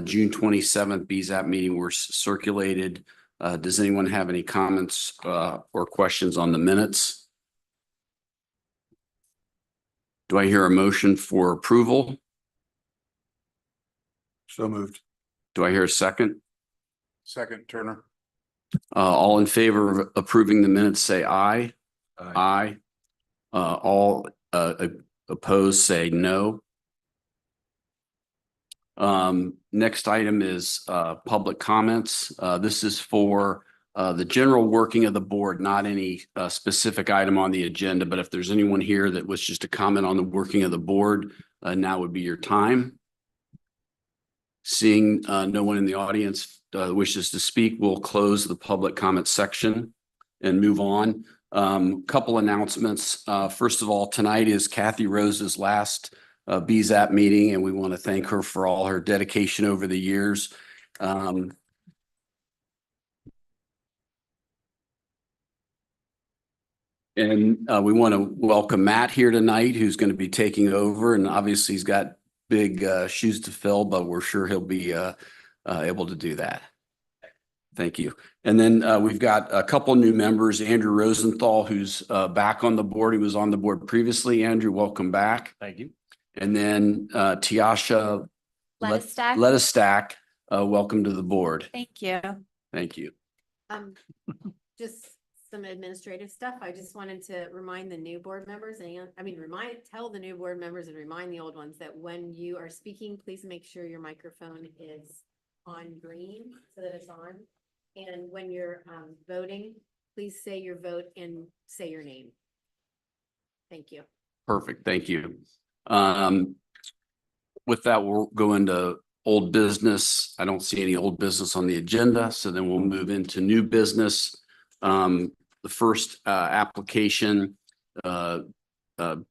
June 27th BZAP meeting were circulated. Does anyone have any comments or questions on the minutes? Do I hear a motion for approval? So moved. Do I hear a second? Second, Turner. All in favor of approving the minutes, say aye. Aye. All opposed, say no. Next item is public comments. This is for the general working of the board, not any specific item on the agenda, but if there's anyone here that was just a comment on the working of the board, now would be your time. Seeing no one in the audience wishes to speak, we'll close the public comment section and move on. Couple announcements. First of all, tonight is Kathy Rose's last BZAP meeting, and we want to thank her for all her dedication over the years. And we want to welcome Matt here tonight, who's going to be taking over, and obviously he's got big shoes to fill, but we're sure he'll be able to do that. Thank you. And then we've got a couple new members, Andrew Rosenthal, who's back on the board. He was on the board previously. Andrew, welcome back. Thank you. And then Tiasha Letestack, welcome to the board. Thank you. Thank you. Just some administrative stuff. I just wanted to remind the new board members and tell the new board members and remind the old ones that when you are speaking, please make sure your microphone is on green so that it's on. And when you're voting, please say your vote and say your name. Thank you. Perfect. Thank you. With that, we'll go into old business. I don't see any old business on the agenda, so then we'll move into new business. The first application, BZAP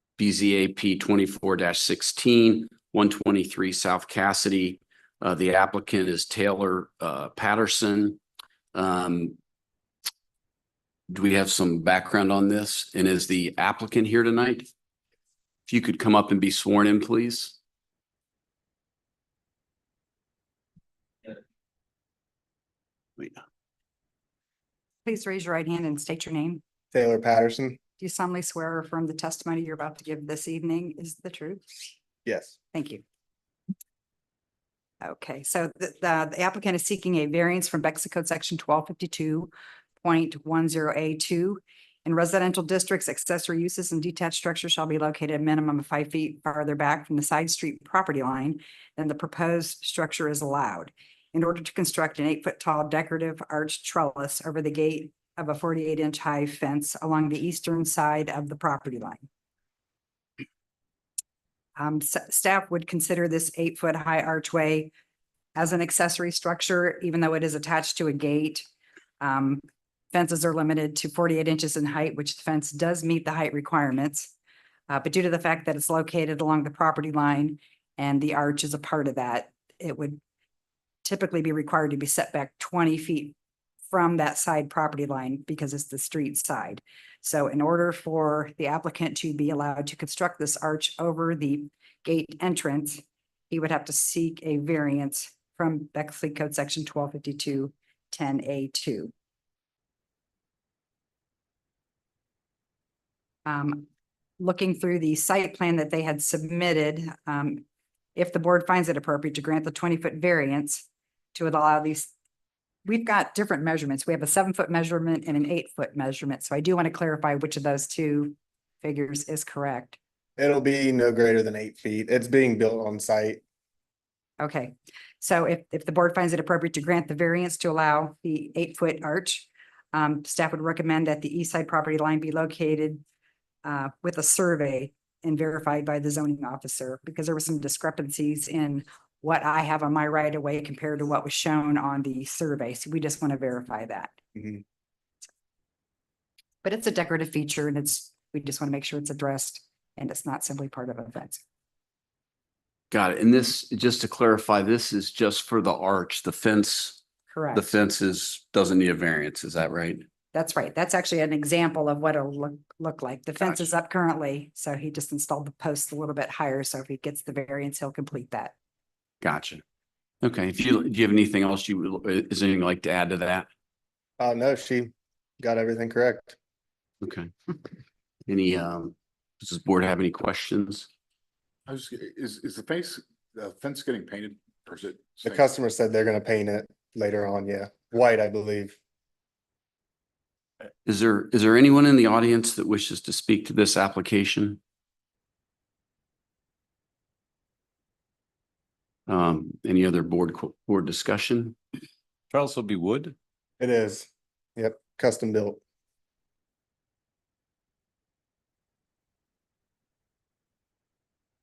24-16, 123 South Cassidy. The applicant is Taylor Patterson. Do we have some background on this? And is the applicant here tonight? If you could come up and be sworn in, please. Please raise your right hand and state your name. Taylor Patterson. Do you solemnly swear or affirm the testimony you're about to give this evening is the truth? Yes. Thank you. Okay, so the applicant is seeking a variance from Bexley Code Section 1252.10A2. In residential districts, accessory uses and detached structures shall be located a minimum of 5 feet farther back from the side street property line than the proposed structure is allowed, in order to construct an 8-foot tall decorative arched trellis over the gate of a 48-inch high fence along the eastern side of the property line. Staff would consider this 8-foot high archway as an accessory structure, even though it is attached to a gate. Fences are limited to 48 inches in height, which the fence does meet the height requirements. But due to the fact that it's located along the property line and the arch is a part of that, it would typically be required to be set back 20 feet from that side property line because it's the street side. So in order for the applicant to be allowed to construct this arch over the gate entrance, he would have to seek a variance from Bexley Code Section 1252.10A2. Looking through the site plan that they had submitted, if the board finds it appropriate to grant the 20-foot variance to allow these, we've got different measurements. We have a 7-foot measurement and an 8-foot measurement. So I do want to clarify which of those two figures is correct. It'll be no greater than 8 feet. It's being built on site. Okay, so if the board finds it appropriate to grant the variance to allow the 8-foot arch, staff would recommend that the east side property line be located with a survey and verified by the zoning officer, because there were some discrepancies in what I have on my right of way compared to what was shown on the survey. So we just want to verify that. Mm-hmm. But it's a decorative feature, and we just want to make sure it's addressed and it's not simply part of a fence. Got it. And this, just to clarify, this is just for the arch, the fence. Correct. The fence doesn't need a variance. Is that right? That's right. That's actually an example of what it'll look like. The fence is up currently, so he just installed the posts a little bit higher. So if he gets the variance, he'll complete that. Gotcha. Okay, do you have anything else is anything you'd like to add to that? No, she got everything correct. Okay. Any, does this board have any questions? Is the fence getting painted or is it? The staying- customer said they're gonna paint it later on, yeah. White, I believe. Is there anyone in the audience that wishes to speak to this application? Any other board discussion? Trellis will be wood. It is. Yep, custom built.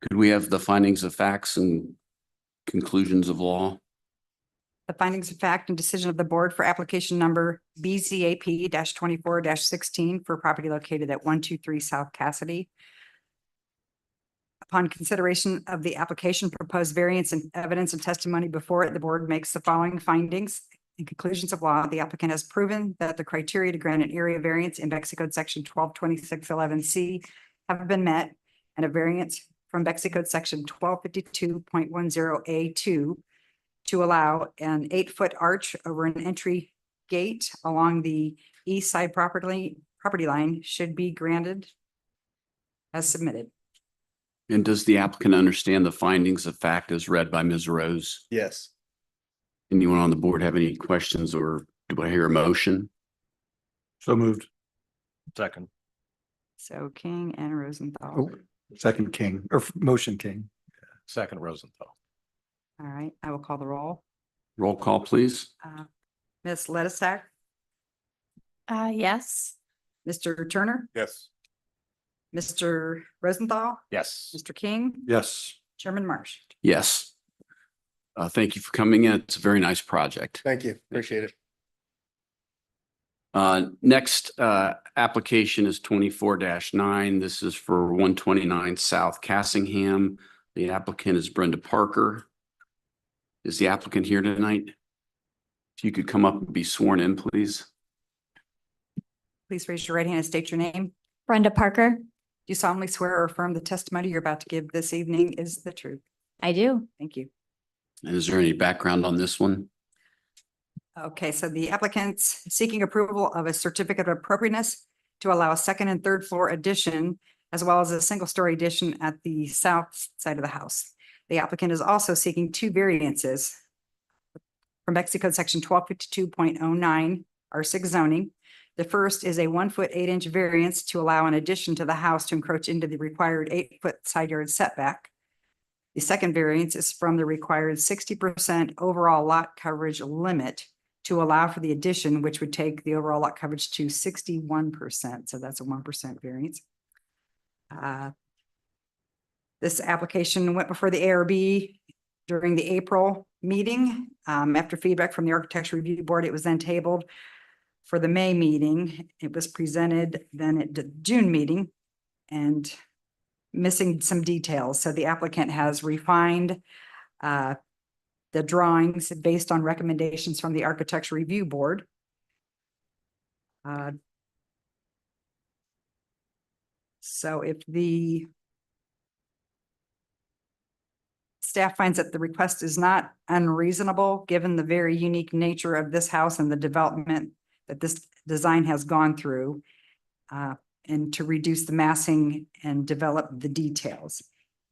Could we have the findings of facts and conclusions of law? The findings of fact and decision of the board for application number BZAP 24 16 for property located at 123 South Cassidy. Upon consideration of the application, proposed variance and evidence and testimony before it, the board makes the following findings and conclusions of law. The applicant has proven that the criteria to grant an area variance in Bexley Code section 122611C have been met, and a variance from Bexley Code section 1252.10A2 to allow an 8-foot arch over an entry gate along the east side property line should be granted as submitted. And does the applicant understand the findings of fact as read by Ms. Rose? Yes. Anyone on the board have any questions, or do I hear a motion? So moved. Second. So King and Rosenthal. Oh, second King or motion King. Second Rosenthal. All right, I will call the roll. Roll call, please. Ms. Letisack, Yes. Mr. Turner, Yes. Mr. Rosenthal, Yes. Mr. King, Yes. Chairman Marsh. Yes. Thank you for coming in. It's a very nice project. Thank you. Appreciate it. Next, application is 24-9. This is for 129 South Cassingham. The applicant is Brenda Parker. Is the applicant here tonight? If you could come up and be sworn in, please. Please raise your right hand and state your name. Brenda Parker. Do you solemnly swear or affirm the testimony you're about to give this evening is the truth? I do. Thank you. And is there any background on this one? Okay, so the applicant's seeking approval of a certificate of appropriateness to allow a second and third floor addition, as well as a single story addition at the south side of the house. The applicant is also seeking two variances from Bexley Code section 1252.09 R6 zoning. The first is a 1 foot 8 inch variance to allow an addition to the house to encroach into the required 8-foot side yard setback. The second variance is from the required 60% overall lot coverage limit to allow for the addition, which would take the overall lot coverage to 61%. So that's a 1% variance. This application went before the ARB during the April meeting. After feedback from the Architecture Review Board, it was then tabled for the May meeting. It was presented then at the June meeting and missing some details. So the applicant has refined the drawings based on recommendations from the Architecture Review Board. So if the staff finds that the request is not unreasonable, given the very unique nature of this house and the development that this design has gone through, and to reduce the massing and develop the details.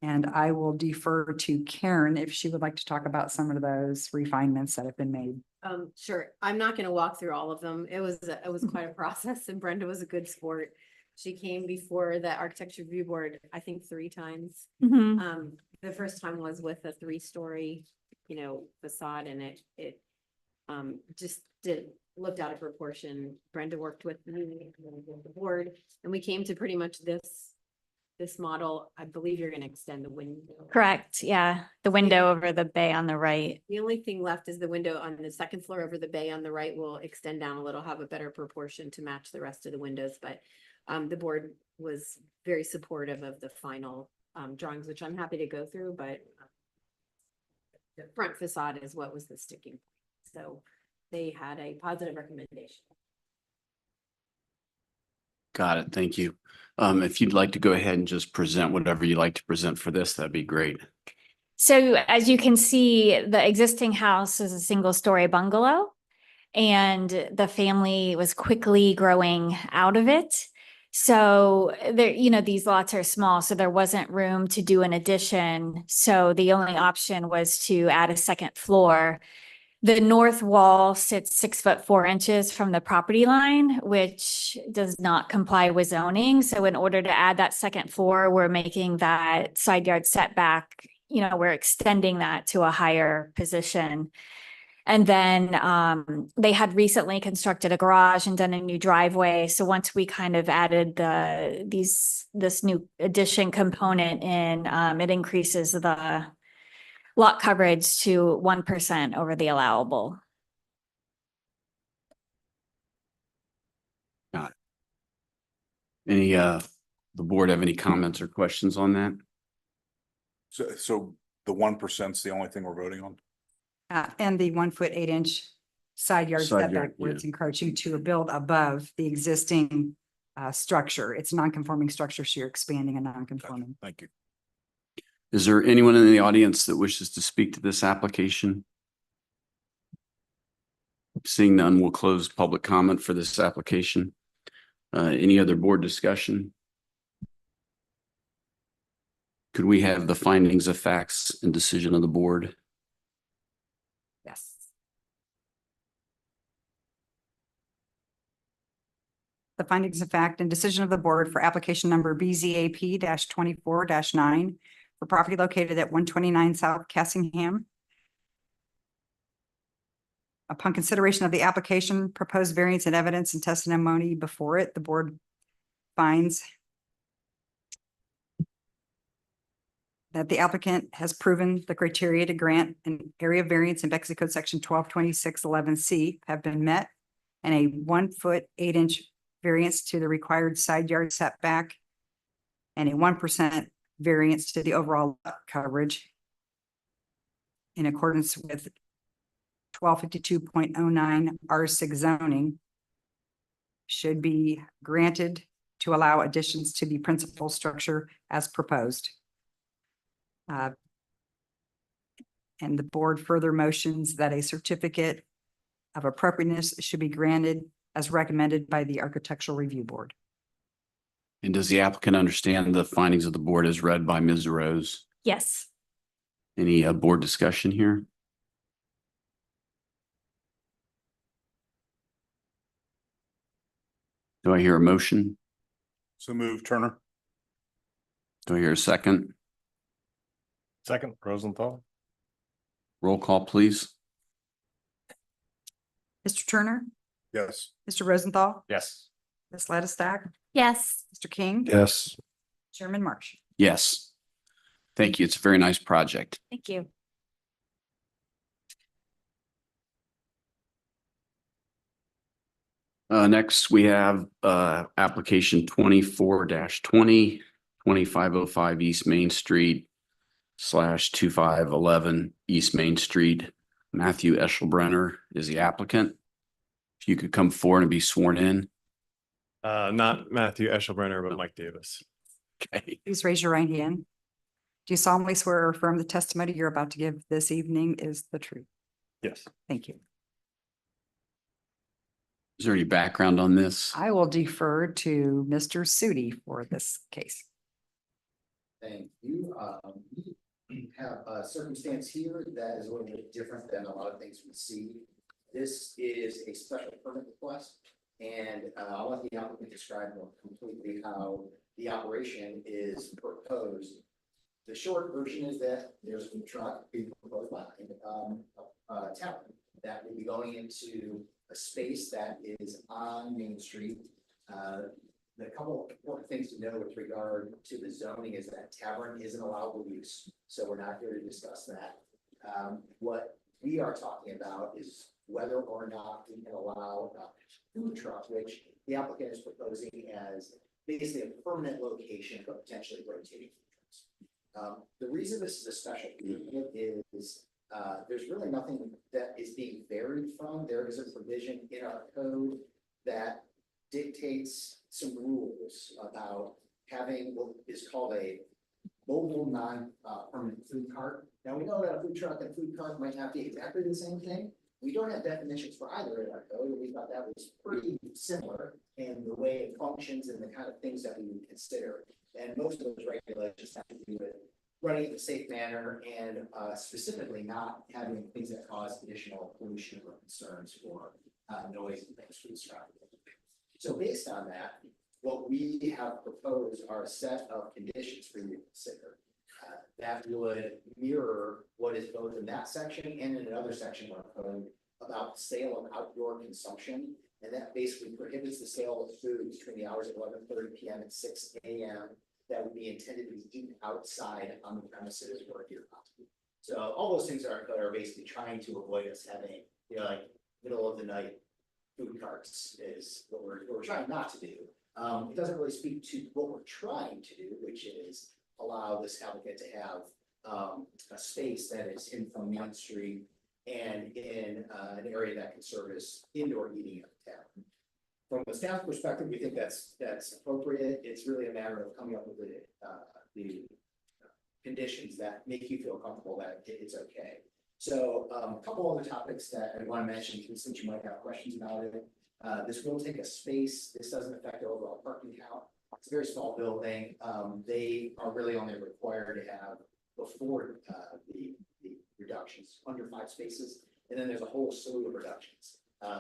And I will defer to Karen if she would like to talk about some of those refinements that have been made. Sure. I'm not going to walk through all of them. It was quite a process, and Brenda was a good sport. She came before the Architecture Review Board, I think 3 times. Mhm. The first time was with a 3-story, facade, and it just looked out of proportion. Brenda worked with me and with the board, and we came to pretty much this model. I believe you're going to extend the window. Correct. Yeah. The window over the bay on the right. The only thing left is the window on the second floor over the bay on the right will extend down a little, have a better proportion to match the rest of the windows. But the board was very supportive of the final drawings, which I'm happy to go through, but the front facade is what was the sticking point. So they had a positive recommendation. Got it. Thank you. If you'd like to go ahead and just present whatever you'd like to present for this, that'd be great. So as you can see, the existing house is a single-story bungalow, and the family was quickly growing out of it. So there, these lots are small, so there wasn't room to do an addition. So the only option was to add a second floor. The north wall sits 6'4" from the property line, which does not comply with zoning. So in order to add that second floor, we're making that side yard setback, we're extending that to a higher position. And then they had recently constructed a garage and done a new driveway. So once we kind of added this new addition component in, it increases the lot coverage to 1% over the allowable. Any, the board have any comments or questions on that? So the 1%'s the only thing we're voting on? And the 1'8" side yard Side yard, setback where yeah. it's encroaching to a build above the existing structure. It's a non-conforming structure, so you're expanding a non-conforming. Thank you. Is there anyone in the audience that wishes to speak to this application? Seeing none, we'll close public comment for this application. Any other board discussion? Could we have the findings of facts and decision of the board? Yes. The findings of fact and decision of the board for application number BZAP 24-9 for property located at 129 South Cassingham. Upon consideration of the application, proposed variance and evidence and testimony before it, the board finds that the applicant has proven the criteria to grant an area variance in Bexley Code Section 122611C have been met, and a 1'8" variance to the required side yard setback and a 1% variance to the overall lot coverage in accordance with 1252.09 R6 zoning should be granted to allow additions to the principal structure as proposed. And the board further motions that a certificate of appropriateness should be granted as recommended by the Architectural Review Board. And does the applicant understand the findings of the board as read by Ms. Rose? Yes. Any board discussion here? Do I hear a motion? So move, Turner. Do I hear a second? Second, Rosenthal. Roll call, please. Mr. Turner, Yes. Mr. Rosenthal, Yes. Ms. Lattistack, Yes. Mr. King, Yes. Chairman Marsh. Yes. Thank you. It's a very nice project. Thank you. Next, we have application 24-20, 2505 East Main Street /2511 East Main Street. Matthew Eschelbrenner is the applicant. If you could come forward and be sworn in. Not Matthew Eschelbrenner, but Mike Davis. Okay. Please raise your right hand. Do you solemnly swear or affirm the testimony you're about to give this evening is the truth? Yes. Thank you. Is there any background on this? I will defer to Mr. Sudi for this case. Thank you. We have a circumstance here that is a little bit different than a lot of things we see. This is a special permit request, and I'll let the applicant describe more completely how the operation is proposed. The short version is that there's a food truck being proposed behind a tavern that will be going into a space that is on Main Street. The couple of important things to know with regard to the zoning is that tavern is an allowable use, so we're not here to discuss that. What we are talking about is whether or not we can allow a food truck, which the applicant is proposing as basically a permanent location, but potentially rotating food trucks. The reason this is a special permit is there's really nothing that is being varied from. There is a provision in our code that dictates some rules about having what is called a mobile permanent food cart. Now, we know that a food truck and food cart might not be exactly the same thing. We don't have definitions for either in our code, and we thought that was pretty similar in the way it functions and the kind of things that we would consider. And most of those regulations have to do with running in a safe manner and specifically not having things that cause additional pollution or concerns for noise and things for this traffic. So based on that, what we have proposed are a set of conditions for you to consider that would mirror what is both in that section and in another section of our code about the sale of outdoor consumption. And that basically prohibits the sale of food between the hours of 11:30 p.m. and 6 a.m. that would be intended to be eaten outside on the premises or here. So all those things are basically trying to avoid us having, you know, like middle of the night food carts is what we're trying not to do. It doesn't really speak to what we're trying to do, which is allow this applicant to have a space that is in from Main Street and in an area that can service indoor eating of town. From a staff perspective, we think that's appropriate. It's really a matter of coming up with the conditions that make you feel comfortable that it's okay. So a couple other topics that I want to mention, since you might have questions about it. This will take a space. This doesn't affect the overall parking count. It's a very small building. They are really only required to have before the reductions under 5 spaces. And then there's a whole slew of reductions,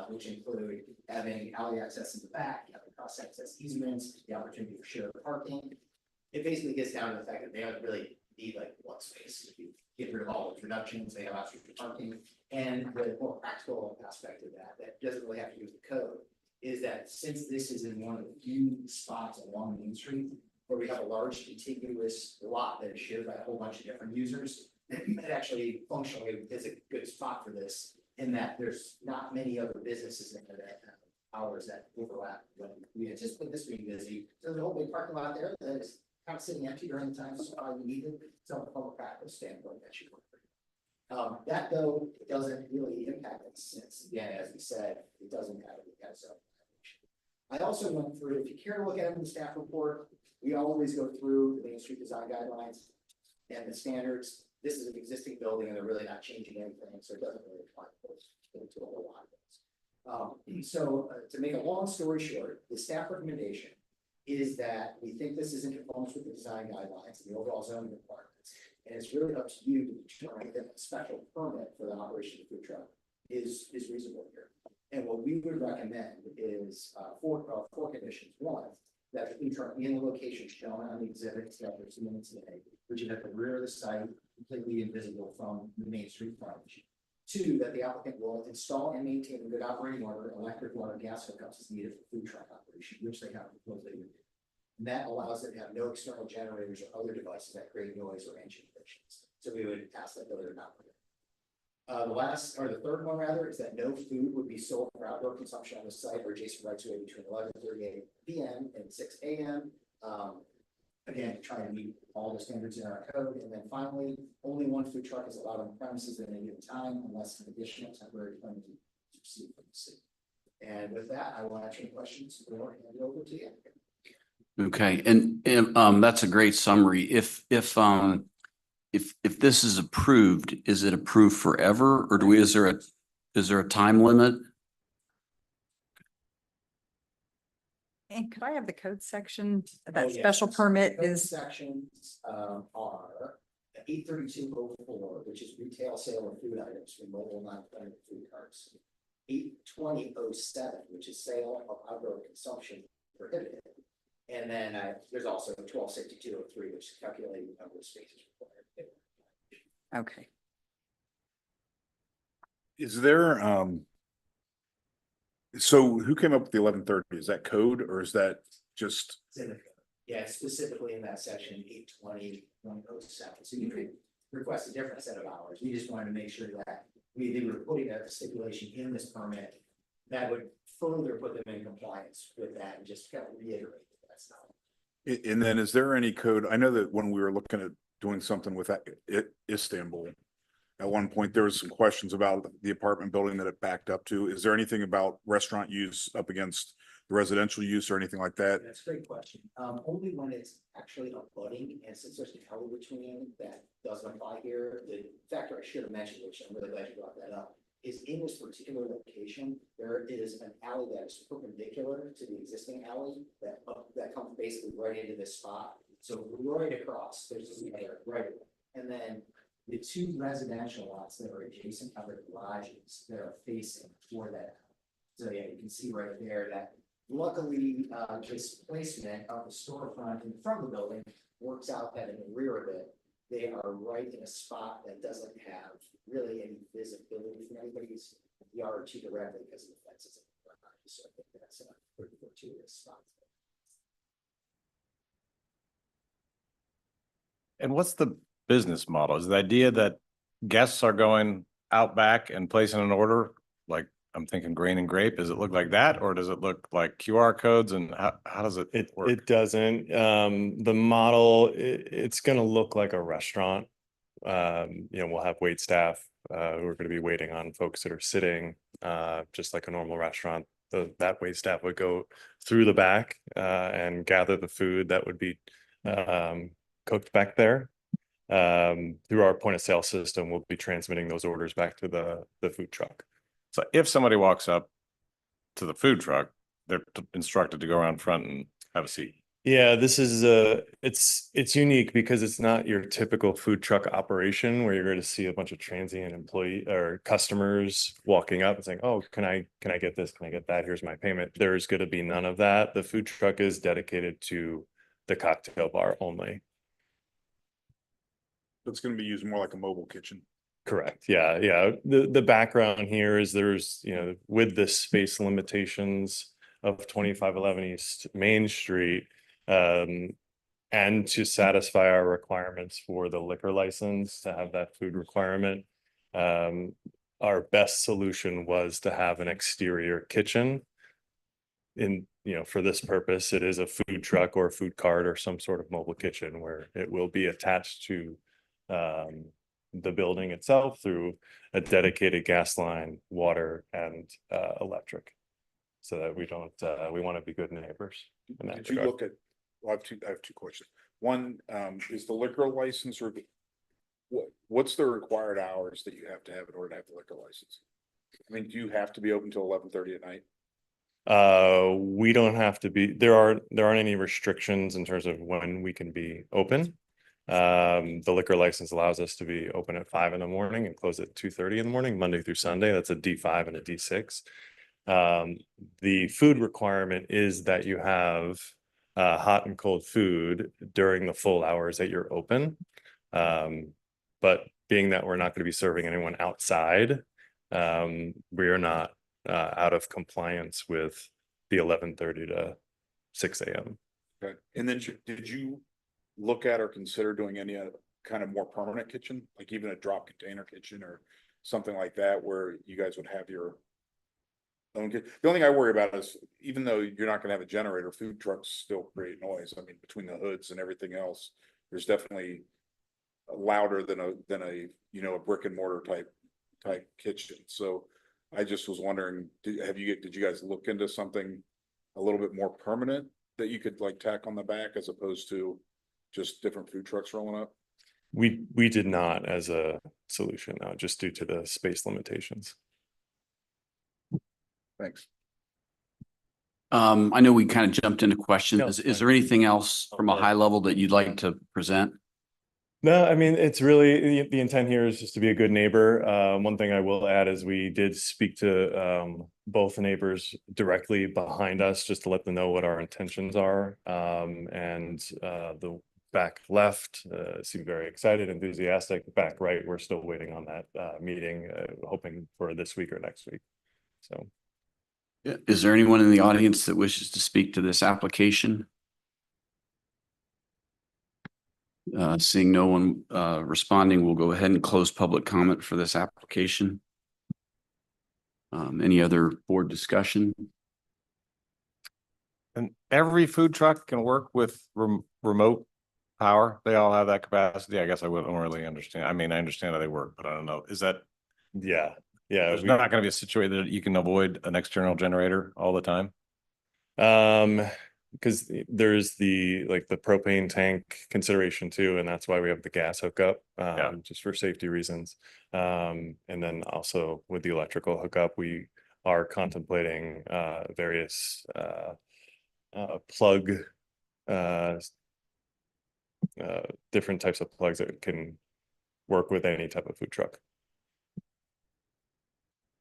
which include having alley access in the back, having cross access easements, the opportunity for shared parking. It basically gets down to the fact that they don't really need like one space. If you get rid of all those reductions, they have options for parking. And the more practical aspect of that doesn't really have to do with the code, is that since this is in one of the few spots along Main Street where we have a large contiguous lot that is shared by a whole bunch of different users, it actually functionally is a good spot for this, in that there's not many other businesses in there that have hours that overlap when we anticipate this being busy. So there's a whole big parking lot there that is kind of sitting empty during the time we need it. So from a practical standpoint, that should work. That though, it doesn't really impact us, since again, as we said, it doesn't have any kind of self. I also went through, if you care to look at it in the staff report, we always go through the Main Street design guidelines and the standards. This is an existing building and they're really not changing anything, so it doesn't really apply to a whole lot of things. To make a long story short, the staff recommendation is that we think this is in conformance with the design guidelines and the overall zoning requirements. And it's really up to you to determine if a special permit for the operation of the food truck is reasonable here. And what we would recommend is four conditions. One, that the food truck be in the location shown on the exhibits that we're seeing today, which is at the rear of the site, completely invisible from the Main Street frontage. Two, that the applicant will install and maintain a good operating order, electric, water, gas hookups as needed for food truck operation, which they have proposed they would do. And that allows them to have no external generators or other devices that create noise or engine emissions. So we would ask that those are not permitted. The third one rather, is that no food would be sold for outdoor consumption on the site or adjacent rights of way between 11:38 p.m. and 6 a.m. Again, trying to meet all the standards in our code. And then finally, only one food truck is allowed on the premises at any given time unless an additional temporary permit is received from the city. And with that, I will answer any questions or hand it over to you. Okay, and that's a great summary. If this is approved, is it approved forever, or is there a time limit? And could I have the code section? Oh, That yes. special permit Code is, sections are 83204, which is retail sale of food items from mobile non-permanent food carts. 82007, which is sale of outdoor consumption prohibited. And then there's also 126203, which is calculating the number of spaces required. okay. Is there, so who came up with the 11:30? Is that code or is that just? It's in the code. Yeah, it's specifically in that section 820.07. So you could request a different set of hours. We just wanted to make sure that they were putting a stipulation in this permit that would further put them in compliance with that and just kind of reiterate that that's not. And then is there any code? I know that when we were looking at doing something with Istanbul, at one point, there was some questions about the apartment building that it backed up to. Is there anything about restaurant use up against the residential use or anything like that? That's a great question. Only when it's actually abutting, and since there's an alley between, that doesn't apply here. The factor I should have mentioned, which I'm really glad you brought that up, is in this particular location, there is an alley that is perpendicular to the existing alley that comes basically right into this spot. So right across, there's this area right, and then the two residential lots that are adjacent are the garages that are facing for that. So yeah, you can see right there that luckily, this placement of the storefront in front of the building works out that in the rear of it, they are right in a spot that doesn't have really any visibility from anybody's yard to directly because of the fences. So I think that's a pretty fortuitous spot. And what's the business model? Is the idea that guests are going out back and placing an order? Like, I'm thinking grain and grape. Does it look like that? Or does it look like QR codes? And how does it work? It doesn't. The model, it's gonna look like a restaurant. We'll have wait staff who are gonna be waiting on folks that are sitting, just like a normal restaurant. That wait staff would go through the back and gather the food that would be cooked back there. Through our point of sale system, we'll be transmitting those orders back to the food truck. So if somebody walks up to the food truck, they're instructed to go around front and have a seat. Yeah, this is it's unique because it's not your typical food truck operation where you're going to see a bunch of transient employee or customers walking up and saying, "Oh, can I get this? Can I get that? Here's my payment." There's going to be none of that. The food truck is dedicated to the cocktail bar only. It's gonna be used more like a mobile kitchen. Correct. Yeah. The background here is there's, with the space limitations of 2511 East Main Street, and to satisfy our requirements for the liquor license to have that food requirement, our best solution was to have an exterior kitchen. For this purpose, it is a food truck or a food cart or some sort of mobile kitchen where it will be attached to the building itself through a dedicated gas line, water, and electric, so that we want to be good neighbors in that Did you regard. look at, well, I have two questions. One, is the liquor license or what's the required hours that you have to have in order to have the liquor license? I mean, do you have to be open till 11:30 at night? We don't have to be, there aren't any restrictions in terms of when we can be open. The liquor license allows us to be open at 5 a.m. and close at 2:30 a.m, Monday through Sunday. That's a D5 and a D6. The food requirement is that you have hot and cold food during the full hours that you're open. But being that we're not going to be serving anyone outside, we are not out of compliance with the 11:30 to 6 a.m. Okay, and then did you look at or consider doing any kind of more permanent kitchen, like even a drop container kitchen or something like that, where you guys would have your own kitchen? The only thing I worry about is, even though you're not gonna have a generator, food trucks still create noise. I mean, between the hoods and everything else, there's definitely louder than a brick and mortar type kitchen. So I just was wondering, did you guys look into something a little bit more permanent that you could like tack on the back as opposed to just different food trucks rolling up? We did not as a solution, just due to the space limitations. Thanks. I know we kind of jumped into questions. No, Is there anything else from a high level that you'd like to present? No, I mean, it's really, the intent here is just to be a good neighbor. One thing I will add is we did speak to both neighbors directly behind us just to let them know what our intentions are. And the back left seemed very excited, enthusiastic. Back right, we're still waiting on that meeting, hoping for this week or next week. So. Is there anyone in the audience that wishes to speak to this application? Seeing no one responding, we'll go ahead and close public comment for this application. Any other board discussion? And every food truck can work with remote power. They all have that capacity. I guess I wouldn't really understand. I mean, I understand how they work, but I don't know. Is that? Yeah. There's not going to be a situation that you can avoid an external generator all the time. Because there's the propane tank consideration too, and that's why we have the gas hookup, just for safety reasons. And then also with the electrical hookup, we are contemplating various plug different types of plugs that can work with any type of food truck.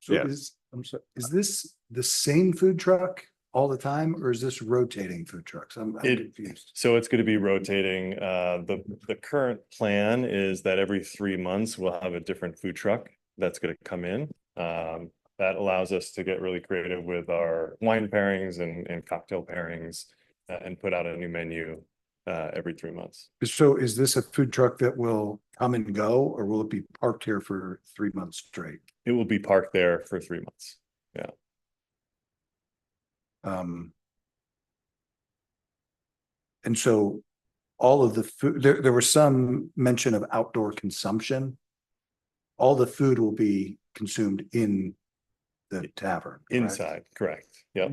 So Yeah. I'm sorry, is this the same food truck all the time, or is this rotating food trucks? I'm confused. So it's going to be rotating. The current plan is that every 3 months we'll have a different food truck that's going to come in. That allows us to get really creative with our wine pairings and cocktail pairings, and put out a new menu every 3 months. So is this a food truck that will come and go, or will it be parked here for 3 months straight? It will be parked there for 3 months. And so all of the food, there was some mention of outdoor consumption. All the food will be consumed in the tavern. correct? Inside, correct. Yep.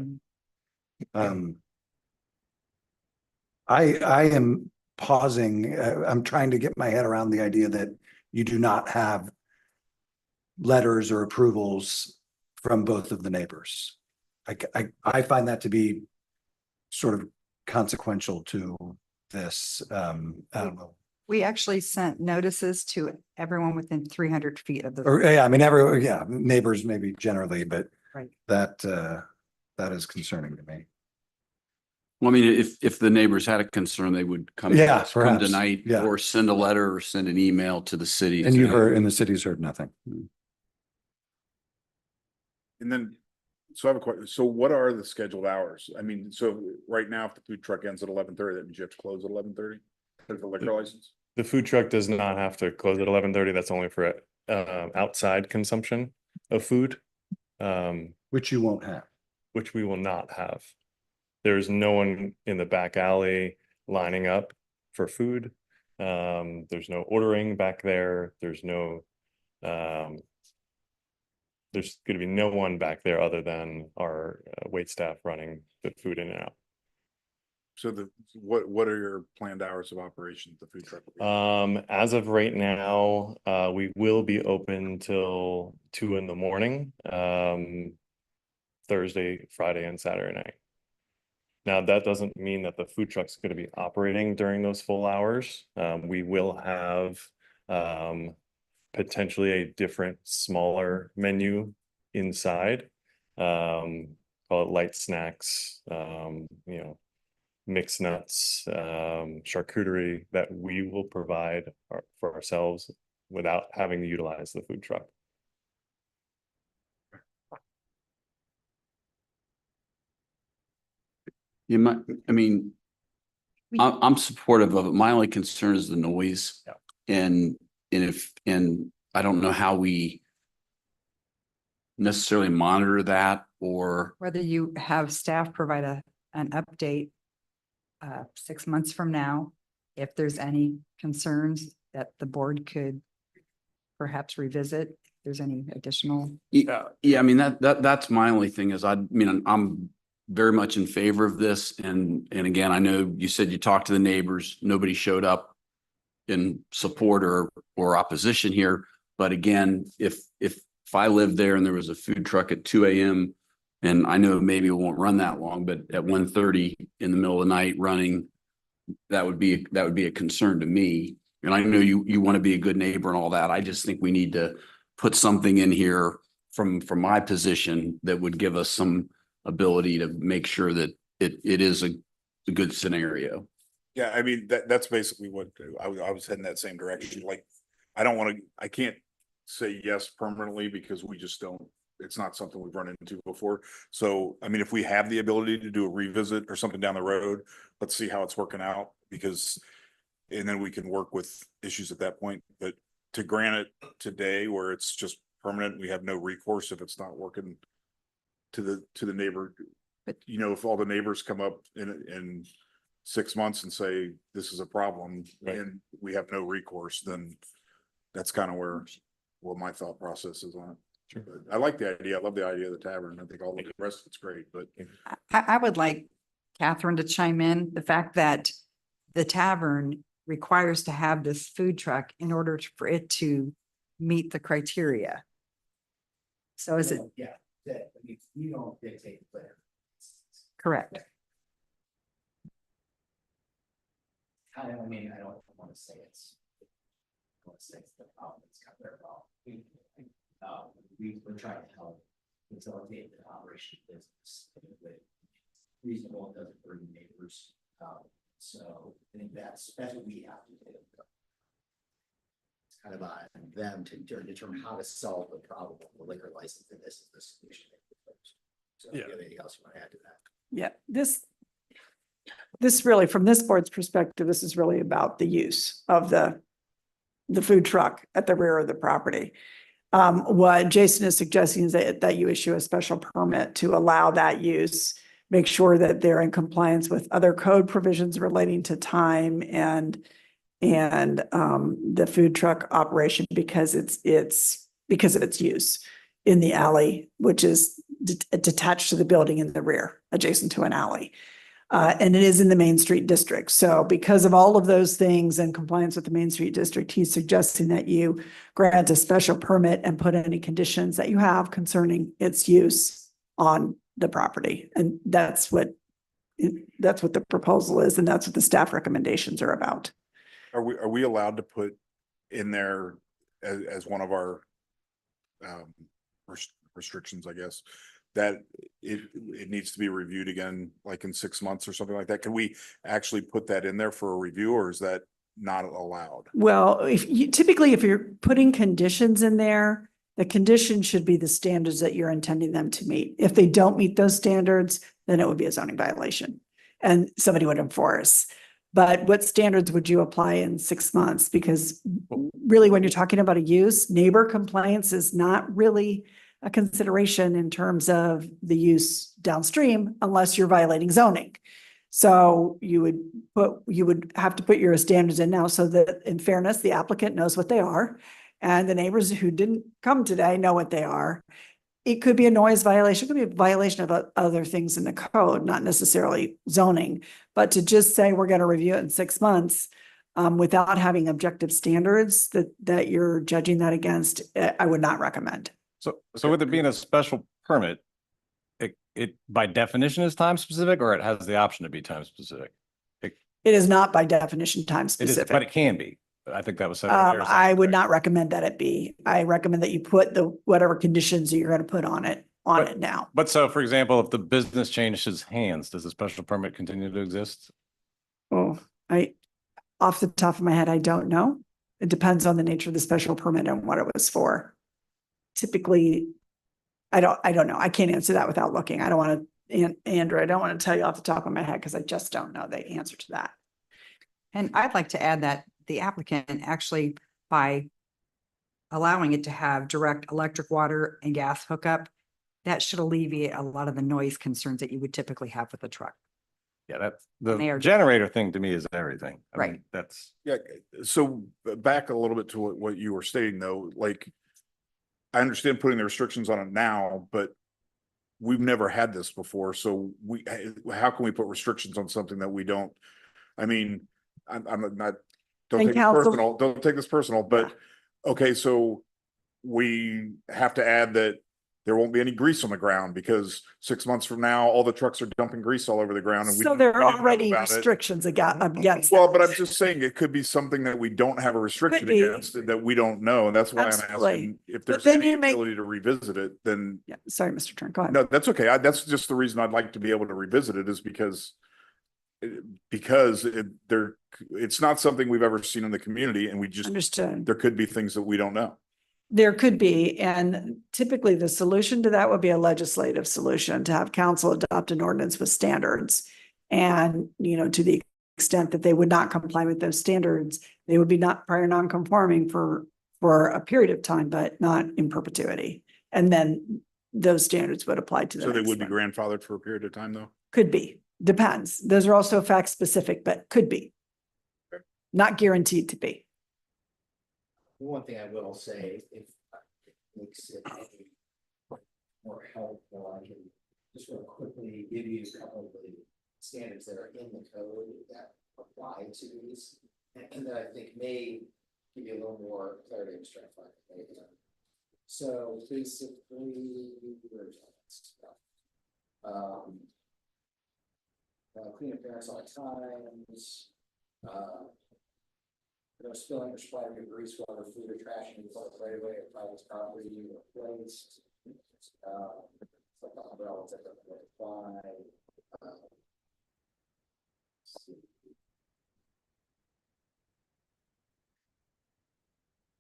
I am pausing, I'm trying to get my head around the idea that you do not have letters or approvals from both of the neighbors. I find that to be sort of consequential to this. I don't know. We actually sent notices to everyone within 300 feet of the. Or, yeah, I mean, neighbors maybe generally, but Right. that is concerning to me. Well, I mean, if the neighbors had a concern, they would come. Yeah, come perhaps. tonight, Yeah. or send a letter or send an email to the city. And you heard, and the city's heard nothing. And then, so I have a question. So what are the scheduled hours? I mean, so right now, if the food truck ends at 11:30, that means you have to close at 11:30? There's a liquor license? The food truck does not have to close at 11:30. That's only for outside consumption of food, Which you won't have. which we will not have. There's no one in the back alley lining up for food. There's no ordering back there. There's no there's going to be no one back there other than our wait staff running the food in and out. So what are your planned hours of operation at the food truck? As of right now, we will be open till 2 a.m. Thursday, Friday, and Saturday night. Now, that doesn't mean that the food truck's going to be operating during those full hours. We will have potentially a different, smaller menu inside. Call it light snacks, mixed nuts, charcuterie that we will provide for ourselves without having to utilize the food truck. You might, I mean, I'm supportive of it. My only concern is the noise. Yeah. And I don't know how we necessarily monitor that, or Whether you have staff provide an update 6 months from now, if there's any concerns that the board could perhaps revisit, if there's any additional. yeah, I mean, that's my only thing is I'm very much in favor of this. And again, I know you said you talked to the neighbors, nobody showed up in support or opposition here. But again, if I lived there and there was a food truck at 2 a.m. and I know maybe it won't run that long, but at 1:30 in the middle of the night running, that would be a concern to me. And I know you want to be a good neighbor and all that. I just think we need to put something in here from my position that would give us some ability to make sure that it is a good scenario. Yeah, I mean, that's basically what I was heading that same direction. Like, I can't say yes permanently because we just don't, it's not something we've run into before. So, I mean, if we have the ability to do a revisit or something down the road, let's see how it's working out and then we can work with issues at that point. But to grant it today where it's just permanent, we have no recourse if it's not working to the neighbor. But if all the neighbors come up in 6 months and say, this is a problem, Right. and we have no recourse, then that's kind of where my thought process is on it. Sure. But I like the idea. I love the idea of the tavern. I think all the rest of it's great, but I would like Catherine to chime in, the fact that the tavern requires to have this food truck in order for it to meet the criteria. So is it Yeah, that, I mean, you don't dictate the flavor. correct? I mean, I don't want to say it's. I don't want to say it's the problem, it's kind of their problem. We're trying to help facilitate the operation of business in a way reasonable, and doesn't burden neighbors. So I think that's what we have to do. It's kind of on them to determine how to solve the problem of the liquor license, and this is the solution. So if you have anything else you want to add to that? Yeah, this really, from this board's perspective, this is really about the use of the food truck at the rear of the property. What Jason is suggesting is that you issue a special permit to allow that use, make sure that they're in compliance with other code provisions relating to time and the food truck operation because it's because of its use in the alley, which is detached to the building in the rear, adjacent to an alley. And it is in the Main Street District. So because of all of those things and compliance with the Main Street District, he's suggesting that you grant a special permit and put any conditions that you have concerning its use on the property. And that's what the proposal is, and that's what the staff recommendations are about. Are we allowed to put in there as one of our restrictions, I guess, that it needs to be reviewed again, like in 6 months or something like that? Can we actually put that in there for a review, or is that not allowed? Well, typically, if you're putting conditions in there, the condition should be the standards that you're intending them to meet. If they don't meet those standards, then it would be a zoning violation and somebody would enforce. But what standards would you apply in 6 months? Because really, when you're talking about a use, neighbor compliance is not really a consideration in terms of the use downstream unless you're violating zoning. So you would have to put your standards in now so that in fairness, the applicant knows what they are and the neighbors who didn't come today know what they are. It could be a noise violation, it could be a violation of other things in the code, not necessarily zoning, but to just say we're going to review it in 6 months without having objective standards that you're judging that against, I would not recommend. So with it being a special permit, it by definition is time specific, or it has the option to be time specific? It is not by definition time It is, specific. but it can be. I think that was said earlier. I would not recommend that it be. I recommend that you put whatever conditions you're going to put on it now. But so, for example, if the business changes hands, does the special permit continue to exist? Oh, off the top of my head, I don't know. It depends on the nature of the special permit and what it was for. Typically, I don't know. I can't answer that without looking. I don't want to, Andrew, I don't want to tell you off the top of my head because I just don't know the answer to that. And I'd like to add that the applicant actually, by allowing it to have direct electric, water and gas hookup, that should alleviate a lot of the noise concerns that you would typically have with a truck. Yeah, that's They the are- generator thing to me is everything. I mean, Right. That's, Yeah, so back a little bit to what you were stating though, like, I understand putting the restrictions on it now, but we've never had this before, so how can we put restrictions on something that we don't? I mean, I'm not, don't And take this counsel- personal, don't take this personal, but, okay, so we have to add that there won't be any grease on the ground because 6 months from now, all the trucks are dumping grease all over the ground. And So there are we didn't know already about it. restrictions against. Well, that. but I'm just saying it could be something that we don't have a restriction be. against that we don't know. And that's why I'm Absolutely. asking if But there's then any you make- ability to revisit it, then Yeah, sorry, Mr. Trent, go ahead. no, that's okay. That's just the reason I'd like to be able to revisit it is because it's not something we've ever seen in the community and Understood. there could be things that we don't know. There could be, and typically the solution to that would be a legislative solution to have council adopt an ordinance with standards. And, to the extent that they would not comply with those standards, they would be prior non-conforming for a period of time, but not in perpetuity. And then those standards would apply to the So they next would be one. grandfathered for a period of time though? Could be, depends. Those are also fact specific, but could be. Okay. Not guaranteed to be. One thing I will say, if it makes it any more helpful, I can just real quickly give you a couple of the standards that are in the code that apply to these, and that I think may give you a little more clarity. I'm just trying to find it. So basically, where's all that stuff? Clean appearance all times. No spilling or splattering of grease, water, food, or trash in the public right away or private property or place. Like the umbrellas that don't apply.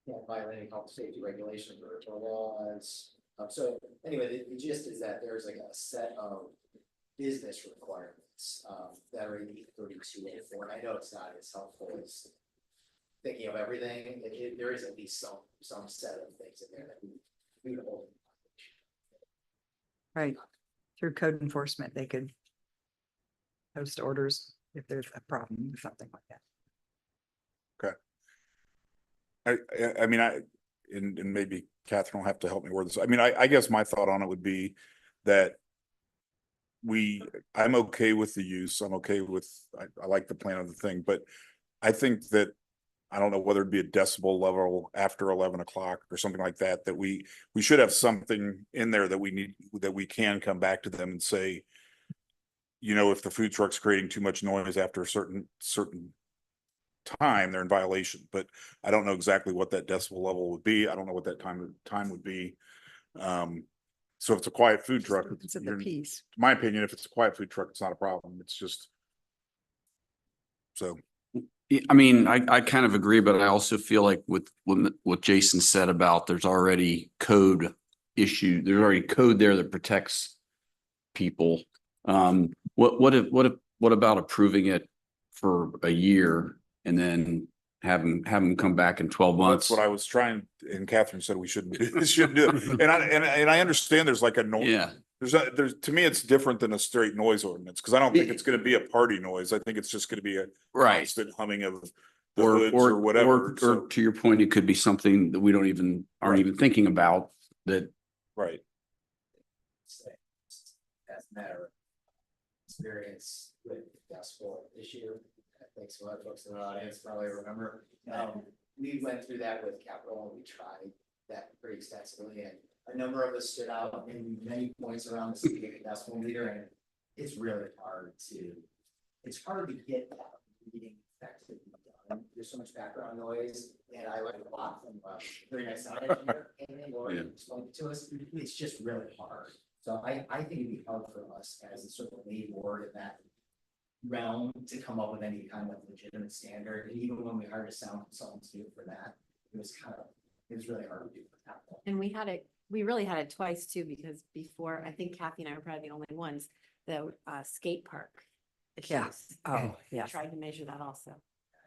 Yeah, violating health safety regulations or laws. So anyway, the gist is that there's like a set of business requirements that are in 32A4. And I know it's not as helpful as thinking of everything. There is at least some set of things in there that we would hold. Right. Through code enforcement, they could post orders if there's a problem or something like that. I mean, and maybe Catherine will have to help me word this. I mean, I guess my thought on it would be that I'm okay with the use. I'm okay with, I like the plan of the thing, but I think that, I don't know whether it'd be a decibel level after 11 o'clock or something like that, that we should have something in there that we can come back to them and say, you know, if the food truck's creating too much noise after a certain time, they're in violation. But I don't know exactly what that decibel level would be. I don't know what that time would be. So if it's a quiet food truck, It's at the piece. my opinion, if it's a quiet food truck, it's not a problem. It's just so. Yeah, I mean, I kind of agree, but I also feel like with what Jason said about there's already code issue, there's already code there that protects people. What about approving it for a year and then have them come back in 12 months? That's what I was trying, and Catherine said we shouldn't do it. And I understand there's like a noise. Yeah, There's to me, it's different than a straight noise ordinance, because I don't think it's gonna be a party noise. I think it's just gonna be a right. constant humming of the hoods or whatever. Or to your point, it could be something that we aren't Right. even thinking about that. Right. As a matter of experience with decibel issue, I think some other folks in the audience probably remember. We went through that with Capital, and we tried that pretty extensively, and a number of us stood out in many points around the city decibel meter, and it's really hard to get that reading effectively done. There's so much background noise, and I learned a lot from very nice sound engineer, and Lori explained it to us. It's just really hard. So I think it'd be hard for us as a sort of lead board in that realm to come up with any kind of legitimate standard. And even when we hired a sound consultant to do it for that, it was really hard to do for that. And we really had it twice too, because before, I think Kathy and I were probably the only ones, the skate park. Yeah. issues. Oh, We yeah. Tried to measure that also.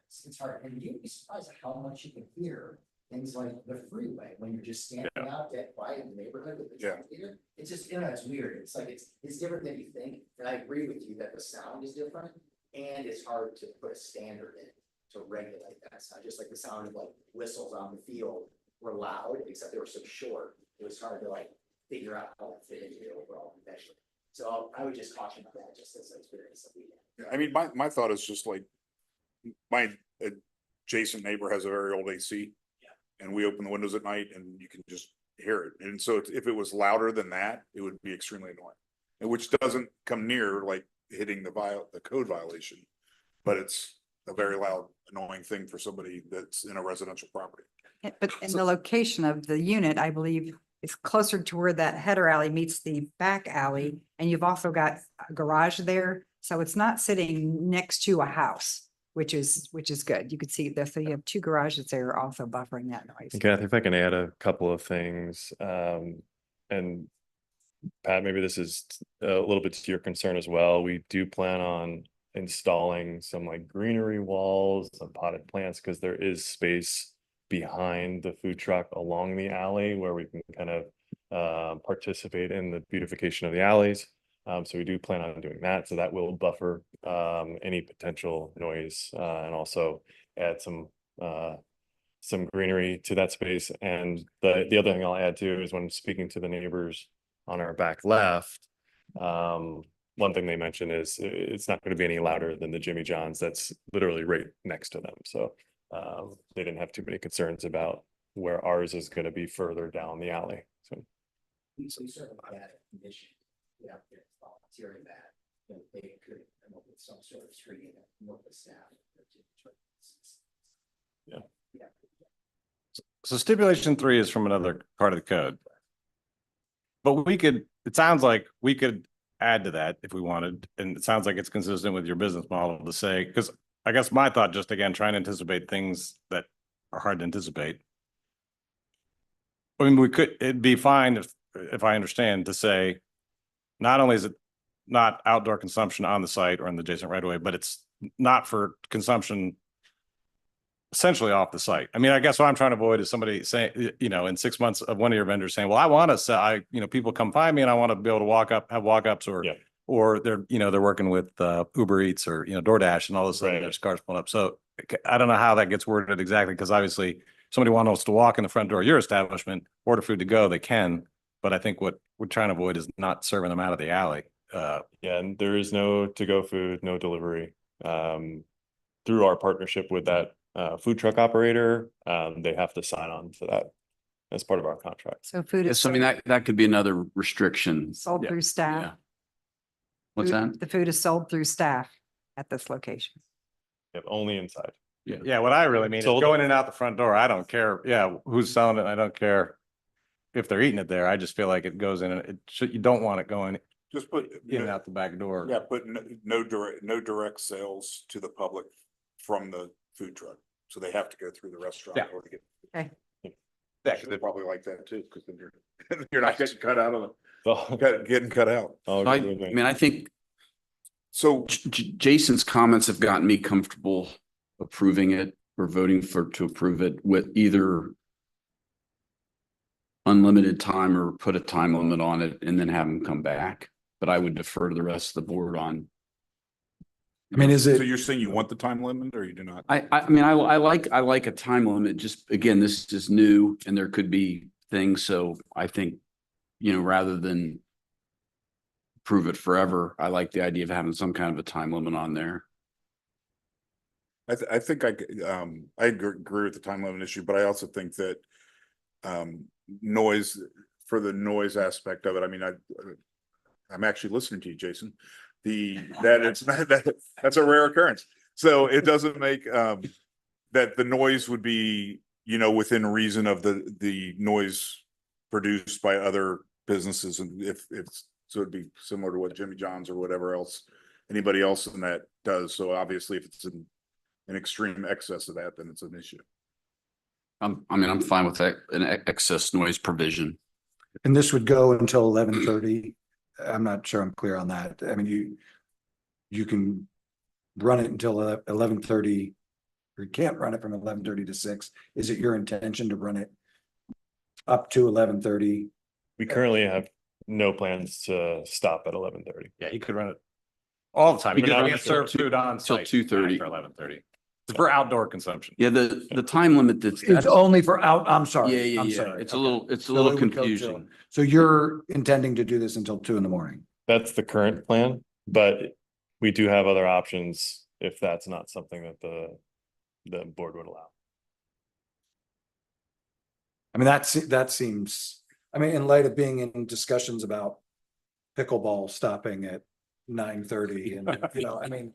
It's hard, and you'd be surprised at how much you can hear things like the freeway when you're just standing out that quiet in the neighborhood with the sound meter. It's just, it's weird. It's like, it's different than you think. And I agree with you that the sound is different, and it's hard to put a standard in to regulate that sound. Just like the sound of like whistles on the field were loud, except they were so short. It was hard to like figure out how to fit into the overall measure. So I would just caution that just as an experience that we had. I mean, my thought is just like, my adjacent neighbor has a very old AC. And we open the windows at night and you can just hear it. And so if it was louder than that, it would be extremely annoying. And which doesn't come near like hitting the code violation, but it's a very loud, annoying thing for somebody that's in a residential property. But in the location of the unit, I believe is closer to where that header alley meets the back alley. And you've also got a garage there. So it's not sitting next to a house, which is good. You could see that. So you have two garages there also buffering that noise. Kathy, if I can add a couple of things, and Pat, maybe this is a little bit to your concern as well. We do plan on installing some like greenery walls, some potted plants, because there is space behind the food truck along the alley where we can kind of participate in the beautification of the alleys. So we do plan on doing that. So that will buffer any potential noise and also add some greenery to that space. And the other thing I'll add too is when speaking to the neighbors on our back left, one thing they mentioned is it's not going to be any louder than the Jimmy John's that's literally right next to them. So they didn't have too many concerns about where ours is going to be further down the alley. So We certainly had a condition, yeah, volunteering that, they could come up with some sort of screening and work with staff. Yeah. Yeah. So stipulation 3 is from another part of the code. But we could, it sounds like we could add to that if we wanted, and it sounds like it's consistent with your business model to say, because I guess my thought, just again, trying to anticipate things that are hard to anticipate. I mean, we could, it'd be fine if I understand to say, not only is it not outdoor consumption on the site or in the adjacent right of way, but it's not for consumption essentially off the site. I mean, I guess what I'm trying to avoid is somebody saying, you know, in 6 months of one of your vendors saying, well, I want to sell, people come find me and I want to be able to have walk-ups or, Yeah. or they're working with Uber Eats or, DoorDash and all this, Right. there's cars pulling up. So I don't know how that gets worded exactly, because obviously somebody wants to walk in the front door of your establishment, order food to go, they can. But I think what we're trying to avoid is not serving them out of the alley. yeah, and there is no to-go food, no delivery. Through our partnership with that food truck operator, they have to sign on for that as part of our contract. So food is So I mean, that could be another restriction. sold Yeah. through staff. Yeah. What's that? The food is sold through staff at this location. Yep, only inside. Yeah, what I really mean is Sold- going in and out the front door. I don't care. Yeah, who's selling it. I don't care if they're eating it there. I just feel like it goes in and you don't want it going Just put, in and out the back door. yeah, put no direct sales to the public from the food truck. So they have to go through the restaurant Yeah. or to get. Okay. Yeah, they probably like that too, because then you're not getting cut out of Oh, getting cut out. oh, I good thing. mean, I think So Jason's comments have gotten me comfortable approving it or voting to approve it with either unlimited time or put a time limit on it and then have them come back. But I would defer to the rest of the board on. I mean, is so it, you're saying you want the time limit or you do not? I mean, I like a time limit. Just again, this is new and there could be things. So I think, rather than prove it forever, I like the idea of having some kind of a time limit on there. I think I agree with the time limit issue, but I also think that noise, for the noise aspect of it, I mean, I'm actually listening to you, Jason. That's a rare occurrence. So it doesn't make that the noise would be, within reason of the noise produced by other businesses, and if it's, so it'd be similar to what Jimmy John's or whatever else anybody else in that does. So obviously if it's an extreme excess of that, then it's an issue. I'm fine with that, an excess noise provision. and this would go until 11:30? I'm not sure I'm clear on that. I mean, you can run it until 11:30, or you can't run it from 11:30 to 6. Is it your intention to run it up to 11:30? We currently have no plans to stop at 11:30. Yeah, he could run it all the time. He We're not could sure. serve food on Till site 2:30. after 11:30. For outdoor consumption. Yeah, the time limit that's. It's only for I'm sorry. Yeah, I'm yeah. sorry. It's a Okay. little, it's a So little it would go till- confusing. So you're intending to do this until 2 a.m? That's the current plan, but we do have other options if that's not something that the board would allow. I mean, that seems, I mean, in light of being in discussions about pickleball stopping at 9:30 and, I mean,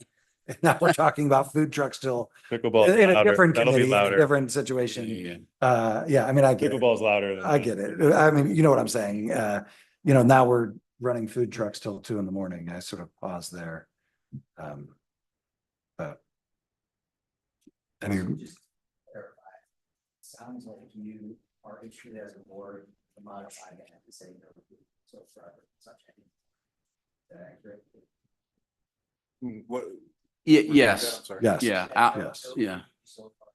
now we're talking about food trucks still Pickleball in a louder. different That'll be committee, in a louder. different Yeah, situation. yeah. Yeah, I mean, I get it. Pickleball's louder than. I get it. I mean, you know what I'm saying? Now we're running food trucks till 2 a.m. I sort of pause there. But I mean, Just clarify. Sounds like you are interested as a board to modify that to say no so forever such a. Is that accurate? What? Yeah, I'm yes, sorry. yes. yeah, Yes. yeah, So far.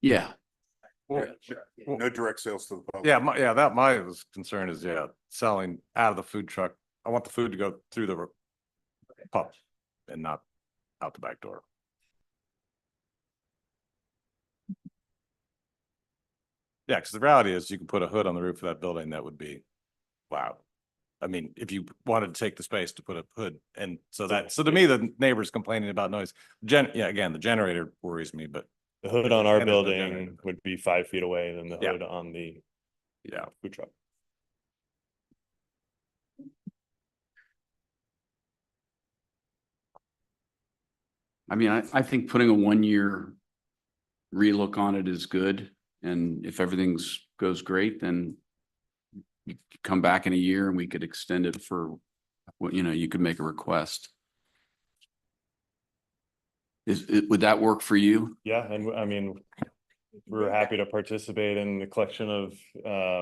yeah. No direct sales to the public. Yeah, my concern is, selling out of the food truck. I want the food to go through the pub and not out the back door. Yeah, because the reality is you can put a hood on the roof of that building that would be loud. I mean, if you wanted to take the space to put a hood, and so to me, the neighbors complaining about noise, again, the generator worries me, but The hood on our And there's no generator. building would be 5 feet away than the Yeah. hood on the yeah. food truck. I mean, I think putting a 1-year relook on it is good. And if everything's goes great, then you could come back in a year and we could extend it for what, you could make a request. Would that work for you? Yeah, and I mean, we're happy to participate in the collection of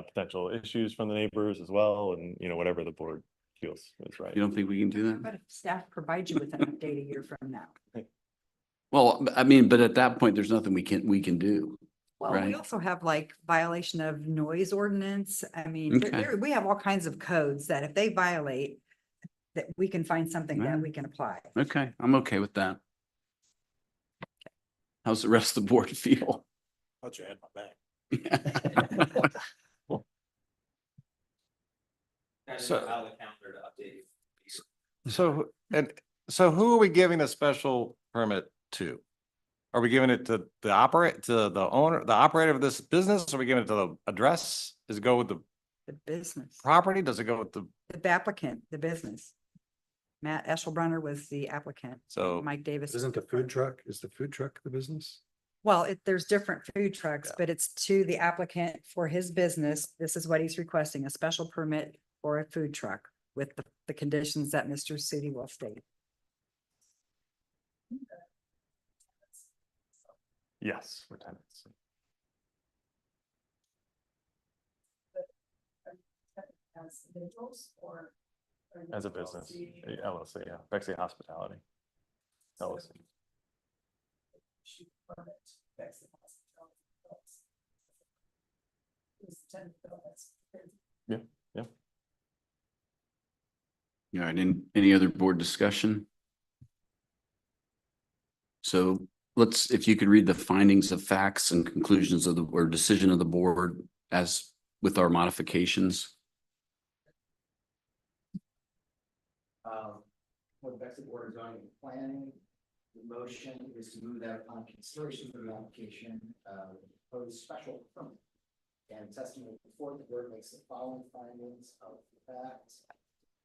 potential issues from the neighbors as well, and whatever the board feels is right. You don't think we can do that? But if staff provides you with an update a year from now. Well, I mean, but at that point, there's nothing we can do. Well, we Right. also have like violation of noise ordinance. I mean, Okay. we have all kinds of codes that if they violate, that we can find something that Right. we can apply. Okay, I'm okay with that. How's the rest of the board feel? Thought you had my back. So- So who are we giving a special permit to? Are we giving it to the owner, the operator of this business? Are we giving it to the address? Does it go with the The business, property? Does it go with the applicant, the business. Matt Eschelbrunner was the applicant. so? Mike Davis. Isn't the food truck, is the food truck the business? Well, there's different food trucks, Yeah. but it's to the applicant for his business. This is what he's requesting, a special permit for a food truck with the conditions that Mr. Sudi will state. Yes, we're tenants. As a business, LLC, yeah, Bexley Hospitality. LLC. Yeah, yeah. All right, any other board discussion? So if you could read the findings of facts and conclusions of or decision of the board as with our modifications. For the Bexley Board of Zoning and Planning, the motion is to move that upon consideration for the application of proposed special permit. And testimony before the board makes the following findings of the facts.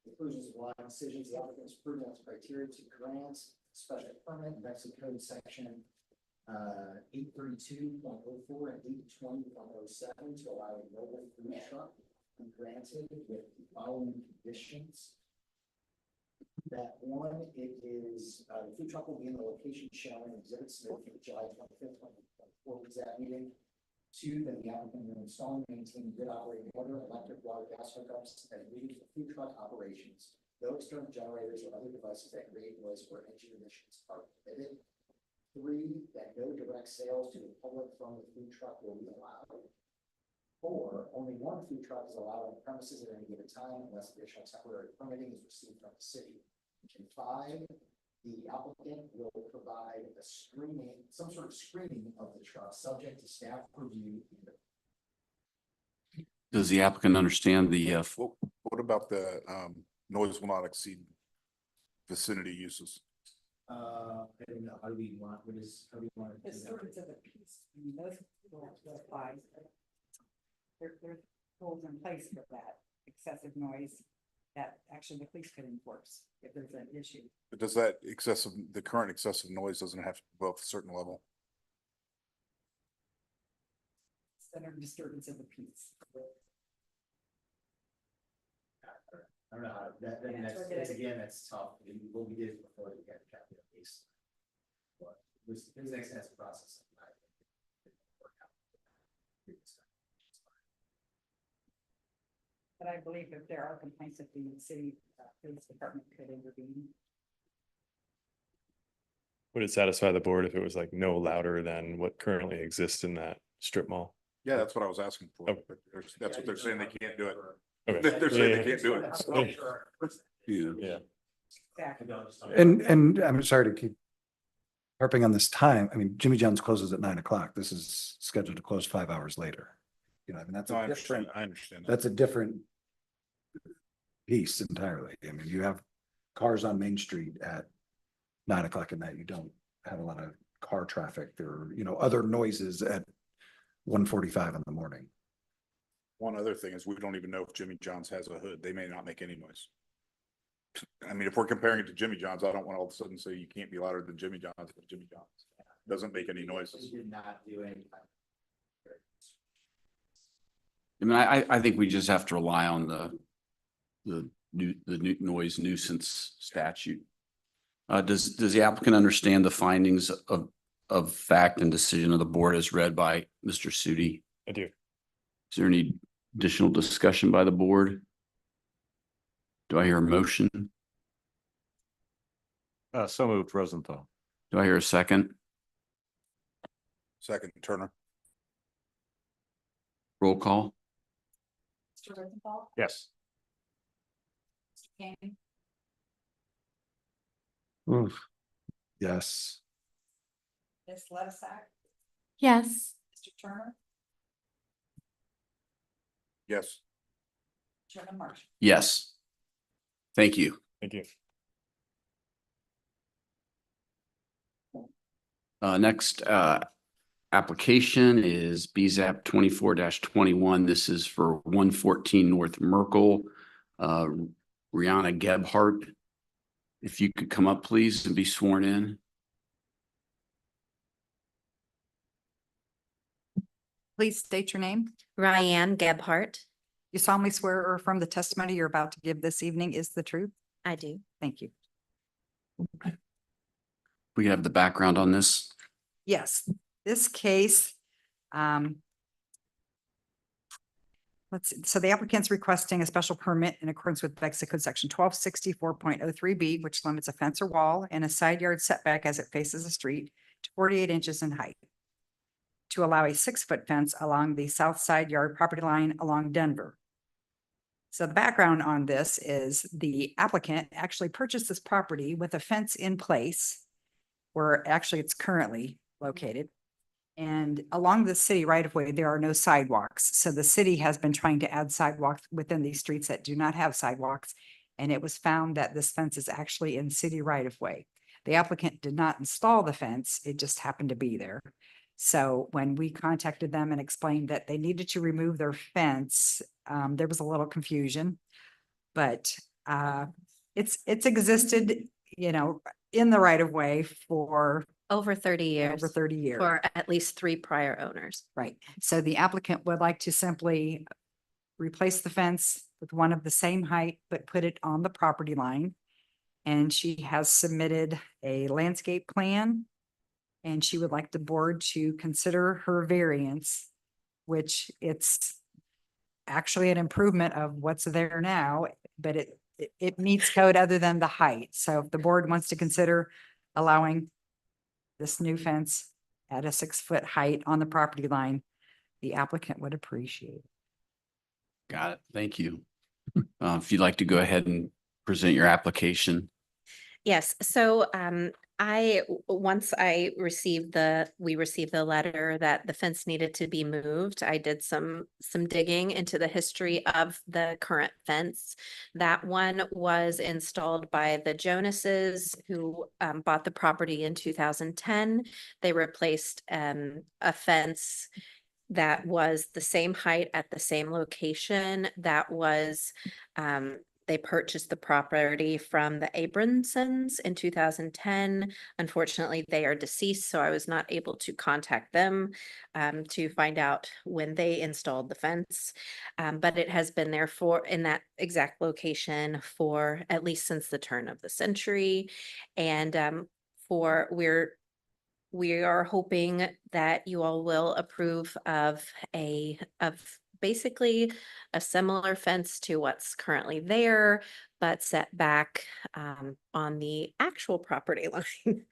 Conclusions of law decisions, the applicant is proving its criteria to grant special permit, Bexley Code section 832.04 and 820.07 to allow a mobile food truck be granted with the following conditions. That one, it is, the food truck will be in the location shown in exhibit submitted for the July 25th, 2024 WZAP meeting. 2, that the applicant will install and maintain good operating water, electric, water, gas hookups, and needed for food truck operations. No external generators or other devices that create noise or engine emissions are permitted. 3, that no direct sales to the public from the food truck will be allowed. 4, only one food truck is allowed on the premises at any given time unless additional temporary permitting is received from the city. And 5, the applicant will provide a screening, some sort of screening of the truck, subject to staff review. Does the applicant understand the, What about the noise will not exceed vicinity uses? I don't know, how do we want, how do we want? It's sort of the piece, I mean, those will apply. There's rules in place for that excessive noise that actually the police could enforce if there's an issue. But does the current excessive noise doesn't have to be above a certain level? Center disturbance of the peace. I don't know how, that's tough, what we did before we got capital case. But this next has a process. But I believe if there are complaints, that the city police department could intervene. Would it satisfy the board if it was like no louder than what currently exists in that strip mall? Yeah, that's what I was asking for. Okay. But that's what they're saying, they can't do it. Okay. They're saying Yeah, they can't do it. so. yeah, Yeah, And I'm sorry to keep harping on this time. I mean, Jimmy John's closes at 9 o'clock. This is scheduled to close 5 hours later. I mean, that's No, I a different, understand that. that's a different piece entirely. I mean, you have cars on Main Street at 9 o'clock at night. You don't have a lot of car traffic or, other noises at 1:45 in the morning. One other thing is we don't even know if Jimmy John's has a hood. They may not make any noise. I mean, if we're comparing it to Jimmy John's, I don't want to all of a sudden say you can't be louder than Jimmy John's, but Jimmy John's doesn't make any noises. We did not do any. I mean, I think we just have to rely on the new noise nuisance statute. Does the applicant understand the findings of fact and decision of the board as read by Mr. Sudi? I do. Is there any additional discussion by the board? Do I hear a motion? So moved, Rosenthal. Do I hear a second? Second, Turner. Roll call? Mr. Rosenthal, Yes. Mr. Kane, Oof. Yes. Ms. Levisack, Yes. Mr. Turner, Yes. Chairman Marsh. Yes. Thank you. Thank you. Next, application is BZAP 24-21. This is for 114 North Merkel. Rihanna Gebhardt. If you could come up, please, and be sworn in. Please state your name. Ryan Gebhardt. You solemnly swear or affirm the testimony you're about to give this evening is the truth? I do. Thank you. We have the background on this. Yes, this case, let's see, so the applicant's requesting a special permit in accordance with Bexley Code Section 1264.03B, which limits a fence or wall and a side yard setback as it faces the street to 48 inches in height, to allow a 6-foot fence along the south side yard property line along Denver. So the background on this is the applicant actually purchased this property with a fence in place where actually it's currently located. And along the city right of way, there are no sidewalks. So the city has been trying to add sidewalks within these streets that do not have sidewalks. And it was found that this fence is actually in city right of way. The applicant did not install the fence. It just happened to be there. So when we contacted them and explained that they needed to remove their fence, there was a little confusion. But it's existed, in the right of way for Over 30 years. over 30 years. For at least 3 prior owners. Right. So the applicant would like to simply replace the fence with one of the same height, but put it on the property line. And she has submitted a landscape plan. And she would like the board to consider her variance, which it's actually an improvement of what's there now, but it meets code other than the height. So if the board wants to consider allowing this new fence at a 6-foot height on the property line, the applicant would appreciate it. Got it. Thank you. If you'd like to go ahead and present your application. Yes, so once we received the letter that the fence needed to be moved, I did some digging into the history of the current fence. That one was installed by the Jonases, who bought the property in 2010. They replaced a fence that was the same height at the same location. That was they purchased the property from the Abrahamsons in 2010. Unfortunately, they are deceased, so I was not able to contact them to find out when they installed the fence. But it has been there in that exact location for at least since the turn of the century. And we are hoping that you all will approve of basically a similar fence to what's currently there, but set back on the actual property line.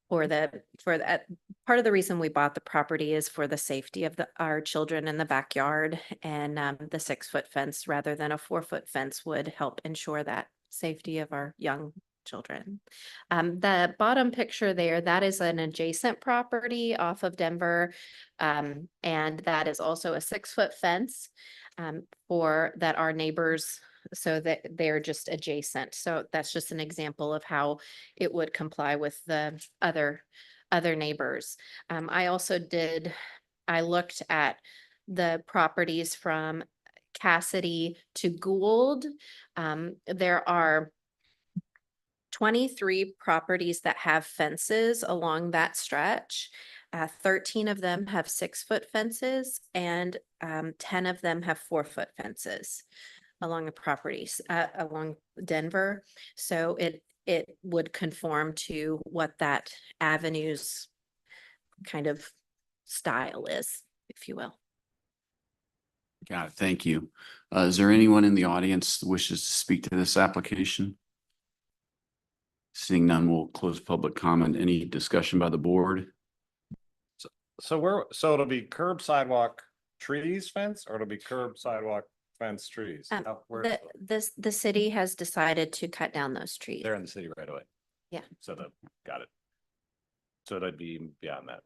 For that, part of the reason we bought the property is for the safety of our children in the backyard, and the 6-foot fence rather than a 4-foot fence would help ensure that safety of our young children. The bottom picture there, that is an adjacent property off of Denver. And that is also a 6-foot fence for that our neighbors, so that they're just adjacent. So that's just an example of how it would comply with the other neighbors. I looked at the properties from Cassidy to Gould. There are 23 properties that have fences along that stretch. 13 of them have 6-foot fences, and 10 of them have 4-foot fences along the properties, along Denver. So it would conform to what that avenue's kind of style is, if you will. Got it. Thank you. Is there anyone in the audience that wishes to speak to this application? Seeing none, we'll close public comment. Any discussion by the board? So it'll be curb sidewalk trees fence, or it'll be curb sidewalk fence trees? The city has decided to cut down those trees. They're in the city right away. Yeah. So got it. So that'd be beyond that.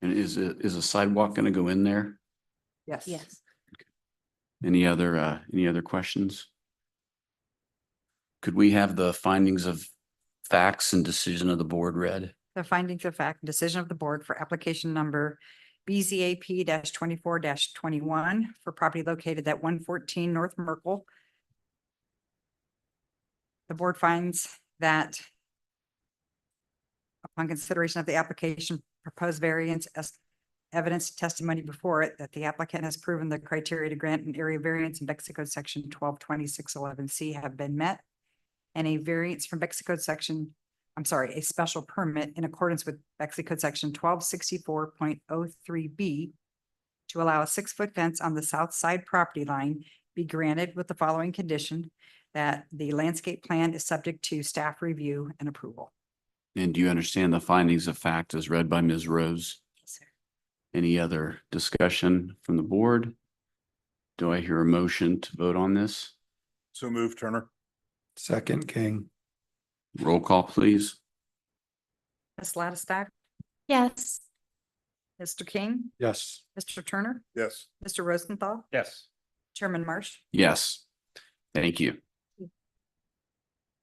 And is a sidewalk going to go in there? Yes. Yes. Any other questions? Could we have the findings of facts and decision of the board read? The findings of fact and decision of the board for application number BZAP 24-21 for property located at 114 North Merkle. The board finds that upon consideration of the application, proposed variance as evidence testimony before it, that the applicant has proven the criteria to grant an area variance in Bexley Code section 122611C have been met, and a variance from Bexley Code section, a special permit in accordance with Bexley Code section 1264.03B to allow a 6-foot fence on the south side property line be granted with the following condition: that the landscape plan is subject to staff review and approval. And do you understand the findings of fact as read by Ms. Rose? Yes, sir. Any other discussion from the board? Do I hear a motion to vote on this? So move, Turner. Second, King. Roll call, please. Ms. Lattistack, Yes. Mr. King, Yes. Mr. Turner, Yes. Mr. Rosenthal, Yes. Chairman Marsh. Yes. Thank you.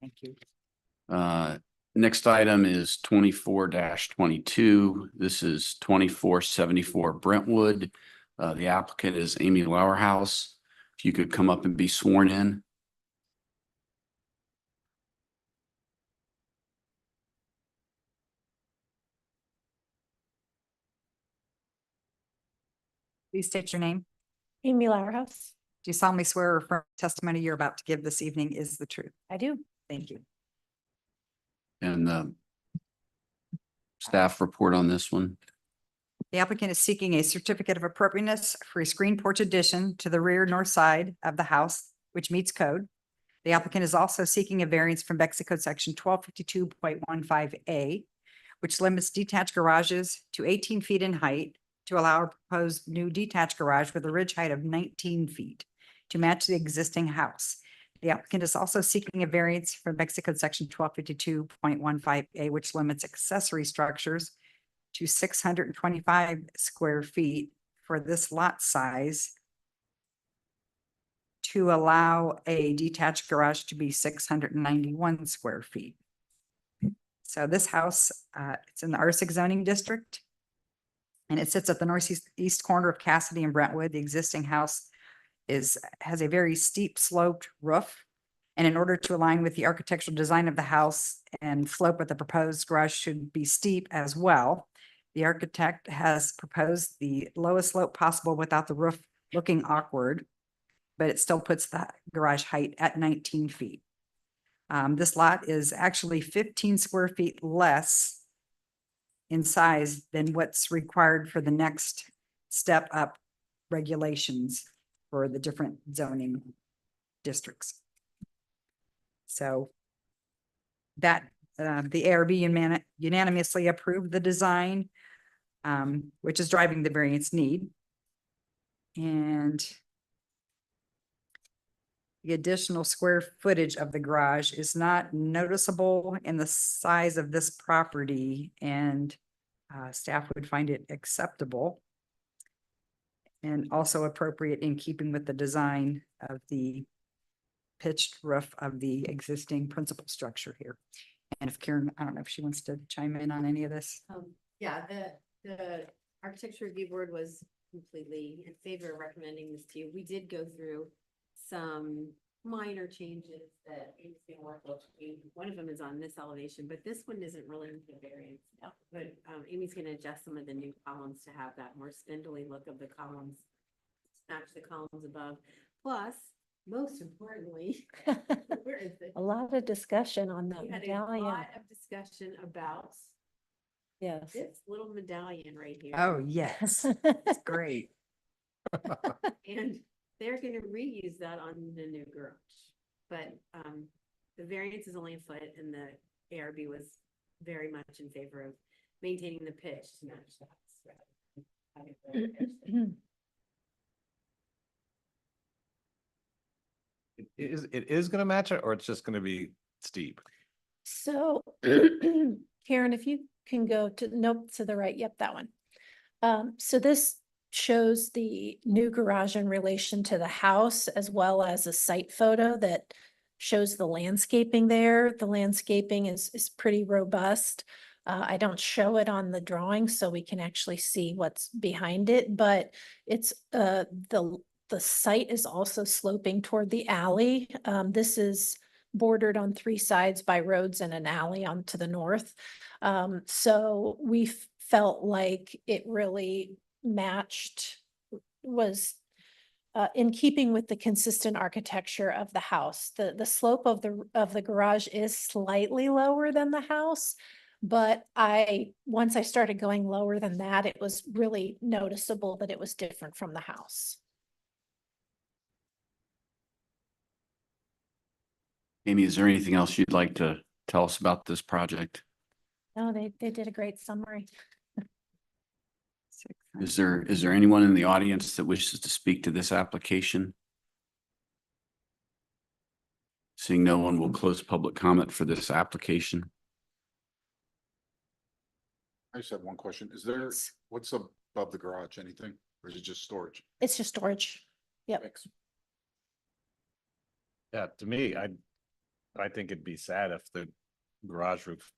Thank you. Next item is 24-22. This is 2474 Brentwood. The applicant is Amy Lauerhouse. If you could come up and be sworn in. Please state your name. Amy Lauerhouse. Do you solemnly swear or affirm testimony you're about to give this evening is the truth? I do. Thank you. And the staff report on this one. The applicant is seeking a certificate of appropriateness for a screen porch addition to the rear north side of the house, which meets code. The applicant is also seeking a variance from Bexley Code section 1252.15A, which limits detached garages to 18 feet in height to allow a proposed new detached garage with a ridge height of 19 feet to match the existing house. The applicant is also seeking a variance from Bexley Code section 1252.15A, which limits accessory structures to 625 square feet for this lot size to allow a detached garage to be 691 square feet. So this house, it's in the R6 zoning district, and it sits at the northeast corner of Cassidy and Brentwood. The existing house has a very steep sloped roof. And in order to align with the architectural design of the house and slope of the proposed garage should be steep as well, the architect has proposed the lowest slope possible without the roof looking awkward, but it still puts the garage height at 19 feet. This lot is actually 15 square feet less in size than what's required for the next step up regulations for the different zoning districts. So that the ARB unanimously approved the design, which is driving the variance need. And the additional square footage of the garage is not noticeable in the size of this property, and staff would find it acceptable and also appropriate in keeping with the design of the pitched roof of the existing principal structure here. And if Karen, I don't know if she wants to chime in on any of this. Yeah, the architecture review board was completely in favor of recommending this to you. We did go through some minor changes that Amy's gonna work with. One of them is on this elevation, but this one isn't really into the variance. But Amy's gonna adjust some of the new columns to have that more spindly look of the columns, match the columns above. Plus, most importantly, where is it? A lot of discussion on that We had a medallion. lot of discussion about Yes. this little medallion right here. Oh, yes, it's great. And they're gonna reuse that on the new garage. But the variance is only a foot, and the ARB was very much in favor of maintaining the pitch to match that. It is gonna match it, or it's just gonna be steep? So Karen, if you can go to, nope, to the right. Yep, that one. So this shows the new garage in relation to the house, as well as a site photo that shows the landscaping there. The landscaping is pretty robust. I don't show it on the drawing so we can actually see what's behind it, but it's the site is also sloping toward the alley. This is bordered on three sides by roads and an alley on to the north. So we felt like it really matched, was in keeping with the consistent architecture of the house. The slope of the garage is slightly lower than the house, but once I started going lower than that, it was really noticeable that it was different from the house. Amy, is there anything else you'd like to tell us about this project? No, they did a great summary. Is there anyone in the audience that wishes to speak to this application? Seeing no one, will close public comment for this application. I just have one question. Is there, what's above the garage, anything, or is it just storage? It's just storage. Yep. Thanks. Yeah, to me, I think it'd be sad if the garage roof,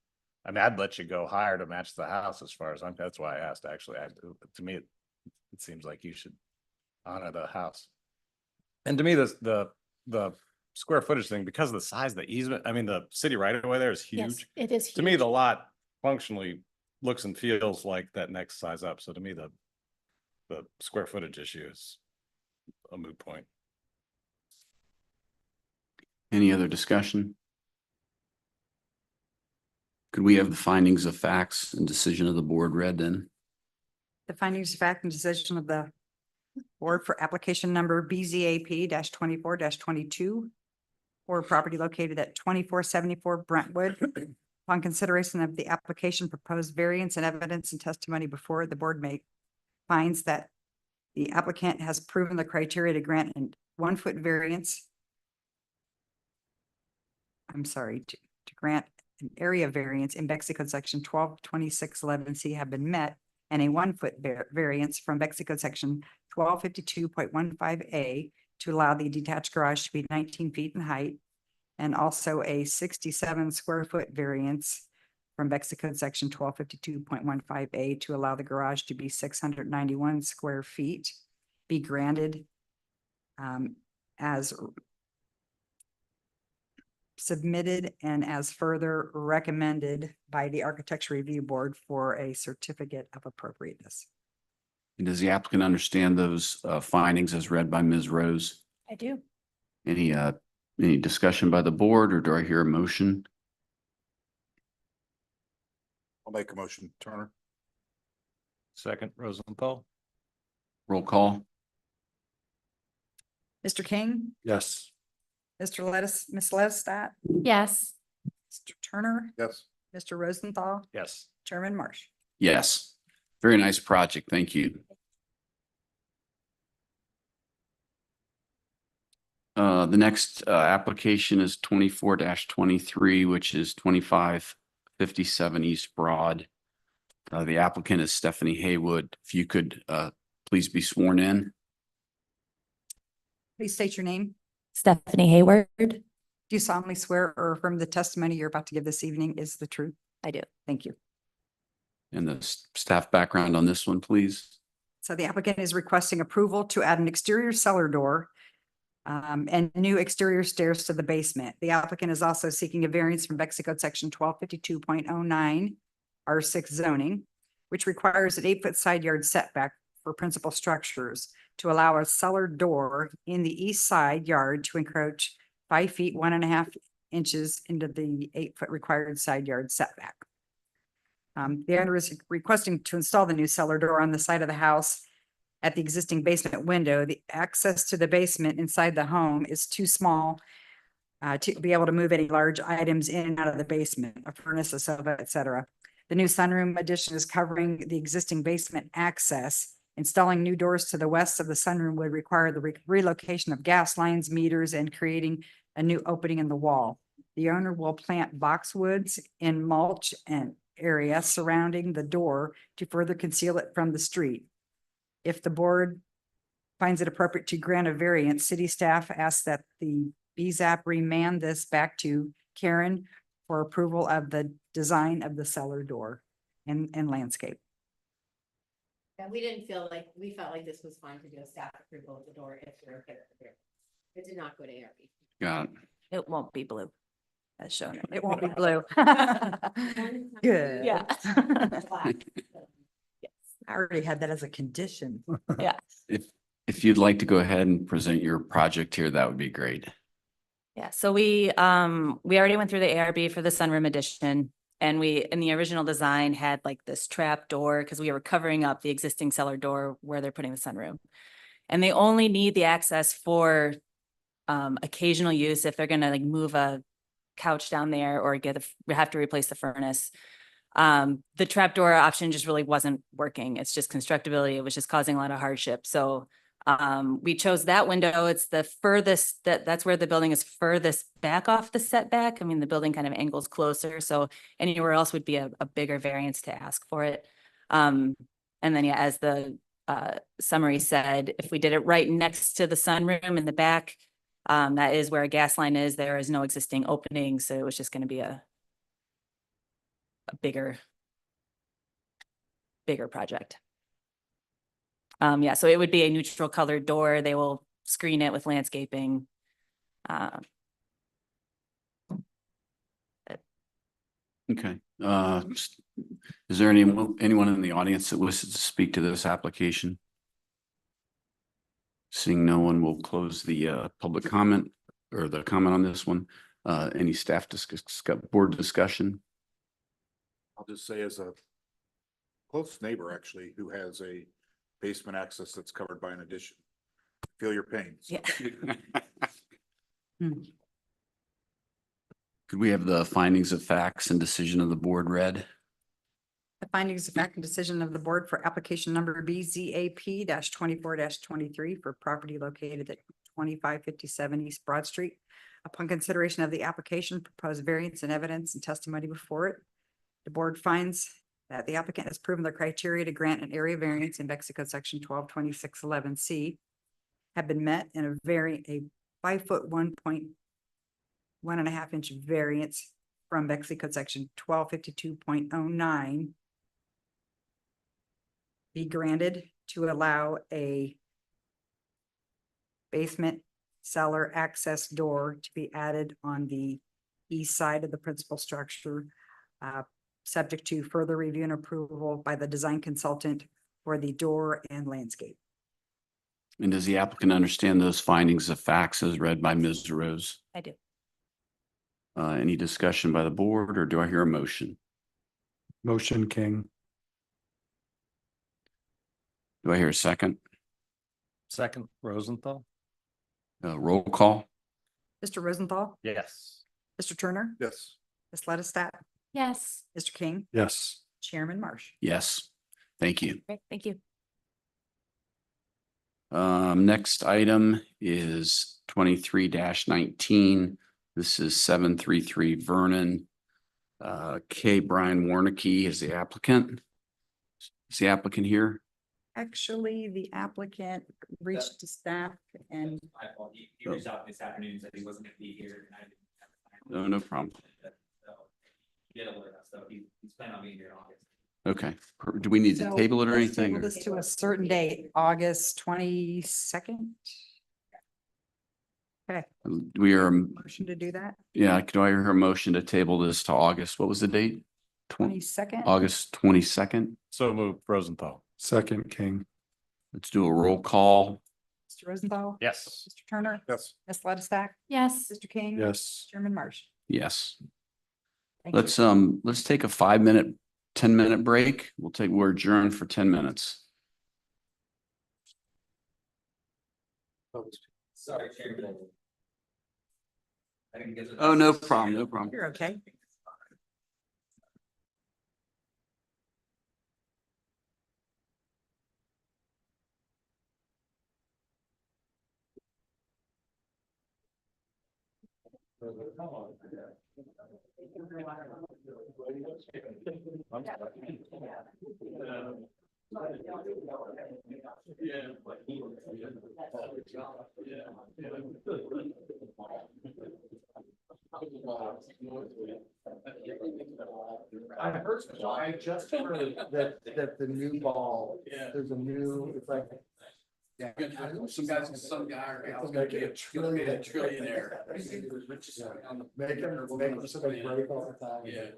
I mean, I'd let you go higher to match the house as far as that's why I asked, actually. To me, it seems like you should honor the house. And to me, the square footage thing, because of the size of the easement, I mean, the city right away there is Yes, huge. it is To me, huge. the lot functionally looks and feels like that next size up. So to me, the square footage issue is a moot point. Any other discussion? Could we have the findings of facts and decision of the board read then? The findings of fact and decision of the board for application number BZAP 24 22 for property located at 2474 Brentwood. Upon consideration of the application, proposed variance and evidence and testimony before the board finds that the applicant has proven the criteria to grant a 1 foot variance. I'm sorry, to grant an area variance in Bexley Code section 122611C have been met, and a 1 foot variance from Bexley Code section 1252.15A to allow the detached garage to be 19 feet in height, and also a 67 square foot variance from Bexley Code section 1252.15A to allow the garage to be 691 square feet be granted as submitted and as further recommended by the Architecture Review Board for a certificate of appropriateness. And does the applicant understand those findings as read by Ms. Rose? I do. Any discussion by the board, or do I hear a motion? I'll make a motion, Turner. Second, Rosenthal. Roll call. Mr. King, Yes. Mr. Lettis, Ms. Lettistat, Yes. Mr. Turner, Yes. Mr. Rosenthal, Yes. Chairman Marsh. Yes. Very nice project. Thank you. The next application is 24-23, which is 2557 East Broad. The applicant is Stephanie Haywood. If you could please be sworn in. Please state your name. Stephanie Hayward. Do you solemnly swear or affirm the testimony you're about to give this evening is the truth? I do. Thank you. And the staff background on this one, please. So the applicant is requesting approval to add an exterior cellar door and new exterior stairs to the basement. The applicant is also seeking a variance from Bexley Code Section 1252.09 R6 zoning, which requires an 8-foot side yard setback for principal structures to allow a cellar door in the east side yard to encroach 5 feet, 1.5 inches into the 8-foot required side yard setback. The owner is requesting to install the new cellar door on the side of the house at the existing basement window. The access to the basement inside the home is too small to be able to move any large items in and out of the basement, a furnace, a sofa, etc. The new sunroom addition is covering the existing basement access. Installing new doors to the west of the sunroom would require the relocation of gas lines, meters, and creating a new opening in the wall. The owner will plant boxwoods in mulch and area surrounding the door to further conceal it from the street. If the board finds it appropriate to grant a variance, city staff asks that the BZAP remand this back to Karen for approval of the design of the cellar door and landscape. Yeah, we felt like this was fine to do a staff approval of the door if you're okay with it. It did not go to ARB. Got it. It won't be blue. As shown. It won't be blue. Good. Yeah. I already had that as a condition. Yeah. If you'd like to go ahead and present your project here, that would be great. Yeah, so we already went through the ARB for the sunroom addition. And we, in the original design, had like this trap door because we were covering up the existing cellar door where they're putting the sunroom. And they only need the access for occasional use if they're gonna like move a couch down there or have to replace the furnace. The trapdoor option just really wasn't working. It's just constructability. It was just causing a lot of hardship. So we chose that window. It's the furthest that's where the building is furthest back off the setback. I mean, the building kind of angles closer. So anywhere else would be a bigger variance to ask for it. And then, yeah, as the summary said, if we did it right next to the sunroom in the back, that is where a gas line is. There is no existing opening. So it was just going to be a bigger project. Yeah, so it would be a neutral colored door. They will screen it with landscaping. Okay. Is there anyone in the audience that wishes to speak to this application? Seeing no one, will close the public comment or the comment on this one. Any staff board discussion? I'll just say as a close neighbor, actually, who has a basement access that's covered by an addition. Feel your pain. So. Yeah. Could we have the findings of facts and decision of the board read? The findings of fact and decision of the board for application number BZAP 24-23 for property located at 2557 East Broad Street. Upon consideration of the application, proposed variance and evidence and testimony before it, the board finds that the applicant has proven the criteria to grant an area variance in Bexley Code Section 122611C have been met in a 5-foot 1.1.5 inch variance from Bexley Code Section 1252.09 be granted to allow a basement cellar access door to be added on the east side of the principal structure, subject to further review and approval by the design consultant for the door and landscape. And does the applicant understand those findings of facts as read by Ms. Rose? I do. Any discussion by the board, or do I hear a motion? Motion, King. Do I hear a second? Second, Rosenthal? Roll call? Mr. Rosenthal, Yes. Mr. Turner, Yes. Ms. Ledestat, Yes. Mr. King, Yes. Chairman Marsh. Yes. Thank you. Great, thank you. Next item is 23-19. This is 733 Vernon. K. Brian Warnicki is the applicant. Is the applicant here? Actually, the applicant reached to staff and He reached out this afternoon, said he wasn't gonna be here. And I didn't have time. No, no problem. So, he did alert us, so he's planning on being here in August. Okay. Do we need to So table it or let's table anything? this to a certain date, August 22nd. Okay, We are, motion to do that, yeah, do I hear a motion to table this to August? What was the date? 22nd. August 22nd. So move Rosenthal. Second, King. Let's do a roll call. Mr. Rosenthal. Yes. Mr. Turner. Yes. Ms. Ledestack. Yes. Mr. King. Yes. Chairman Marsh. Yes. Thank you. Let's take a 5-minute, 10-minute break. We're adjourned for 10 minutes. Sorry, Chairman. I didn't get to- Oh, no problem, no problem. You're okay. I just heard that the new ball, there's a new, it's like. Yeah. Some guy or gal's gonna be a trillionaire. Make him somebody break all the time. Yeah.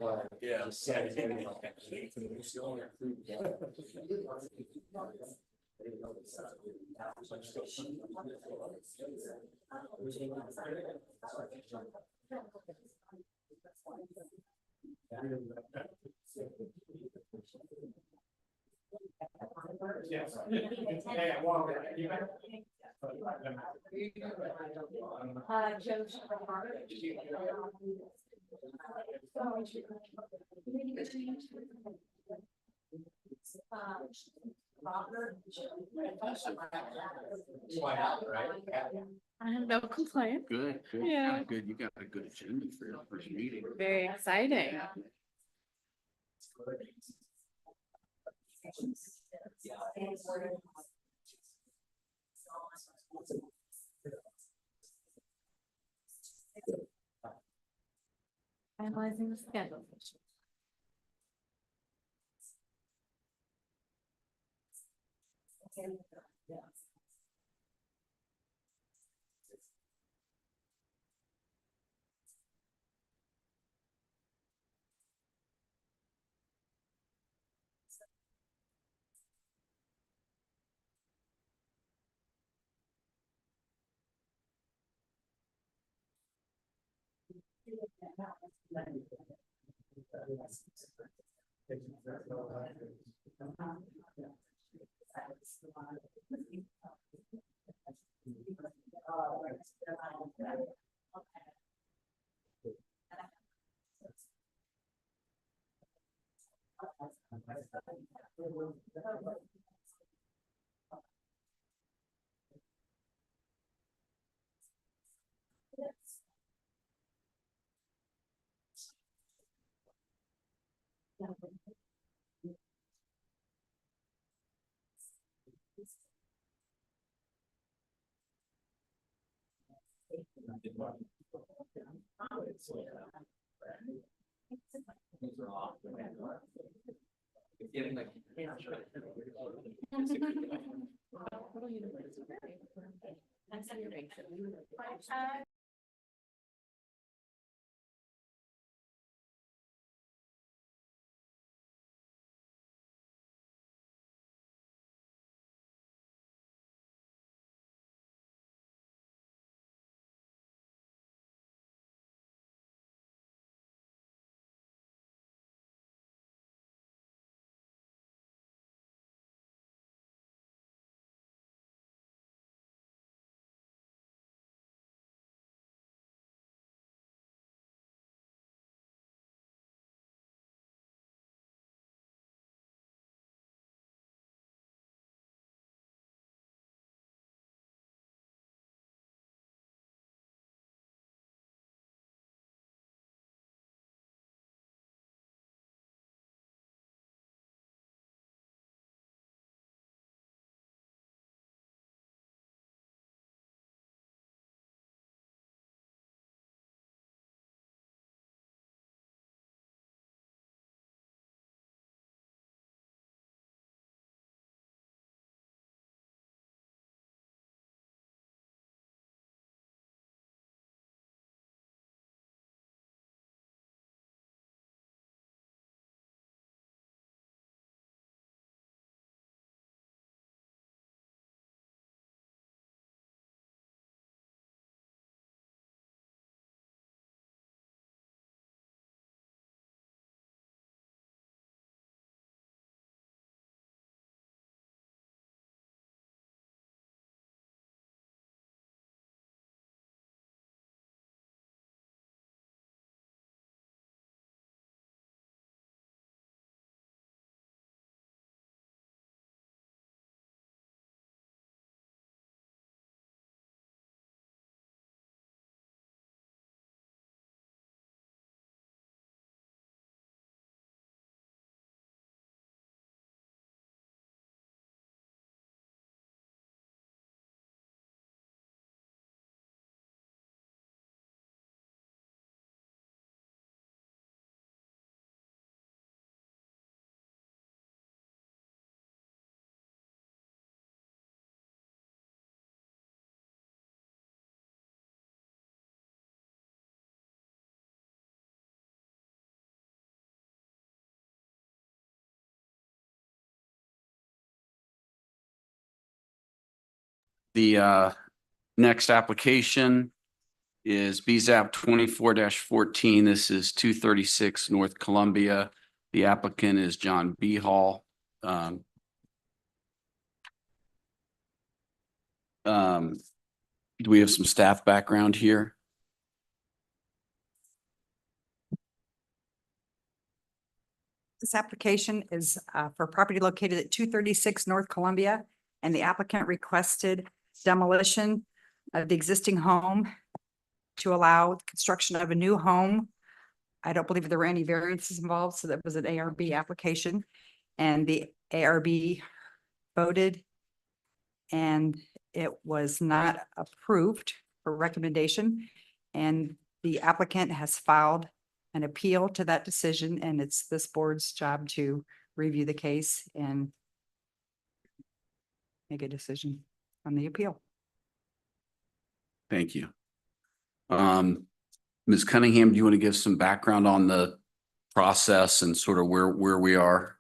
I have no complaint. Good, good. Yeah. Good. You got a good agenda for your first meeting. Very exciting. Finalizing the schedule. Getting like. The next application is BZAP 24-14. This is 236 North Columbia. The applicant is John B. Hall. Do we have some staff background here? This application is for property located at 236 North Columbia, and the applicant requested demolition of the existing home to allow construction of a new home. I don't believe there were any variances involved, so that was an ARB application, and the ARB voted, and it was not approved for recommendation, and the applicant has filed an appeal to that decision, and it's this board's job to review the case and make a decision on the appeal. Thank you. Ms. Cunningham, do you want to give some background on the process and sort of where we are?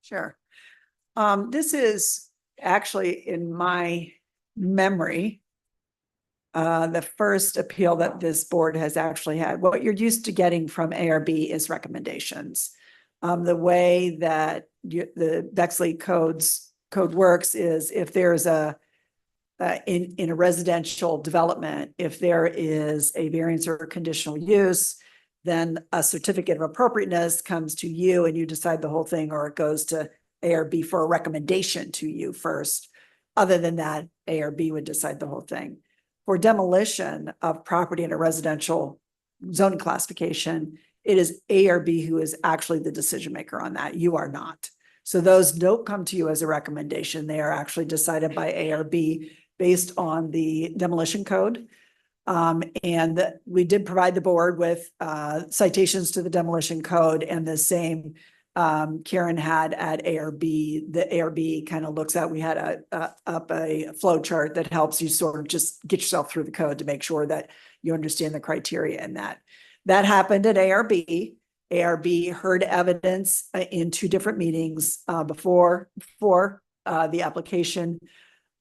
Sure. This is actually, in my memory, the first appeal that this board has actually had. What you're used to getting from ARB is recommendations. The way that the Bexley code works is if there's in a residential development, if there is a variance or a conditional use, then a certificate of appropriateness comes to you and you decide the whole thing, or it goes to ARB for a recommendation to you first. Other than that, ARB would decide the whole thing. For demolition of property in a residential zoning classification, it is ARB who is actually the decision maker on that. You are not. So those don't come to you as a recommendation. They are actually decided by ARB based on the demolition code. And we did provide the board with citations to the demolition code, and the same Karen had at ARB. The ARB kind of looks at, we had up a flow chart that helps you sort of just get yourself through the code to make sure that you understand the criteria in that. That happened at ARB. ARB heard evidence in 2 different meetings before the application.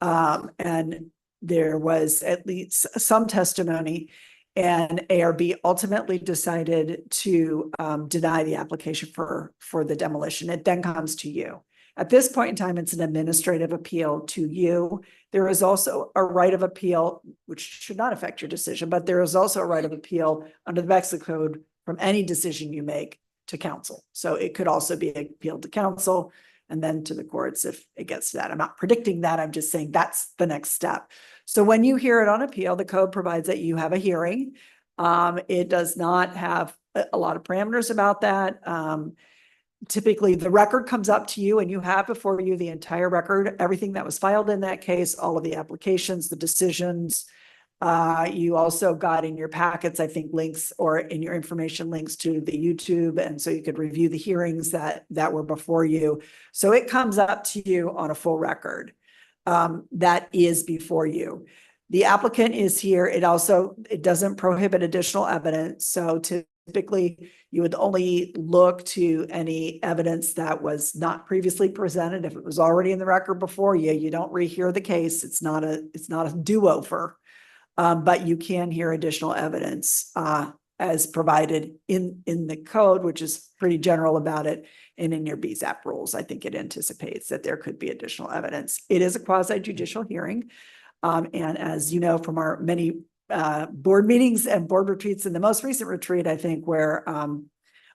And there was at least some testimony, and ARB ultimately decided to deny the application for the demolition. It then comes to you. At this point in time, it's an administrative appeal to you. There is also a right of appeal, which should not affect your decision, but there is also a right of appeal under the Bexley Code from any decision you make to council. So it could also be appealed to council and then to the courts if it gets to that. I'm not predicting that. I'm just saying that's the next step. So when you hear it on appeal, the code provides that you have a hearing. It does not have a lot of parameters about that. Typically, the record comes up to you and you have before you the entire record, everything that was filed in that case, all of the applications, the decisions. You also got in your packets, I think, links, or in your information, links to the YouTube. And so you could review the hearings that were before you. So it comes up to you on a full record that is before you. The applicant is here. It doesn't prohibit additional evidence. So typically you would only look to any evidence that was not previously presented. If it was already in the record before you, you don't rehear the case. It's not a do-over. But you can hear additional evidence as provided in the code, which is pretty general about it. And in your BZAP rules, I think it anticipates that there could be additional evidence. It is a quasi judicial hearing. And as you know, from our many board meetings and board retreats, in the most recent retreat, I think, where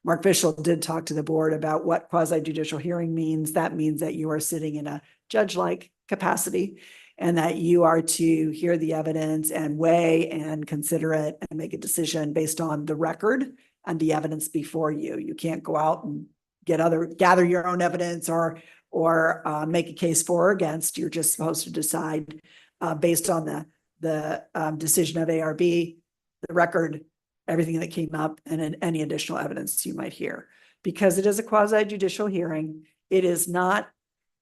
Mark Fishel did talk to the board about what quasi judicial hearing means. That means that you are sitting in a judge-like capacity, and that you are to hear the evidence and weigh and consider it and make a decision based on the record and the evidence before you. You can't go out and gather your own evidence or make a case for or against. You're just supposed to decide based on the decision of ARB, the record, everything that came up, and any additional evidence you might hear. Because it is a quasi judicial hearing, it is not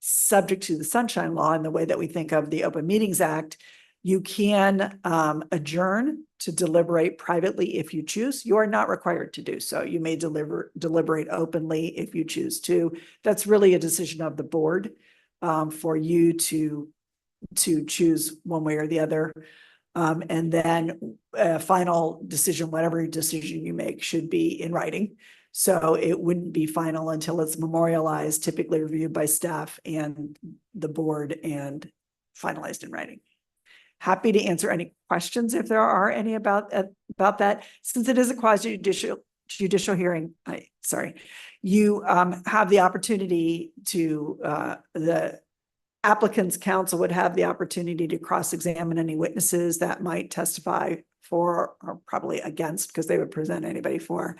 subject to the Sunshine Law in the way that we think of the Open Meetings Act. You can adjourn to deliberate privately if you choose. You are not required to do so. You may deliberate openly if you choose to. That's really a decision of the board for you to to choose one way or the other. And then a final decision, whatever decision you make, should be in writing. So it wouldn't be final until it's memorialized, typically reviewed by staff and the board and finalized in writing. Happy to answer any questions if there are any about that. Since it is a quasi-judicial hearing, you have the opportunity to, the applicant's counsel would have the opportunity to cross-examine any witnesses that might testify for or probably against, because they would present anybody for.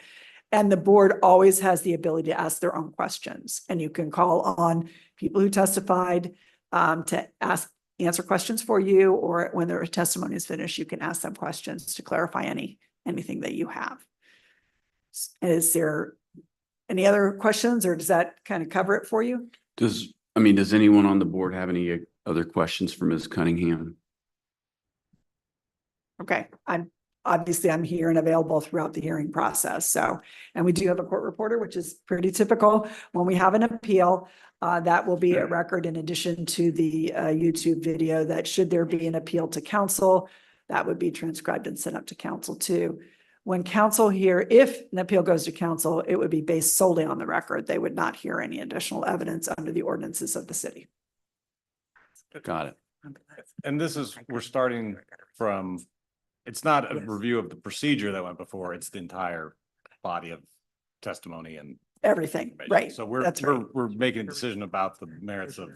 And the board always has the ability to ask their own questions, and you can call on people who testified to answer questions for you, or when their testimony is finished, you can ask them questions to clarify anything that you have. Is there any other questions, or does that kind of cover it for you? Does anyone on the board have any other questions for Ms. Cunningham? Okay, I'm here and available throughout the hearing process. So, and we do have a court reporter, which is pretty typical. When we have an appeal, that will be a record in addition to the YouTube video, that should there be an appeal to council, that would be transcribed and sent up to council too. When council hear, if an appeal goes to council, it would be based solely on the record. They would not hear any additional evidence under the ordinances of the city. Got it. And this is, we're starting from, it's not a review of the procedure that went before, it's the entire body of testimony and Everything, right? So we're making a decision about the merits of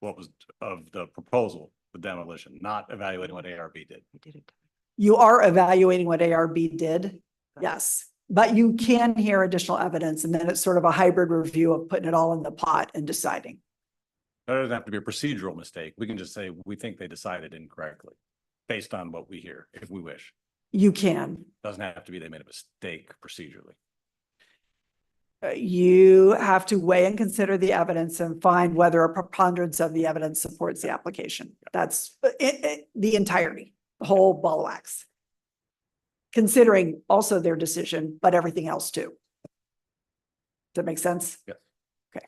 the proposal, the demolition, not evaluating what ARB did. You are evaluating what ARB did, yes, but you can hear additional evidence, and then it's sort of a hybrid review of putting it all in the pot and deciding. It doesn't have to be a procedural mistake. We can just say, we think they decided incorrectly based on what we hear, if we wish. You can. Doesn't have to be they made a mistake procedurally. You have to weigh and consider the evidence and find whether a preponderance of the evidence supports the application. That's the entirety, the whole ball of wax. Considering also their decision, but everything else too. Does that make sense? Yeah. Okay.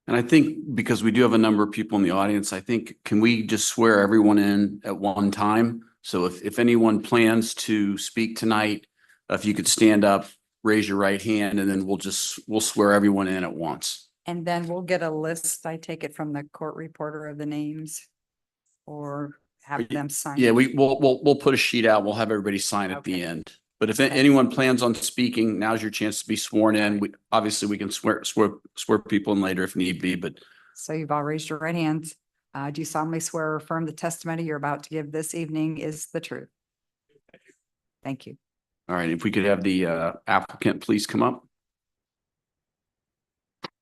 And I think because we do have a number of people in the audience, I think, can we just swear everyone in at one time? So if anyone plans to speak tonight, if you could stand up, raise your right hand, and then we'll swear everyone in at once. And then we'll get a list, I take it from the court reporter of the names, or have them sign. Yeah, we'll put a sheet out. We'll have everybody sign at the end. But if anyone plans on speaking, now's your chance to be sworn in. We can swear people in later if need be, but. So you've all raised your right hands. Do you solemnly swear or affirm the testimony you're about to give this evening is the truth? Thank you. All right, if we could have the applicant please come up.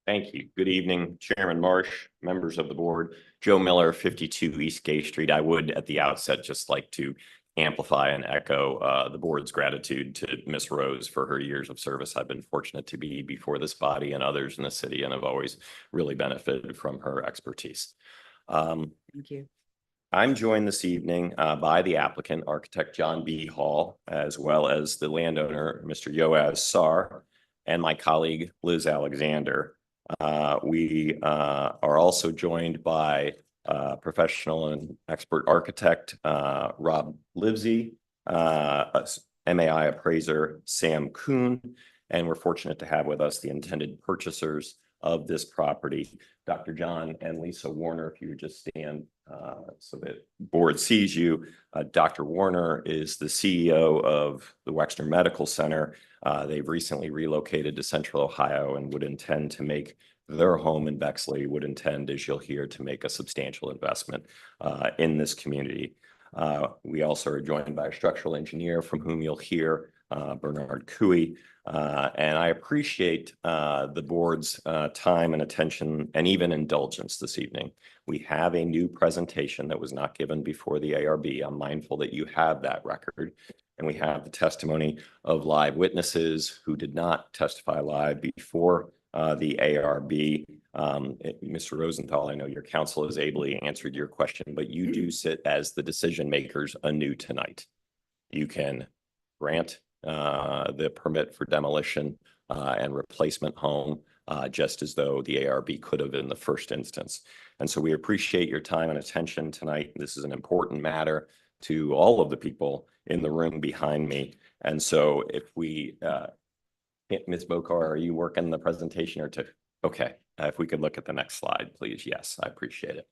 Thank you. Good evening, Chairman Marsh, members of the board. Joe Miller, 52 East Gay Street. I would at the outset just like to amplify and echo the board's gratitude to Ms. Rose for her years of service. I've been fortunate to be before this body and others in the city, and have always really benefited from her expertise. Thank you. I'm joined this evening by the applicant, architect John B. Hall, as well as the landowner, Mr. Yoaz Sar, and my colleague, Liz Alexander. We are also joined by professional and expert architect, Rob Livesey, MAI appraiser, Sam Kuhn, and we're fortunate to have with us the intended purchasers of this property, Dr. John and Lisa Warner. If you would just stand so that board sees you. Dr. Warner is the CEO of the Wexner Medical Center. They've recently relocated to Central Ohio and would intend to make their home in Bexley, would intend, as you'll hear, to make a substantial investment in this community. We also are joined by a structural engineer from whom you'll hear, Bernard Cooey. And I appreciate the board's time and attention and even indulgence this evening. We have a new presentation that was not given before the ARB. I'm mindful that you have that record. And we have the testimony of live witnesses who did not testify live before the ARB. Mr. Rosenthal, I know your counsel has ably answered your question, but you do sit as the decision makers anew tonight. You can grant the permit for demolition and replacement home just as though the ARB could have in the first instance. And so we appreciate your time and attention tonight. This is an important matter to all of the people in the room behind me. And so if we, Ms. Bokar, are you working the presentation or to? Okay, if we could look at the next slide, please. Yes, I appreciate it.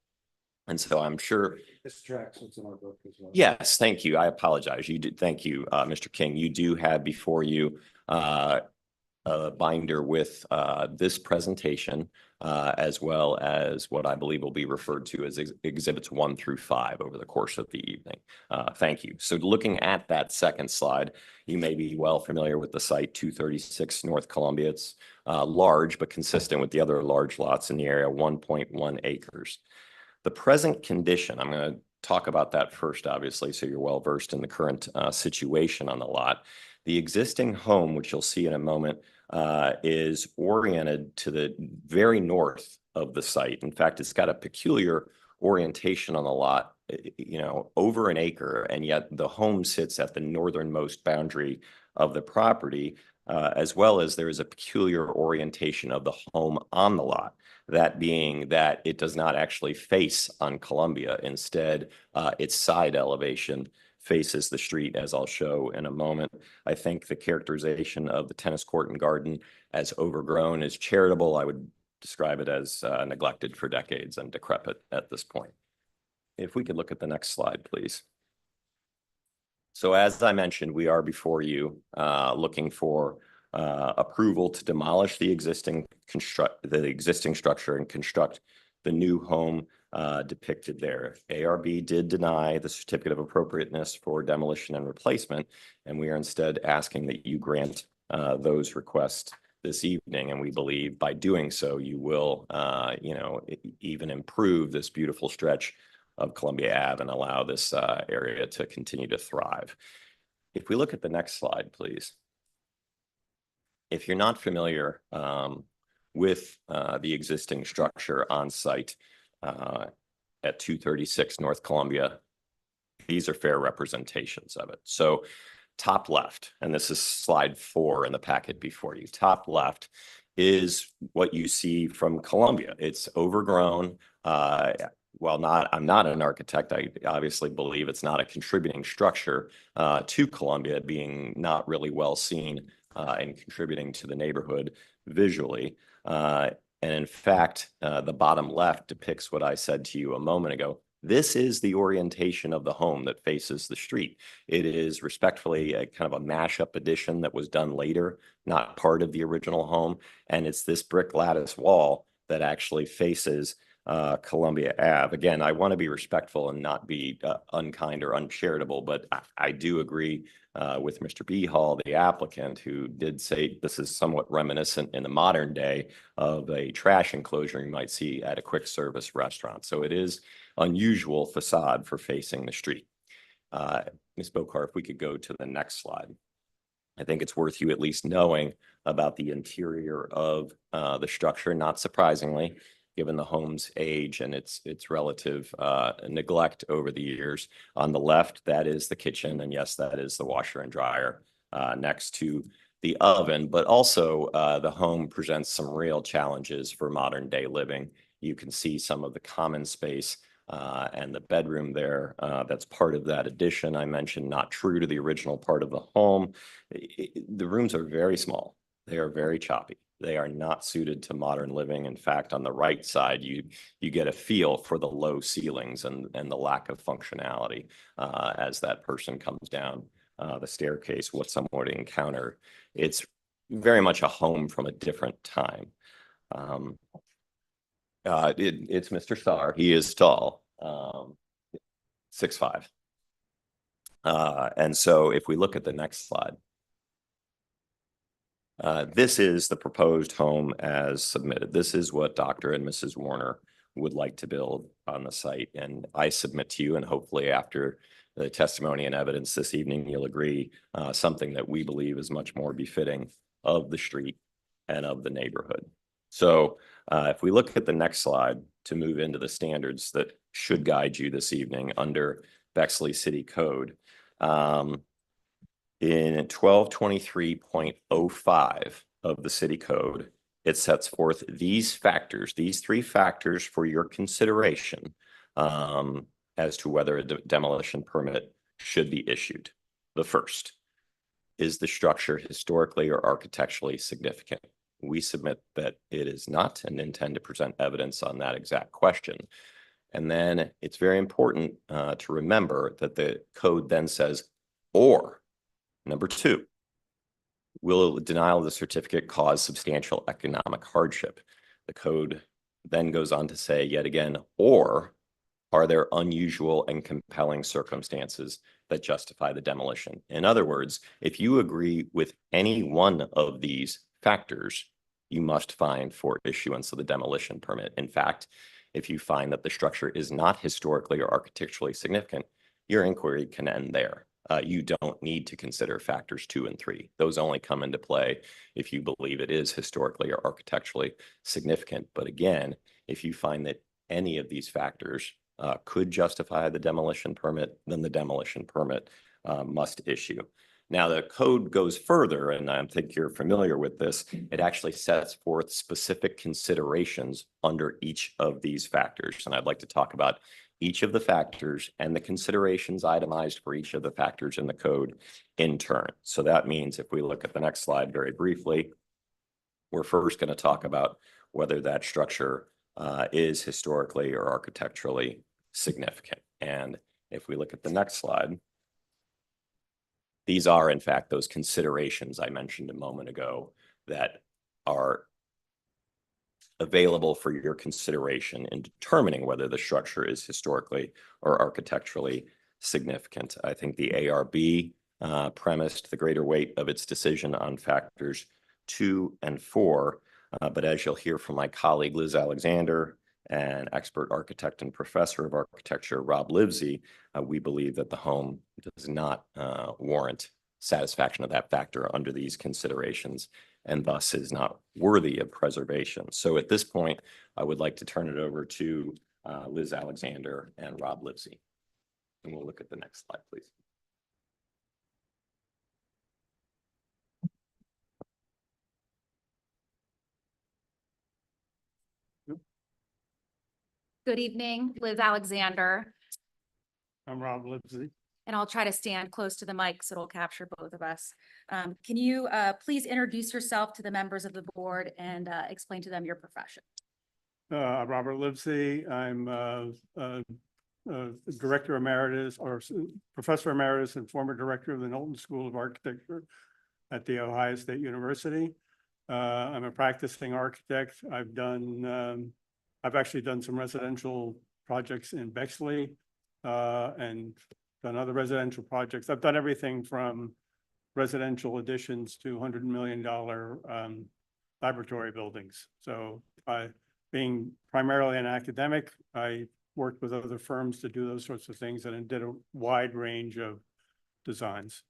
And so I'm sure. This tracks what's in our book as well. Yes, thank you. I apologize. You did. Thank you, Mr. King. You do have before you a binder with this presentation as well as what I believe will be referred to as exhibits 1 through 5 over the course of the evening. Thank you. So looking at that second slide, you may be well familiar with the site 236 North Columbia. It's large but consistent with the other large lots in the area, 1.1 acres. The present condition, I'm going to talk about that first, obviously, so you're well versed in the current situation on the lot. The existing home, which you'll see in a moment, is oriented to the very north of the site. In fact, it's got a peculiar orientation on the lot, over an acre, and yet the home sits at the northernmost boundary of the property, as well as there is a peculiar orientation of the home on the lot. That being that it does not actually face on Columbia. Instead, its side elevation faces the street, as I'll show in a moment. I think the characterization of the tennis court and garden as overgrown is charitable. I would describe it as neglected for decades and decrepit at this point. If we could look at the next slide, please. So as I mentioned, we are before you looking for approval to demolish the existing structure and construct the new home depicted there. ARB did deny the certificate of appropriateness for demolition and replacement, and we are instead asking that you grant those requests this evening. And we believe by doing so, you will, even improve this beautiful stretch of Columbia Ave and allow this area to continue to thrive. If we look at the next slide, please. If you're not familiar with the existing structure on site at 236 North Columbia, these are fair representations of it. So top left, and this is slide 4 in the packet before you, top left is what you see from Columbia. It's overgrown. I'm not an architect. I obviously believe it's not a contributing structure to Columbia, being not really well seen and contributing to the neighborhood visually. And in fact, the bottom left depicts what I said to you a moment ago. This is the orientation of the home that faces the street. It is respectfully a kind of a mashup addition that was done later, not part of the original home. And it's this brick lattice wall that actually faces Columbia Ave. Again, I want to be respectful and not be unkind or uncharitable, but I do agree with Mr. B. Hall, the applicant, who did say this is somewhat reminiscent in the modern day of a trash enclosure you might see at a quick service restaurant. So it is unusual facade for facing the street. Ms. Bokar, if we could go to the next slide. I think it's worth you at least knowing about the interior of the structure, not surprisingly, given the home's age and its relative neglect over the years. On the left, that is the kitchen, and yes, that is the washer and dryer next to the oven, but also the home presents some real challenges for modern day living. You can see some of the common space and the bedroom there. That's part of that addition I mentioned, not true to the original part of the home. The rooms are very small. They are very choppy. They are not suited to modern living. In fact, on the right side, you get a feel for the low ceilings and the lack of functionality as that person comes down the staircase, what someone would encounter. It's very much a home from a different time. It's Mr. Starr. He is tall, 6'5". And so if we look at the next slide, this is the proposed home as submitted. This is what Dr. and Mrs. Warner would like to build on the site. And I submit to you, and hopefully after the testimony and evidence this evening, you'll agree, something that we believe is much more befitting of the street and of the neighborhood. So if we look at the next slide to move into the standards that should guide you this evening under Bexley City Code, in 1223.05 of the city code, it sets forth these factors, these three factors for your consideration as to whether a demolition permit should be issued. The first, is the structure historically or architecturally significant? We submit that it is not and intend to present evidence on that exact question. And then it's very important to remember that the code then says, or number two, will denial of the certificate cause substantial economic hardship? The code then goes on to say yet again, or are there unusual and compelling circumstances that justify the demolition? In other words, if you agree with any one of these factors, you must find for issuance of the demolition permit. In fact, if you find that the structure is not historically or architecturally significant, your inquiry can end there. You don't need to consider factors 2 and 3. Those only come into play if you believe it is historically or architecturally significant. But again, if you find that any of these factors could justify the demolition permit, then the demolition permit must issue. Now, the code goes further, and I think you're familiar with this. It actually sets forth specific considerations under each of these factors. And I'd like to talk about each of the factors and the considerations itemized for each of the factors in the code in turn. So that means if we look at the next slide very briefly, we're first going to talk about whether that structure is historically or architecturally significant. And if we look at the next slide, these are in fact those considerations I mentioned a moment ago that are available for your consideration in determining whether the structure is historically or architecturally significant. I think the ARB premised the greater weight of its decision on factors 2 and 4. But as you'll hear from my colleague, Liz Alexander, and expert architect and professor of architecture, Rob Livesey, we believe that the home does not warrant satisfaction of that factor under these considerations and thus is not worthy of preservation. So at this point, I would like to turn it over to Liz Alexander and Rob Livesey. And we'll look at the next slide, please. Good evening, Liz Alexander, I'm Rob Livesey. and I'll try to stand close to the mic so it'll capture both of us. Can you please introduce yourself to the members of the board and explain to them your profession? Robert Livesey. I'm Director Emeritus or Professor Emeritus and former Director of the Knowlton School of Architecture at The Ohio State University. I'm a practicing architect. I've actually done some residential projects in Bexley and done other residential projects. I've done everything from residential additions to $100 million laboratory buildings. So being primarily an academic, I worked with other firms to do those sorts of things and did a wide range of designs.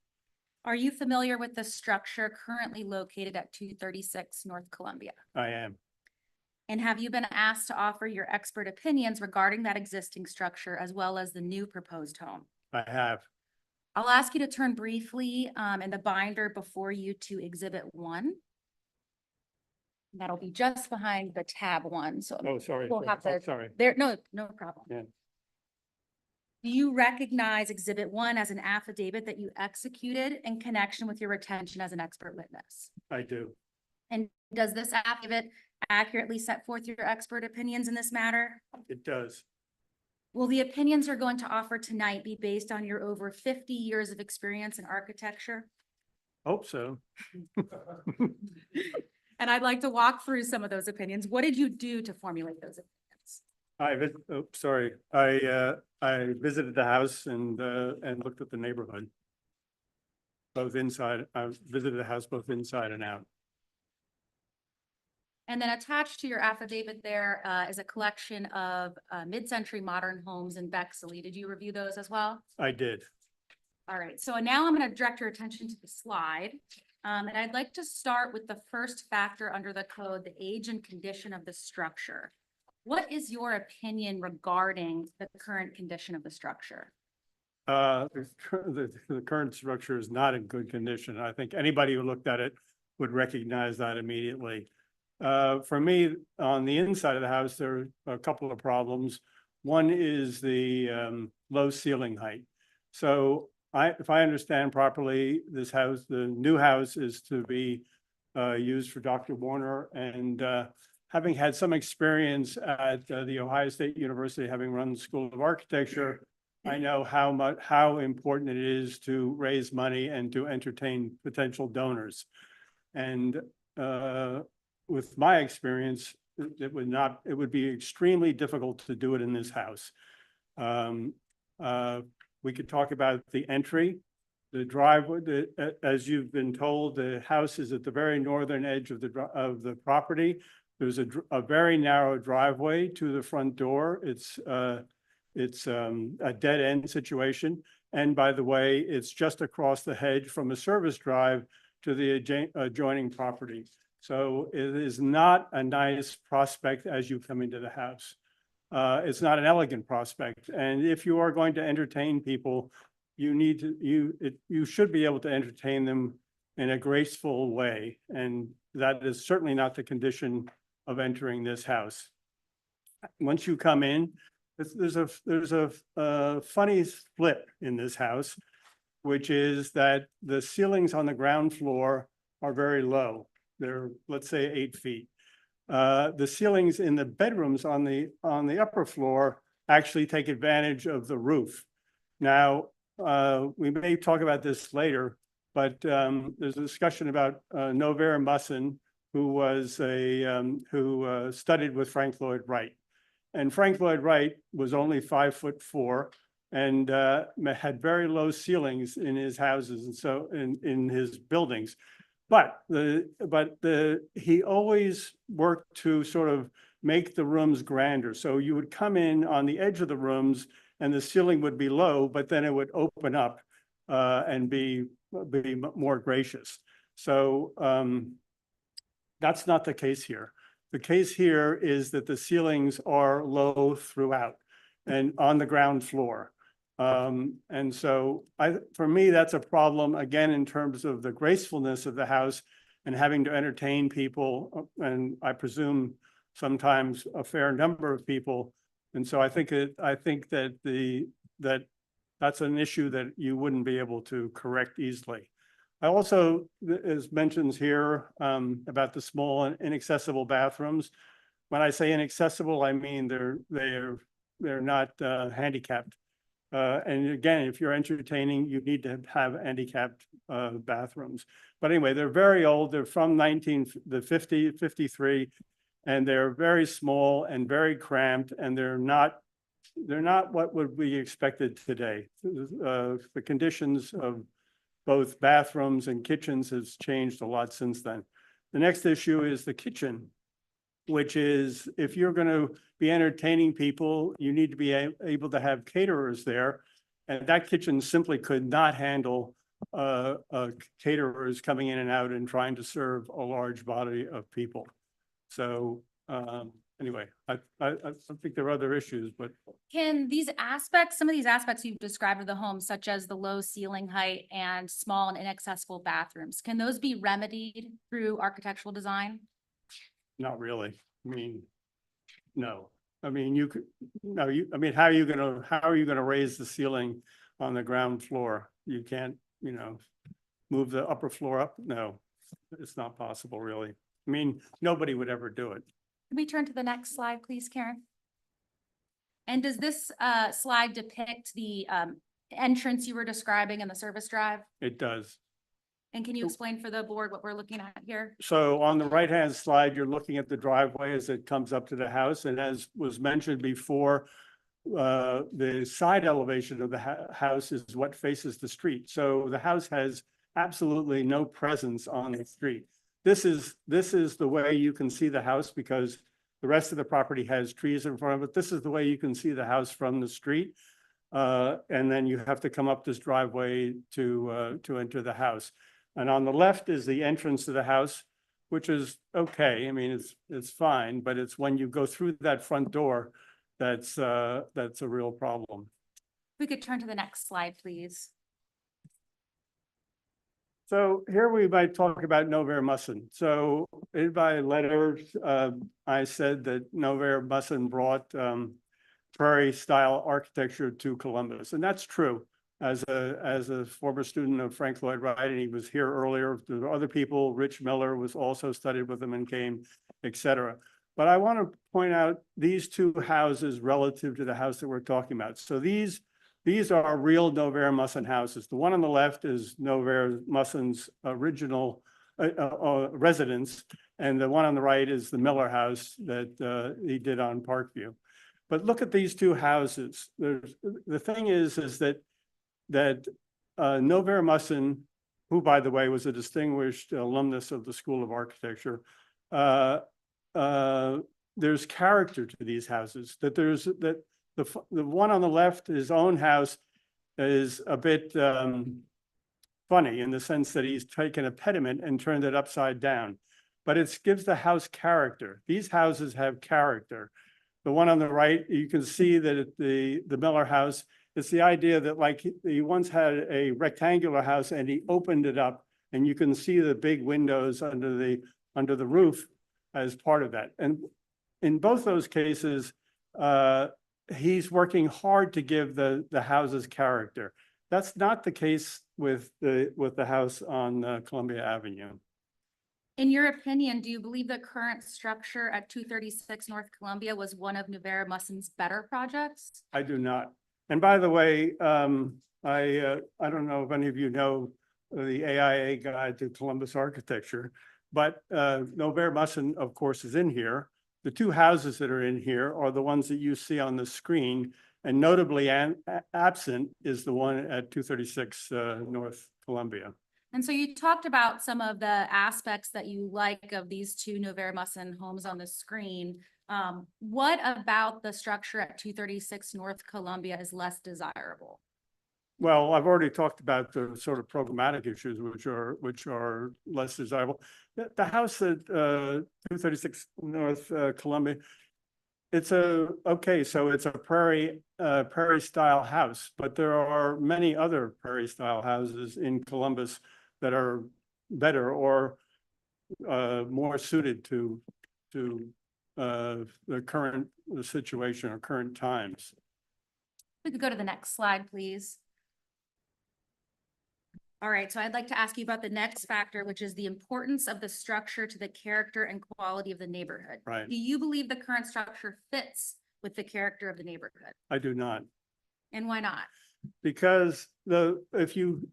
Are you familiar with the structure currently located at 236 North Columbia? I am. And have you been asked to offer your expert opinions regarding that existing structure as well as the new proposed home? I have. I'll ask you to turn briefly in the binder before you to Exhibit 1. That'll be just behind the tab 1. So Oh, sorry. we'll have to, Sorry. there, no problem. Yeah. Do you recognize Exhibit 1 as an affidavit that you executed in connection with your retention as an expert witness? I do. And does this affidavit accurately set forth your expert opinions in this matter? It does. Will the opinions you're going to offer tonight be based on your over 50 years of experience in architecture? Hope so. And I'd like to walk through some of those opinions. What did you do to formulate those opinions? I visited the house and looked at the neighborhood. Both inside, I visited the house both inside and out. And then attached to your affidavit there is a collection of mid-century modern homes in Bexley. Did you review those as well? I did. All right, so now I'm going to direct your attention to the slide. And I'd like to start with the first factor under the code, the age and condition of the structure. What is your opinion regarding the current condition of the structure? The current structure is not in good condition. I think anybody who looked at it would recognize that immediately. For me, on the inside of the house, there are a couple of problems. One is the low ceiling height. So if I understand properly, this house, the new house is to be used for Dr. Warner, and having had some experience at the Ohio State University, having run the School of Architecture, I know how important it is to raise money and to entertain potential donors. And with my experience, it would be extremely difficult to do it in this house. We could talk about the entry, the driveway. As you've been told, the house is at the very northern edge of the property. There's a very narrow driveway to the front door. It's a dead end situation. And by the way, it's just across the hedge from a service drive to the adjoining property. So it is not a nice prospect as you come into the house. It's not an elegant prospect. And if you are going to entertain people, you should be able to entertain them in a graceful way. And that is certainly not the condition of entering this house. Once you come in, there's a funny split in this house, which is that the ceilings on the ground floor are very low. They're, let's say, 8 feet. The ceilings in the bedrooms on the upper floor actually take advantage of the roof. Now, we may talk about this later, but there's a discussion about Novaire Musson, who was who studied with Frank Lloyd Wright. And Frank Lloyd Wright was only 5'4" and had very low ceilings in his houses, and so in his buildings. But he always worked to sort of make the rooms grander. So you would come in on the edge of the rooms and the ceiling would be low, but then it would open up and be more gracious. So that's not the case here. The case here is that the ceilings are low throughout and on the ground floor. And so for me, that's a problem, again, in terms of the gracefulness of the house and having to entertain people, and I presume sometimes a fair number of people. And so I think that that's an issue that you wouldn't be able to correct easily. I also, as mentions here, about the small and inaccessible bathrooms. When I say inaccessible, I mean they're not handicapped. And again, if you're entertaining, you need to have handicapped bathrooms. But anyway, they're very old. They're from 53, and they're very small and very cramped, and they're not what would be expected today. The conditions of both bathrooms and kitchens has changed a lot since then. The next issue is the kitchen, which is if you're going to be entertaining people, you need to be able to have caterers there. And that kitchen simply could not handle caterers coming in and out and trying to serve a large body of people. So anyway, I think there are other issues, but. Can these aspects, some of these aspects you've described of the home, such as the low ceiling height and small and inaccessible bathrooms, can those be remedied through architectural design? Not really. I mean, no. I mean, you could, no, I mean, how are you gonna raise the ceiling on the ground floor? You can't, move the upper floor up? No, it's not possible, really. I mean, nobody would ever do it. Can we turn to the next slide, please, Karen? And does this slide depict the entrance you were describing in the service drive? It does. And can you explain for the board what we're looking at here? So on the right-hand slide, you're looking at the driveway as it comes up to the house. And as was mentioned before, the side elevation of the house is what faces the street. So the house has absolutely no presence on the street. This is the way you can see the house because the rest of the property has trees in front of it. This is the way you can see the house from the street. And then you have to come up this driveway to enter the house. And on the left is the entrance to the house, which is okay. I mean, it's fine, but it's when you go through that front door that's a real problem. We could turn to the next slide, please. So here we might talk about Novair Musson. So in my letter, I said that Novair Musson brought prairie style architecture to Columbus, and that's true. As a former student of Frank Lloyd Wright, and he was here earlier. There were other people. Rich Miller was also studied with him and came, etc. But I want to point out these two houses relative to the house that we're talking about. So these are real Novair Musson houses. The one on the left is Novair Musson's original residence, and the one on the right is the Miller house that he did on Parkview. But look at these two houses. The thing is that Novair Musson, who, by the way, was a distinguished alumnus of the School of Architecture, there's character to these houses. The one on the left, his own house, is a bit funny in the sense that he's taken a pediment and turned it upside down, but it gives the house character. These houses have character. The one on the right, you can see that the Miller house, it's the idea that like he once had a rectangular house and he opened it up, and you can see the big windows under the roof as part of that. And in both those cases, he's working hard to give the houses character. That's not the case with the house on Columbia Avenue. In your opinion, do you believe the current structure at 236 North Columbia was one of Novair Musson's better projects? I do not. And by the way, I don't know if any of you know the AIA Guide to Columbus Architecture, but Novair Musson, of course, is in here. The two houses that are in here are the ones that you see on the screen, and notably absent is the one at 236 North Columbia. And so you talked about some of the aspects that you like of these two Novair Musson homes on the screen. What about the structure at 236 North Columbia is less desirable? Well, I've already talked about the sort of programmatic issues which are less desirable. The house at 236 North Columbia, it's so it's a prairie style house, but there are many other prairie style houses in Columbus that are better or more suited to the current situation or current times. We could go to the next slide, please. All right, so I'd like to ask you about the next factor, which is the importance of the structure to the character and quality of the neighborhood. Right. Do you believe the current structure fits with the character of the neighborhood? I do not. And why not? Because if you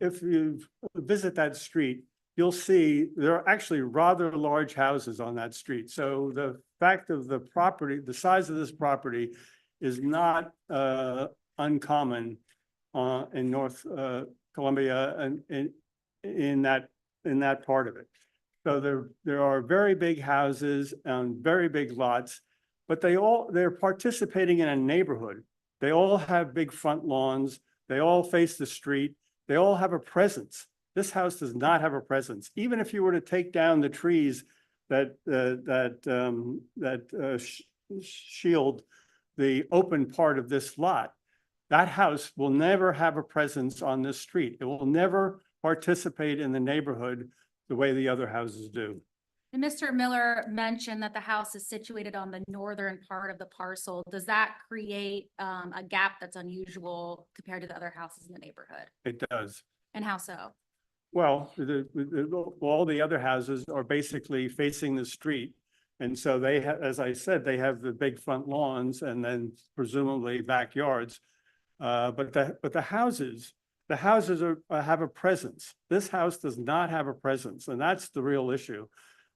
visit that street, you'll see there are actually rather large houses on that street. So the fact of the property, the size of this property is not uncommon in North Columbia and in that part of it. So there are very big houses and very big lots, but they're participating in a neighborhood. They all have big front lawns. They all face the street. They all have a presence. This house does not have a presence. Even if you were to take down the trees that shield the open part of this lot, that house will never have a presence on this street. It will never participate in the neighborhood the way the other houses do. And Mr. Miller mentioned that the house is situated on the northern part of the parcel. Does that create a gap that's unusual compared to the other houses in the neighborhood? It does. And how so? Well, all the other houses are basically facing the street. And so they have, as I said, they have the big front lawns and then presumably backyards. But the houses have a presence. This house does not have a presence, and that's the real issue.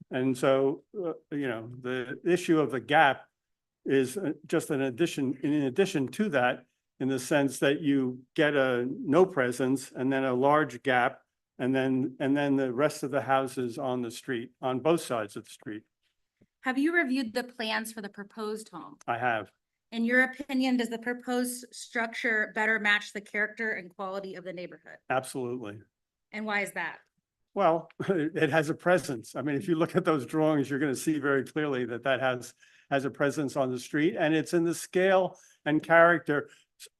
And so, the issue of the gap is just in addition to that, in the sense that you get a no presence and then a large gap, and then the rest of the houses on the street, on both sides of the street. Have you reviewed the plans for the proposed home? I have. In your opinion, does the proposed structure better match the character and quality of the neighborhood? Absolutely. And why is that? Well, it has a presence. I mean, if you look at those drawings, you're going to see very clearly that has a presence on the street, and it's in the scale and character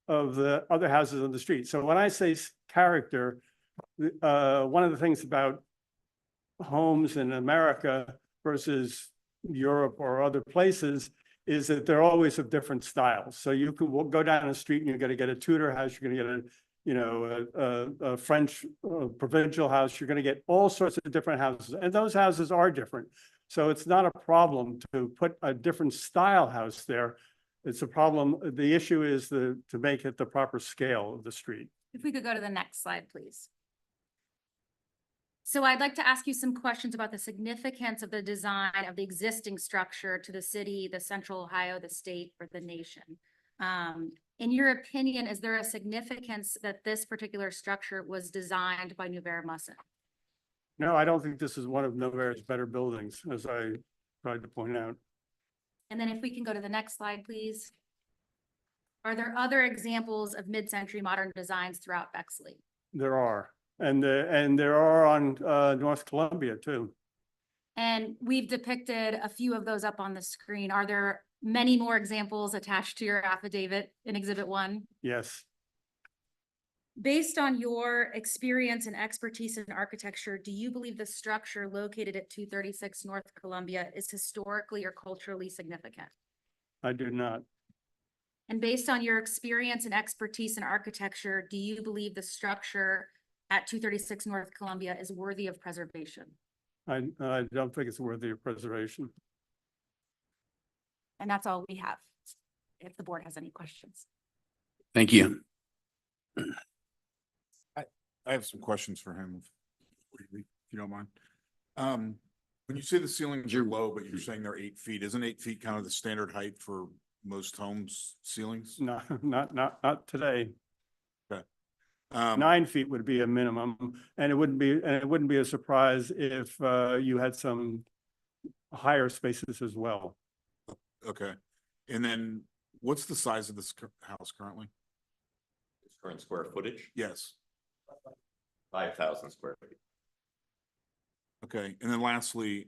of the other houses on the street. So when I say character, one of the things about homes in America versus Europe or other places is that they're always of different styles. So you could go down the street and you're gonna get a Tudor house, you're gonna get a, you know, a French provincial house, you're gonna get all sorts of different houses, and those houses are different. So it's not a problem to put a different style house there. It's a problem, the issue is to make it the proper scale of the street. If we could go to the next slide, please. So I'd like to ask you some questions about the significance of the design of the existing structure to the city, the central Ohio, the state, or the nation. In your opinion, is there a significance that this particular structure was designed by Nuvera Musson? No, I don't think this is one of Novara's better buildings, as I tried to point out. And then if we can go to the next slide, please. Are there other examples of mid-century modern designs throughout Bexley? There are, and there are on North Columbia too. And we've depicted a few of those up on the screen. Are there many more examples attached to your affidavit in Exhibit 1? Yes. Based on your experience and expertise in architecture, do you believe the structure located at 236 North Columbia is historically or culturally significant? I do not. And based on your experience and expertise in architecture, do you believe the structure at 236 North Columbia is worthy of preservation? I don't think it's worthy of preservation. And that's all we have, if the board has any questions. Thank you. I have some questions for him, if you don't mind. When you say the ceilings are low, but you're saying they're 8 feet, isn't 8 feet kind of the standard height for most homes' ceilings? No, not today. Okay. 9 feet would be a minimum, and it wouldn't be a surprise if you had some higher spaces as well. Okay. And then what's the size of this house currently? Its current square footage, Yes. 5,000 square feet. Okay. And then lastly,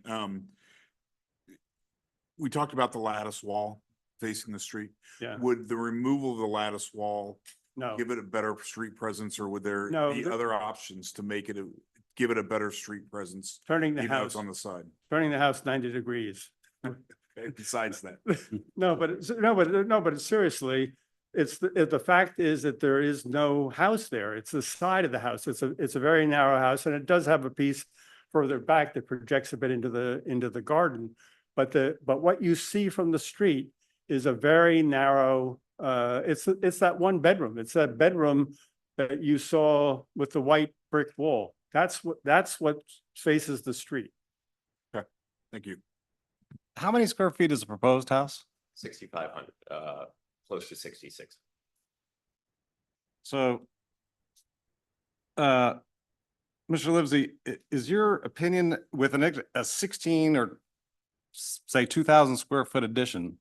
we talked about the lattice wall facing the street. Yeah. Would the removal of the lattice wall No. give it a better street presence, or would there No, be other options to make it give it a better street presence? Turning the even though it's house on the side. turning the house 90 degrees. Okay, besides that. But seriously, the fact is that there is no house there. It's the side of the house. It's a very narrow house, and it does have a piece further back that projects a bit into the garden. But what you see from the street is a very narrow, it's that one bedroom. It's that bedroom that you saw with the white brick wall. That's what faces the street. Okay, thank you. How many square feet is the proposed house? 6,500, close to 66. So, Mr. Livesey, is your opinion with a 16 or say 2,000 square foot addition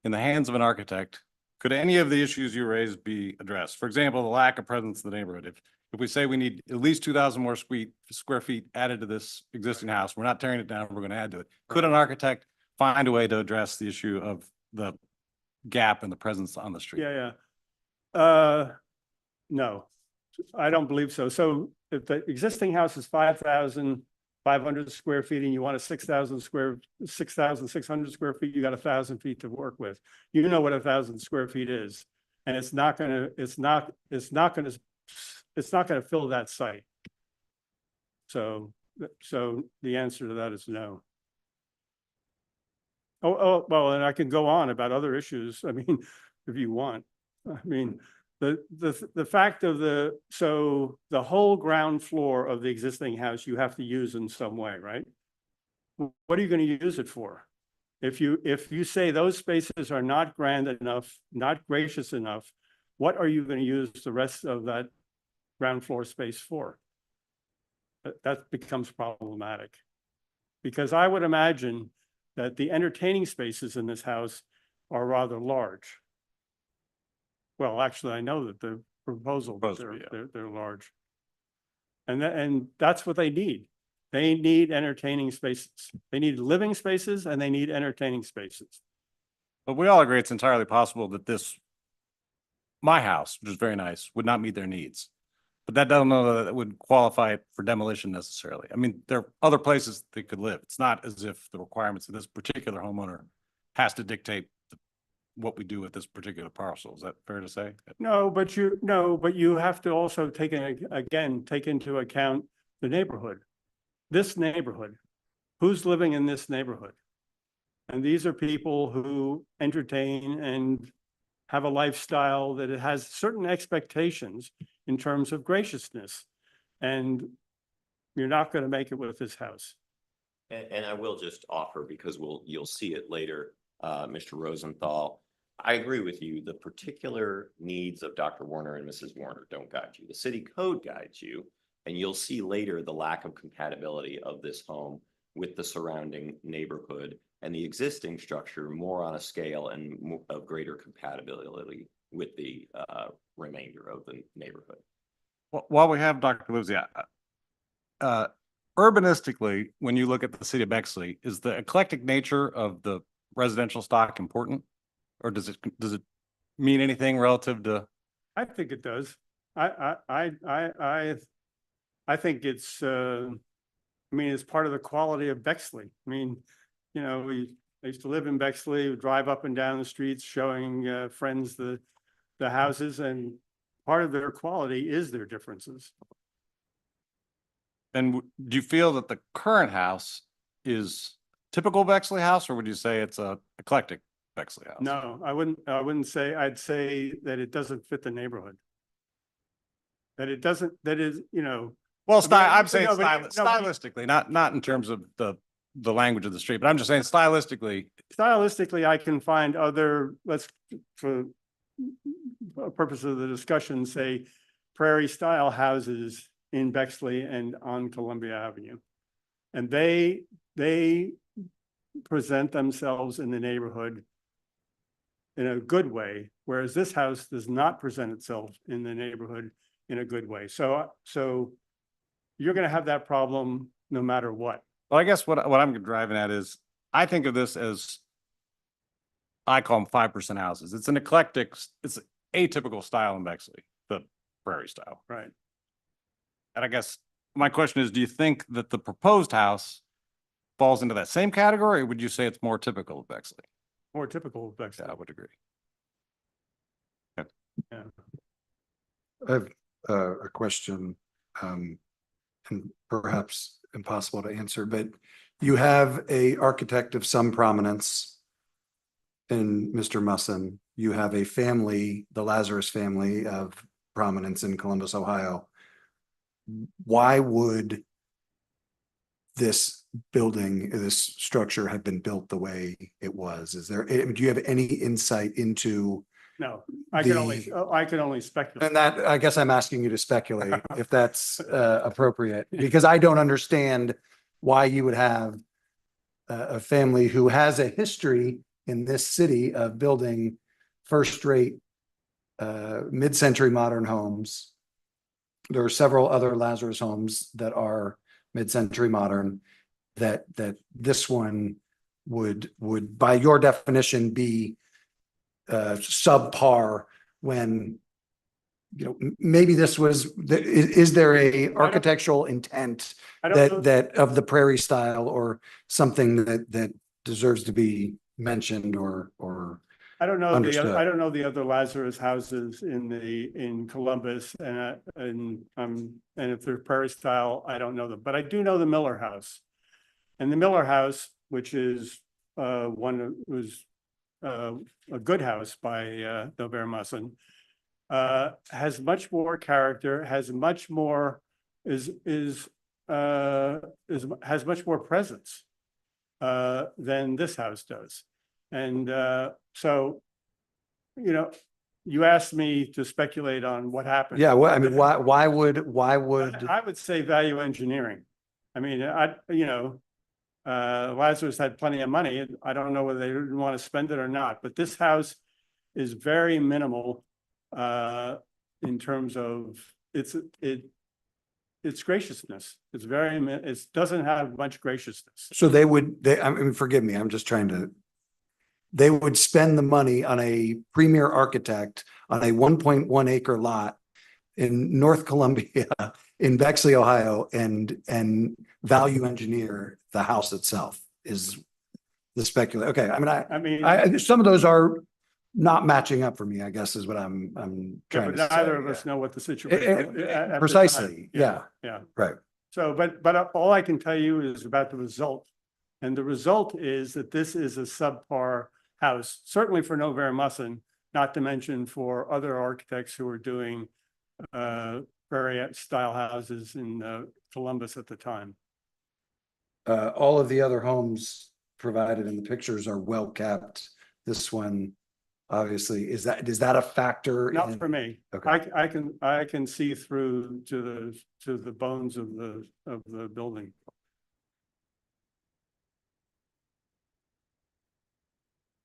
in the hands of an architect, could any of the issues you raised be addressed? For example, the lack of presence in the neighborhood. If we say we need at least 2,000 more square feet added to this existing house, we're not tearing it down, we're going to add to it. Could an architect find a way to address the issue of the gap in the presence on the street? Yeah. No, I don't believe so. So if the existing house is 5,500 square feet and you want a 6,600 square feet, you got 1,000 feet to work with. You know what 1,000 square feet is, and it's not gonna fill that site. So the answer to that is no. Oh, well, and I can go on about other issues. I mean, if you want. I mean, the fact of the whole ground floor of the existing house, you have to use in some way, right? What are you going to use it for? If you say those spaces are not grand enough, not gracious enough, what are you going to use the rest of that ground floor space for? That becomes problematic. Because I would imagine that the entertaining spaces in this house are rather large. Well, actually, I know that the proposal, they're large. And that's what they need. They need entertaining spaces. They need living spaces and they need entertaining spaces. But we all agree it's entirely possible that my house, which is very nice, would not meet their needs. But that doesn't know that it would qualify for demolition necessarily. I mean, there are other places they could live. It's not as if the requirements of this particular homeowner has to dictate what we do with this particular parcel. Is that fair to say? No, but you have to also take into account the neighborhood. This neighborhood, who's living in this neighborhood? And these are people who entertain and have a lifestyle that it has certain expectations in terms of graciousness. And you're not going to make it with this house. And I will just offer, because you'll see it later, Mr. Rosenthal. I agree with you. The particular needs of Dr. Warner and Mrs. Warner don't guide you. The city code guides you, and you'll see later the lack of compatibility of this home with the surrounding neighborhood and the existing structure more on a scale and of greater compatibility with the remainder of the neighborhood. While we have Dr. Livesey, urbanistically, when you look at the city of Bexley, is the eclectic nature of the residential stock important? Or does it mean anything relative to? I think it does. I think it's, it's part of the quality of Bexley. I mean, I used to live in Bexley, drive up and down the streets showing friends the houses, and part of their quality is their differences. And do you feel that the current house is typical Bexley house, or would you say it's a eclectic Bexley house? No, I wouldn't say. I'd say that it doesn't fit the neighborhood. That it doesn't, that is, Well, I'm no, saying but- no, but- stylistically, not in terms of the language of the street, but I'm just saying stylistically. Stylistically, I can find other, for purpose of the discussion, say prairie style houses in Bexley and on Columbia Avenue. And they present themselves in the neighborhood in a good way, whereas this house does not present itself in the neighborhood in a good way. So you're going to have that problem no matter what. Well, I guess what I'm driving at is, I think of this as, I call them 5% houses. It's an eclectic, it's atypical style in Bexley, the prairie style. Right. And I guess my question is, do you think that the proposed house falls into that same category, or would you say it's more typical of Bexley? More typical of Bexley. Yeah, I would agree. Yeah. I have a question, and perhaps impossible to answer, but you have a architect of some prominence in Mr. Musson. You have a family, the Lazarus family of prominence in Columbus, Ohio. Why would this building, this structure have been built the way it was? Do you have any insight into? No, I can only speculate. And that, I guess I'm asking you to speculate if that's appropriate, because I don't understand why you would have a family who has a history in this city of building first-rate mid-century modern homes. There are several other Lazarus homes that are mid-century modern, that this one would by your definition be subpar, when maybe this was, is there a architectural intent that of the prairie style, or something that deserves to be mentioned or I don't know understood? I don't know the other Lazarus houses in Columbus, and if they're prairie style, I don't know them, but I do know the Miller House. And the Miller House, which is a good house by Delbert Musson, has much more character, has much more has much more presence than this house does. And so, you asked me to speculate on what happened. Yeah, well, I mean, why would I would say value engineering. I mean, Lazarus had plenty of money. I don't know whether they didn't want to spend it or not, but this house is very minimal in terms of its graciousness. It doesn't have much graciousness. So I mean, forgive me, I'm just trying to, they would spend the money on a premier architect on a 1.1 acre lot in North Columbia, in Bexley, Ohio, and value engineer the house itself is the okay, I mean, some of those are not matching up for me, I guess is what I'm yeah, trying but to say. neither of us know what the situation. at the Precisely, time. yeah. Yeah. Right. So, but all I can tell you is about the result. And the result is that this is a subpar house, certainly for Novair Musson, not to mention for other architects who are doing prairie style houses in Columbus at the time. All of the other homes provided in the pictures are well kept. This one, obviously, is that a factor? Not for me. Okay. I can see through to the bones of the building.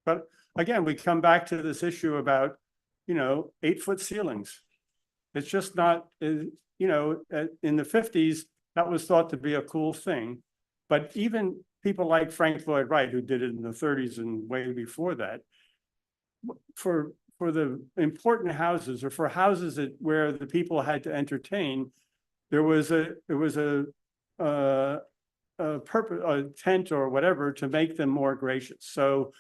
But again, we come back to this issue about, 8-foot ceilings. It's just not, in the 50s, that was thought to be a cool thing. But even people like Frank Lloyd Wright, who did it in the 30s and way before that, for the important houses or for houses where the people had to entertain, there was a purpose, a tent or whatever to make them more gracious. So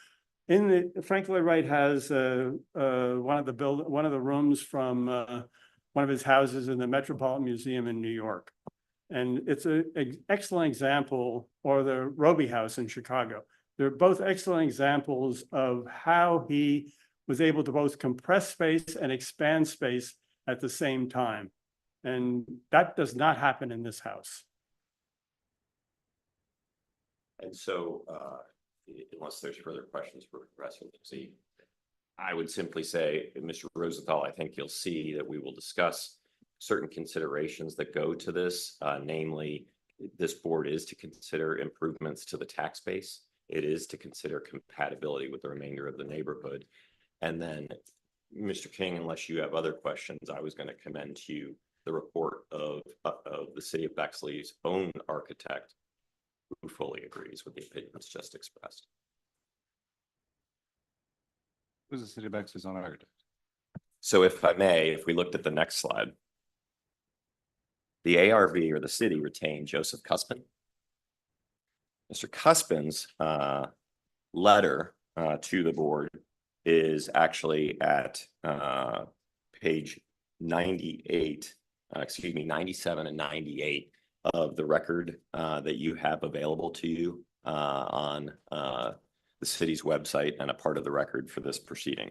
Frank Lloyd Wright has one of the rooms from one of his houses in the Metropolitan Museum in New York. And it's an excellent example, or the Roby House in Chicago. They're both excellent examples of how he was able to both compress space and expand space at the same time. And that does not happen in this house. And so, unless there's further questions for Professor Lipsey, I would simply say, Mr. Rosenthal, I think you'll see that we will discuss certain considerations that go to this, namely, this board is to consider improvements to the tax base. It is to consider compatibility with the remainder of the neighborhood. And then, Mr. King, unless you have other questions, I was going to commend to you the report of the city of Bexley's own architect, who fully agrees with the opinions just expressed. Who's the city of Bexley's own architect? So if I may, if we looked at the next slide, the ARV or the city retained Joseph Cuspin. Mr. Cuspin's letter to the board is actually at page 98, 97 and 98 of the record that you have available to you on the city's website and a part of the record for this proceeding.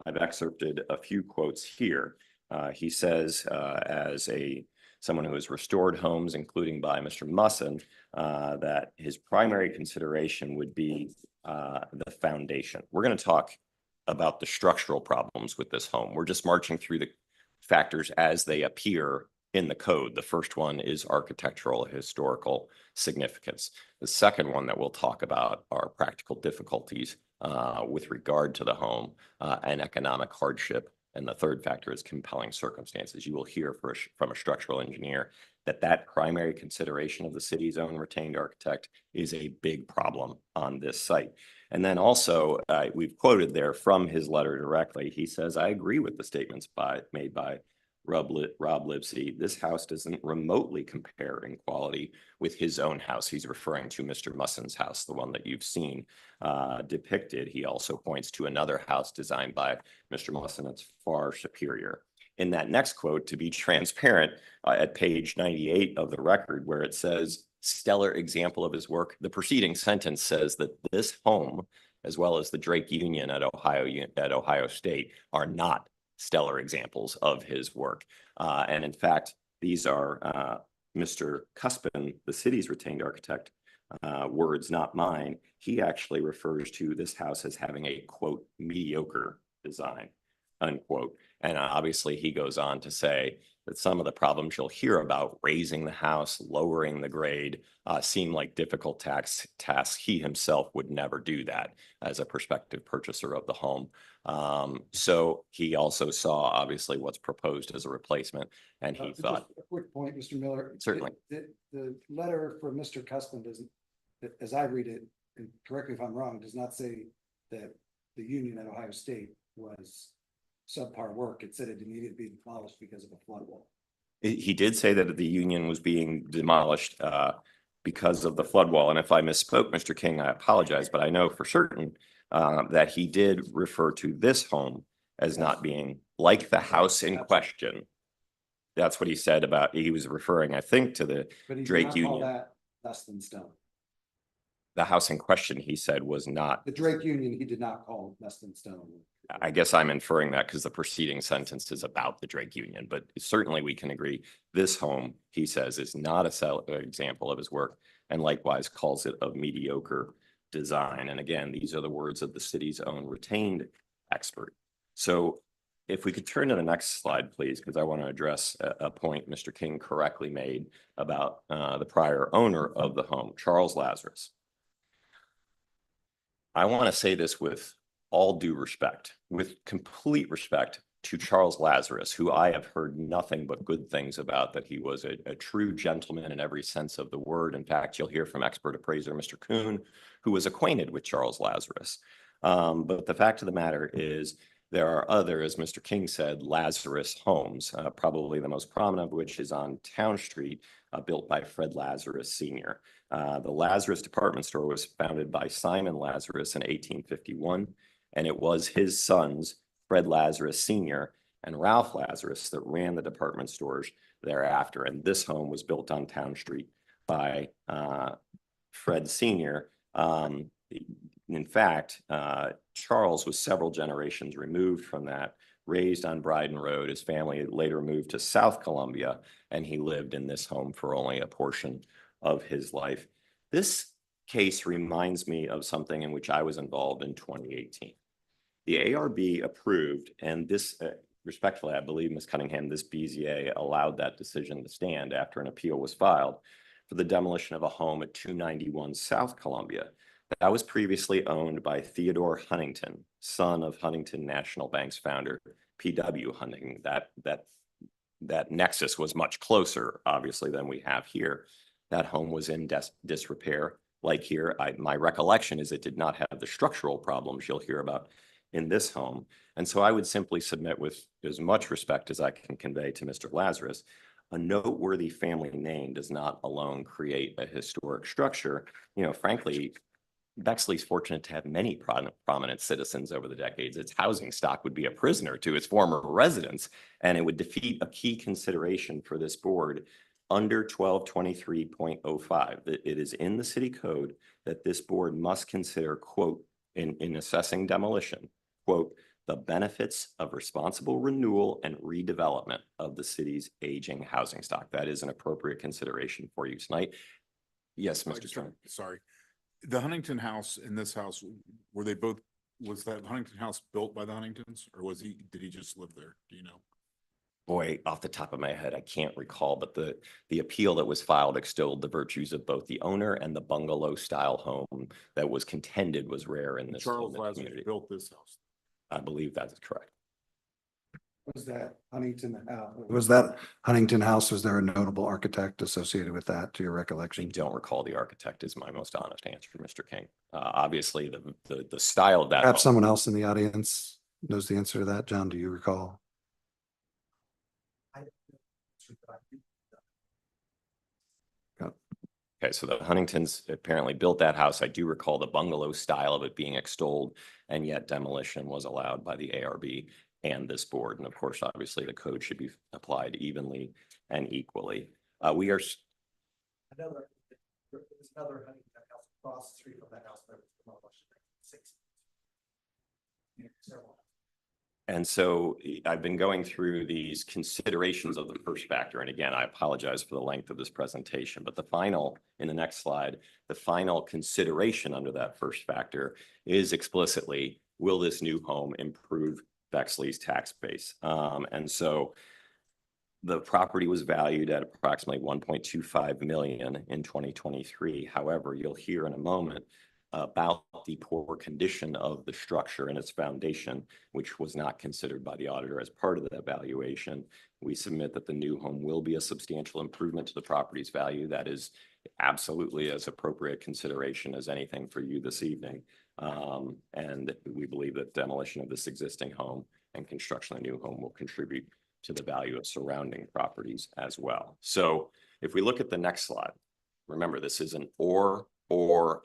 I've excerpted a few quotes here. He says, as someone who has restored homes, including by Mr. Musson, that his primary consideration would be the foundation. We're going to talk about the structural problems with this home. We're just marching through the factors as they appear in the code. The first one is architectural historical significance. The second one that we'll talk about are practical difficulties with regard to the home and economic hardship. And the third factor is compelling circumstances. You will hear from a structural engineer that primary consideration of the city's own retained architect is a big problem on this site. And then also, we've quoted there from his letter directly. He says, I agree with the statements made by Rob Lipsey. This house doesn't remotely compare in quality with his own house. He's referring to Mr. Musson's house, the one that you've seen depicted. He also points to another house designed by Mr. Musson that's far superior. In that next quote, to be transparent, at page 98 of the record, where it says stellar example of his work, the preceding sentence says that this home, as well as the Drake Union at Ohio State, are not stellar examples of his work. And in fact, these are Mr. Cuspin, the city's retained architect, words, not mine. He actually refers to this house as having a, quote, mediocre design, unquote. And obviously he goes on to say that some of the problems you'll hear about, raising the house, lowering the grade, seem like difficult tasks. He himself would never do that as a prospective purchaser of the home. So he also saw obviously what's proposed as a replacement, and he thought. Just a quick point, Mr. Miller. Certainly. The letter from Mr. Cuspin doesn't, as I read it, and correct me if I'm wrong, does not say that the union at Ohio State was subpar work. It said it needed to be demolished because of a flood wall. He did say that the union was being demolished because of the flood wall. And if I misspoke, Mr. King, I apologize, but I know for certain that he did refer to this home as not being like the house in question. That's what he said about, he was referring, I think, to the But he did Drake not call Union. that less than stone. The house in question, he said, was not. The Drake Union, he did not call less than stone. I guess I'm inferring that because the preceding sentence is about the Drake Union, but certainly we can agree. This home, he says, is not example of his work, and likewise calls it of mediocre design. And again, these are the words of the city's own retained expert. So if we could turn to the next slide, please, because I want to address a point Mr. King correctly made about the prior owner of the home, Charles Lazarus. I want to say this with all due respect, with complete respect to Charles Lazarus, who I have heard nothing but good things about, that he was a true gentleman in every sense of the word. In fact, you'll hear from expert appraiser Mr. Kuhn, who was acquainted with Charles Lazarus. But the fact of the matter is there are other, as Mr. King said, Lazarus homes, probably the most prominent of which is on Town Street, built by Fred Lazarus Sr. The Lazarus department store was founded by Simon Lazarus in 1851, and it was his sons, Fred Lazarus Sr. and Ralph Lazarus, that ran the department stores thereafter. And this home was built on Town Street by Fred Sr. In fact, Charles was several generations removed from that, raised on Bryden Road. His family later moved to South Columbia, and he lived in this home for only a portion of his life. This case reminds me of something in which I was involved in 2018. The ARB approved, and this, respectfully, I believe, Ms. Cunningham, this BZA allowed that decision to stand after an appeal was filed for the demolition of a home at 291 South Columbia. That was previously owned by Theodore Huntington, son of Huntington National Bank's founder, P.W. Huntington. That nexus was much closer, obviously, than we have here. That home was in disrepair. Like here, my recollection is it did not have the structural problems you'll hear about in this home. And so I would simply submit, with as much respect as I can convey to Mr. Lazarus, a noteworthy family name does not alone create a historic structure. You know, frankly, Bexley's fortunate to have many prominent citizens over the decades. Its housing stock would be a prisoner to its former residents, and it would defeat a key consideration for this board under 1223.05. It is in the city code that this board must consider, quote, in assessing demolition, quote, the benefits of responsible renewal and redevelopment of the city's aging housing stock. That is an appropriate consideration for you tonight. Yes, Mr. Stern. Sorry. The Huntington house and this house, were they both, was that Huntington house built by the Huntingtons, or did he just live there? Do you know? Boy, off the top of my head, I can't recall, but the appeal that was filed extolled the virtues of both the owner and the bungalow style home that was contended was rare in this Charles Lazarus community. built this house. I believe that is correct. Was that Huntington house? Was there a notable architect associated with that, to your I recollection? don't recall the architect is my most honest answer, Mr. King. Obviously, the style of that. Perhaps home, someone else in the audience knows the answer to that. John, do you recall? Okay, so the Huntingtons apparently built that house. I do recall the bungalow style of it being extolled, and yet demolition was allowed by the ARB and this board. And of course, obviously, the code should be applied evenly and equally. We are. There's another Huntington house across the street from that house that was demolished in 1960. And so I've been going through these considerations of the first factor. And again, I apologize for the length of this presentation, but the final, in the next slide, the final consideration under that first factor is explicitly, will this new home improve Bexley's tax base? And so the property was valued at approximately 1.25 million in 2023. However, you'll hear in a moment about the poor condition of the structure and its foundation, which was not considered by the auditor as part of the evaluation. We submit that the new home will be a substantial improvement to the property's value. That is absolutely as appropriate consideration as anything for you this evening. And we believe that demolition of this existing home and construction of a new home will contribute to the value of surrounding properties as well. So if we look at the next slide, remember, this is an or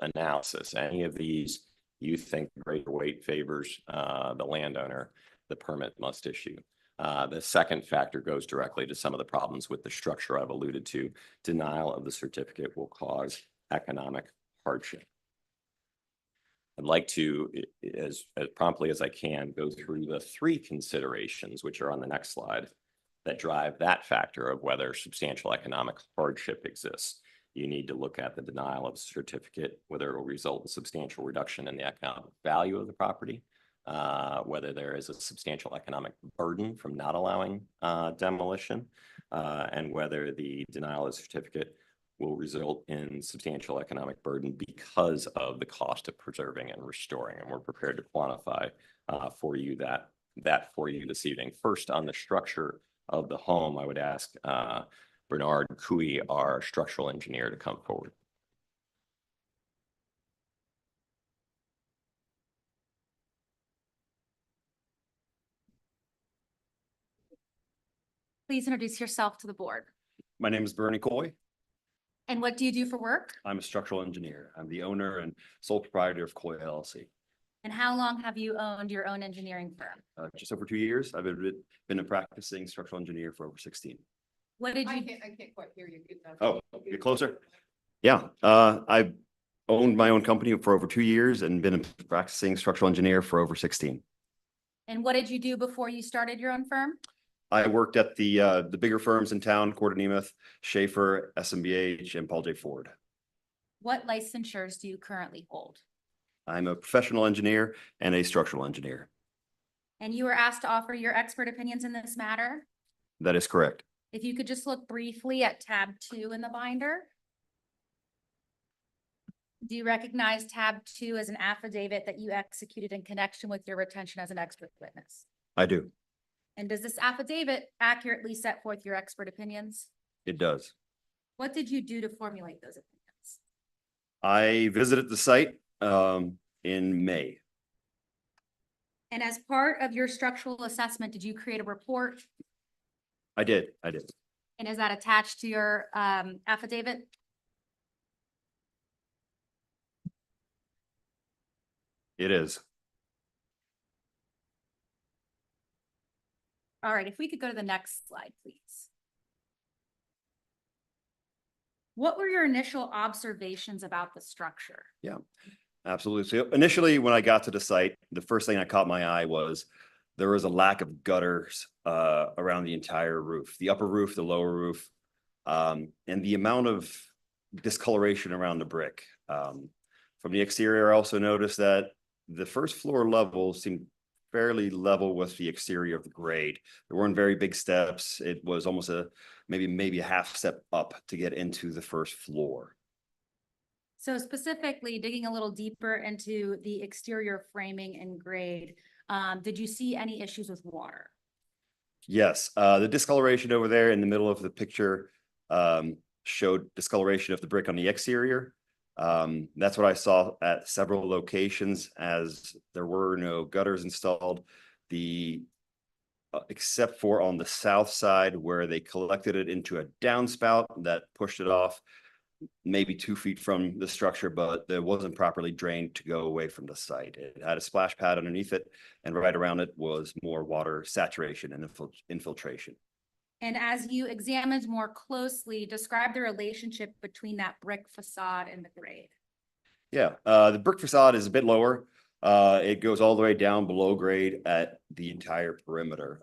analysis. Any of these you think greater weight favors the landowner, the permit must issue. The second factor goes directly to some of the problems with the structure I've alluded to. Denial of the certificate will cause economic hardship. I'd like to, as promptly as I can, go through the three considerations, which are on the next slide, that drive that factor of whether substantial economic hardship exists. You need to look at the denial of certificate, whether it will result in substantial reduction in the economic value of the property, whether there is a substantial economic burden from not allowing demolition, and whether the denial of certificate will result in substantial economic burden because of the cost of preserving and restoring. And we're prepared to quantify for you that for you this evening. First, on the structure of the home, I would ask Bernard Cooey, our structural engineer, to come forward. Please introduce yourself to the board. My name is Bernie Coy. And what do you do for work? I'm a structural engineer. I'm the owner and sole proprietor of Coy LLC. And how long have you owned your own engineering firm? Just over 2 years. I've been a practicing structural engineer for over 16. What did you? I can't quite hear you. Oh, get closer. Yeah, I've owned my own company for over 2 years and been a practicing structural engineer for over 16. And what did you do before you started your own firm? I worked at the bigger firms in town, Court of Nemeth, Schaefer, SMBH, and Paul J. Ford. What licensures do you currently hold? I'm a professional engineer and a structural engineer. And you were asked to offer your expert opinions in this matter? That is correct. If you could just look briefly at tab 2 in the binder. Do you recognize tab 2 as an affidavit that you executed in connection with your retention as an expert witness? I do. And does this affidavit accurately set forth your expert opinions? It does. What did you do to formulate those opinions? I visited the site in May. And as part of your structural assessment, did you create a report? I did. And is that attached to your affidavit? It is. All right, if we could go to the next slide, please. What were your initial observations about the structure? Yeah, absolutely. So initially, when I got to the site, the first thing that caught my eye was there was a lack of gutters around the entire roof, the upper roof, the lower roof, and the amount of discoloration around the brick. From the exterior, I also noticed that the first floor level seemed fairly level with the exterior of the grade. There weren't very big steps. It was almost maybe a half step up to get into the first floor. So specifically digging a little deeper into the exterior framing and grade, did you see any issues with water? Yes, the discoloration over there in the middle of the picture showed discoloration of the brick on the exterior. That's what I saw at several locations, as there were no gutters installed. Except for on the south side where they collected it into a downspout that pushed it off maybe 2 feet from the structure, but it wasn't properly drained to go away from the site. It had a splash pad underneath it, and right around it was more water saturation and infiltration. And as you examined more closely, describe the relationship between that brick facade and the grade. Yeah, the brick facade is a bit lower. It goes all the way down below grade at the entire perimeter.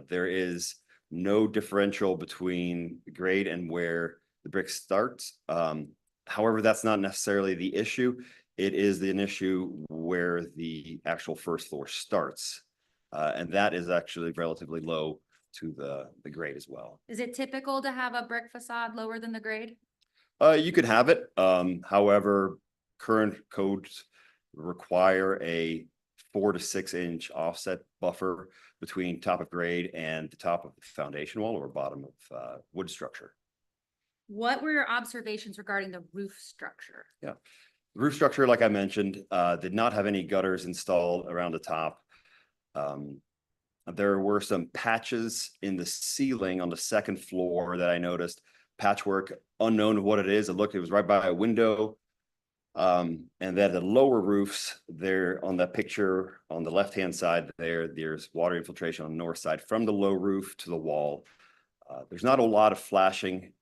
There is no differential between the grade and where the brick starts. However, that's not necessarily the issue. It is an issue where the actual first floor starts. And that is actually relatively low to the grade as well. Is it typical to have a brick facade lower than the grade? You could have it. However, current codes require a 4 to 6 inch offset buffer between top of grade and the top of the foundation wall or bottom of wood structure. What were your observations regarding the roof structure? Yeah, the roof structure, like I mentioned, did not have any gutters installed around the top. There were some patches in the ceiling on the second floor that I noticed. Patchwork, unknown what it is. It was right by a window. And then the lower roofs there on that picture on the left-hand side there's water infiltration on the north side from the low roof to the wall. There's not a lot of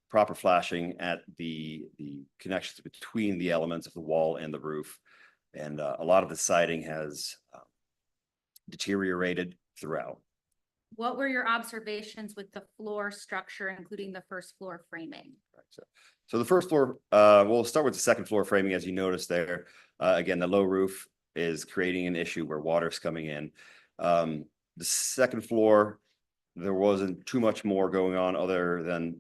proper flashing at the connections between the elements of the wall and the roof. And a lot of the siding has deteriorated throughout. What were your observations with the floor structure, including the first floor framing? So the first floor, we'll start with the second floor framing. As you notice there, again, the low roof is creating an issue where water's coming in. The second floor, there wasn't too much more going on other than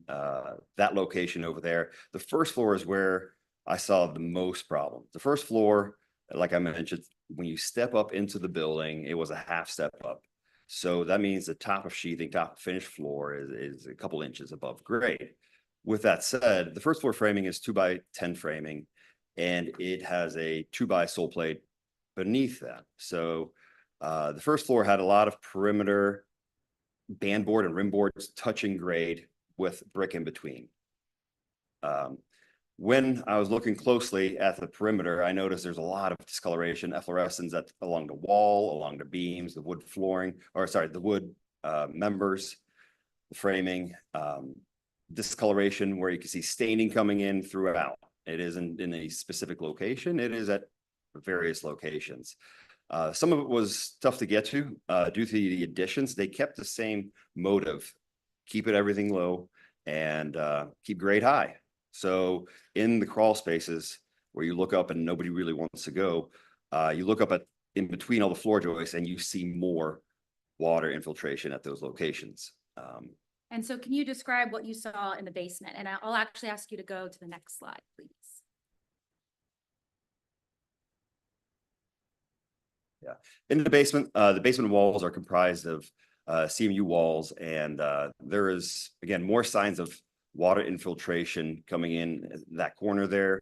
that location over there. The first floor is where I saw the most problem. The first floor, like I mentioned, when you step up into the building, it was a half step up. So that means the top of sheathing, top of finished floor is a couple inches above grade. With that said, the first floor framing is 2x10 framing, and it has a 2x sole plate beneath that. So the first floor had a lot of perimeter band board and rim boards touching grade with brick in between. When I was looking closely at the perimeter, I noticed there's a lot of discoloration, efflorescence along the wall, along the beams, the wood flooring, the wood members, the framing, discoloration where you can see staining coming in throughout. It isn't in a specific location. It is at various locations. Some of it was tough to get to due to the additions. They kept the same motive, keep everything low and keep grade high. So in the crawl spaces where you look up and nobody really wants to go, you look up in between all the floor joists and you see more water infiltration at those locations. And so can you describe what you saw in the basement? And I'll actually ask you to go to the next slide, please. Yeah, in the basement walls are comprised of CMU walls, and there is, again, more signs of water infiltration coming in that corner there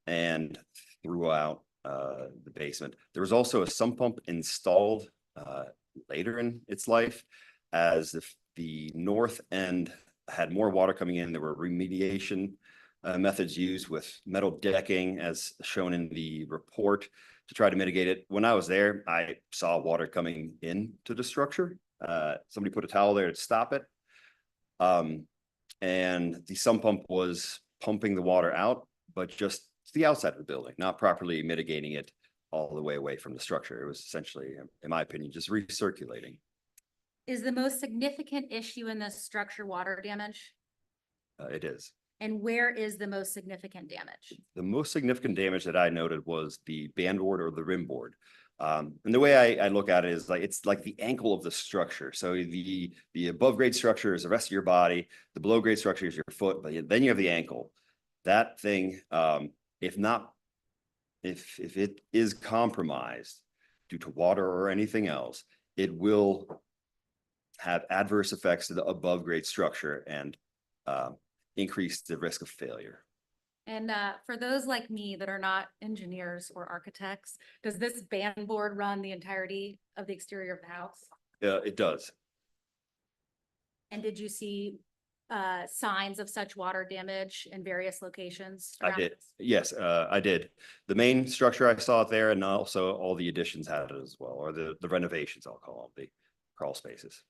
and throughout the basement. There was also a sump pump installed later in its life as the north end had more water coming in. There were remediation methods used with metal decking as shown in the report to try to mitigate it. When I was there, I saw water coming into the structure. Somebody put a towel there to stop it. And the sump pump was pumping the water out, but just to the outside of the building, not properly mitigating it all the way away from the structure. It was essentially, in my opinion, just recirculating. Is the most significant issue in this structure water damage? It is. And where is the most significant damage? The most significant damage that I noted was the band board or the rim board. And the way I look at it is it's like the ankle of the structure. So the above grade structure is the rest of your body. The below grade structure is your foot, but then you have the ankle. That thing, if it is compromised due to water or anything else, it will have adverse effects to the above grade structure and increase the risk of failure. And for those like me that are not engineers or architects, does this band board run the entirety of the exterior of the house? It does. And did you see signs of such water damage in various locations? I did. Yes, I did. The main structure I saw it there, and also all the additions had it as well, or the renovations, I'll call them, the crawl spaces.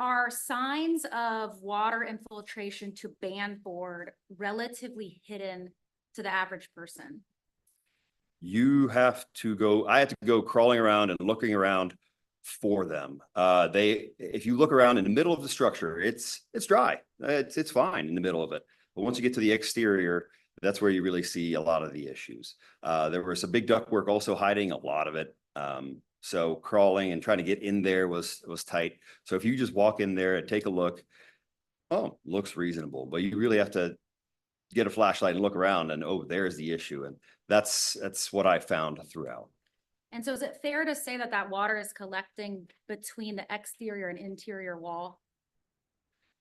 Are signs of water infiltration to band board relatively hidden to the average person? I had to go crawling around and looking around for them. If you look around in the middle of the structure, it's dry. It's fine in the middle of it. But once you get to the exterior, that's where you really see a lot of the issues. There was some big ductwork also hiding a lot of it. So crawling and trying to get in there was tight. So if you just walk in there and take a look, looks reasonable, but you really have to get a flashlight and look around and, there's the issue. And that's what I found throughout. And so is it fair to say that water is collecting between the exterior and interior wall?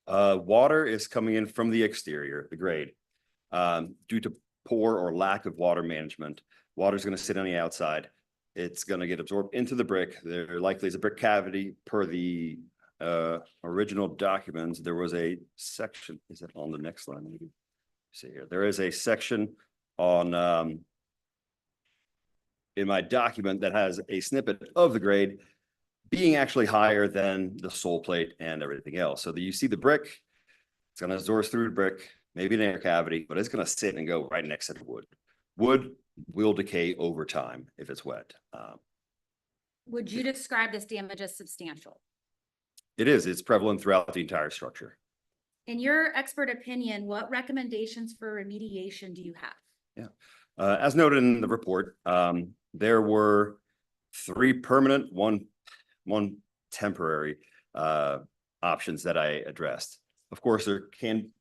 Water is coming in from the exterior, the grade. Due to poor or lack of water management, water is going to sit on the outside. It's gonna get absorbed into the brick. There likely is a brick cavity per the original documents. There was a section, is it on the next line? Maybe? See here, there is a section on in my document that has a snippet of the grade being actually higher than the sole plate and everything else. So that you see the brick, it's gonna absorb through the brick, maybe an air cavity, but it's gonna sit and go right next to the wood. Wood will decay over time if it's wet. Would you describe this damage as substantial? It's prevalent throughout the entire structure. In your expert opinion, what recommendations for remediation do you have? As noted in the report, there were 3 permanent, one temporary options that I addressed. Of course, there can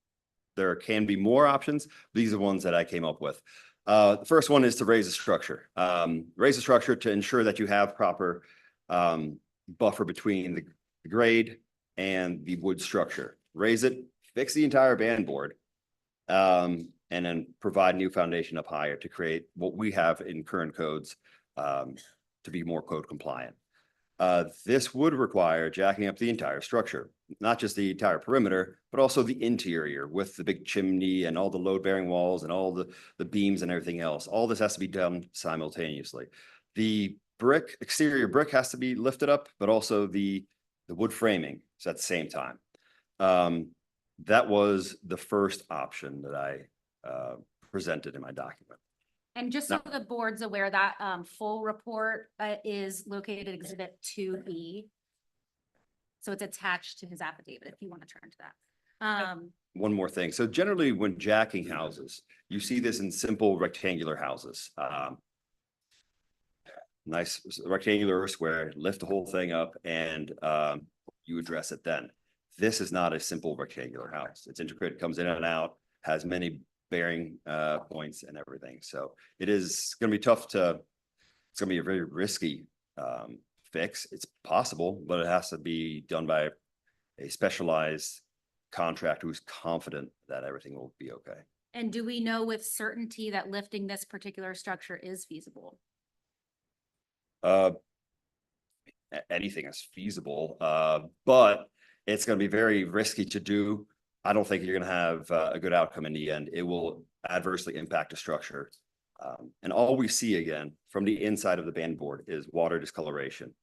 be more options. These are the ones that I came up with. The first one is to raise the structure. Raise the structure to ensure that you have proper buffer between the grade and the wood structure. Raise it, fix the entire band board, and then provide new foundation up higher to create what we have in current codes to be more code compliant. This would require jacking up the entire structure, not just the entire perimeter, but also the interior with the big chimney and all the load-bearing walls and all the beams and everything else. All this has to be done simultaneously. The exterior brick has to be lifted up, but also the wood framing is at the same time. That was the first option that I presented in my document. And just so the board's aware, that full report is located at Exhibit 2B. So it's attached to his affidavit if you want to turn to that. One more thing. So generally when jacking houses, you see this in simple rectangular houses. Nice rectangular or square, lift the whole thing up and you address it then. This is not a simple rectangular house. It's intricate, comes in and out, has many bearing points and everything. So it is going to be tough it's going to be a very risky fix. It's possible, but it has to be done by a specialized contractor who's confident that everything will be okay. And do we know with certainty that lifting this particular structure is feasible? Anything is feasible, but it's going to be very risky to do. I don't think you're going to have a good outcome in the end. It will adversely impact the structure. And all we see again from the inside of the band board is water discoloration.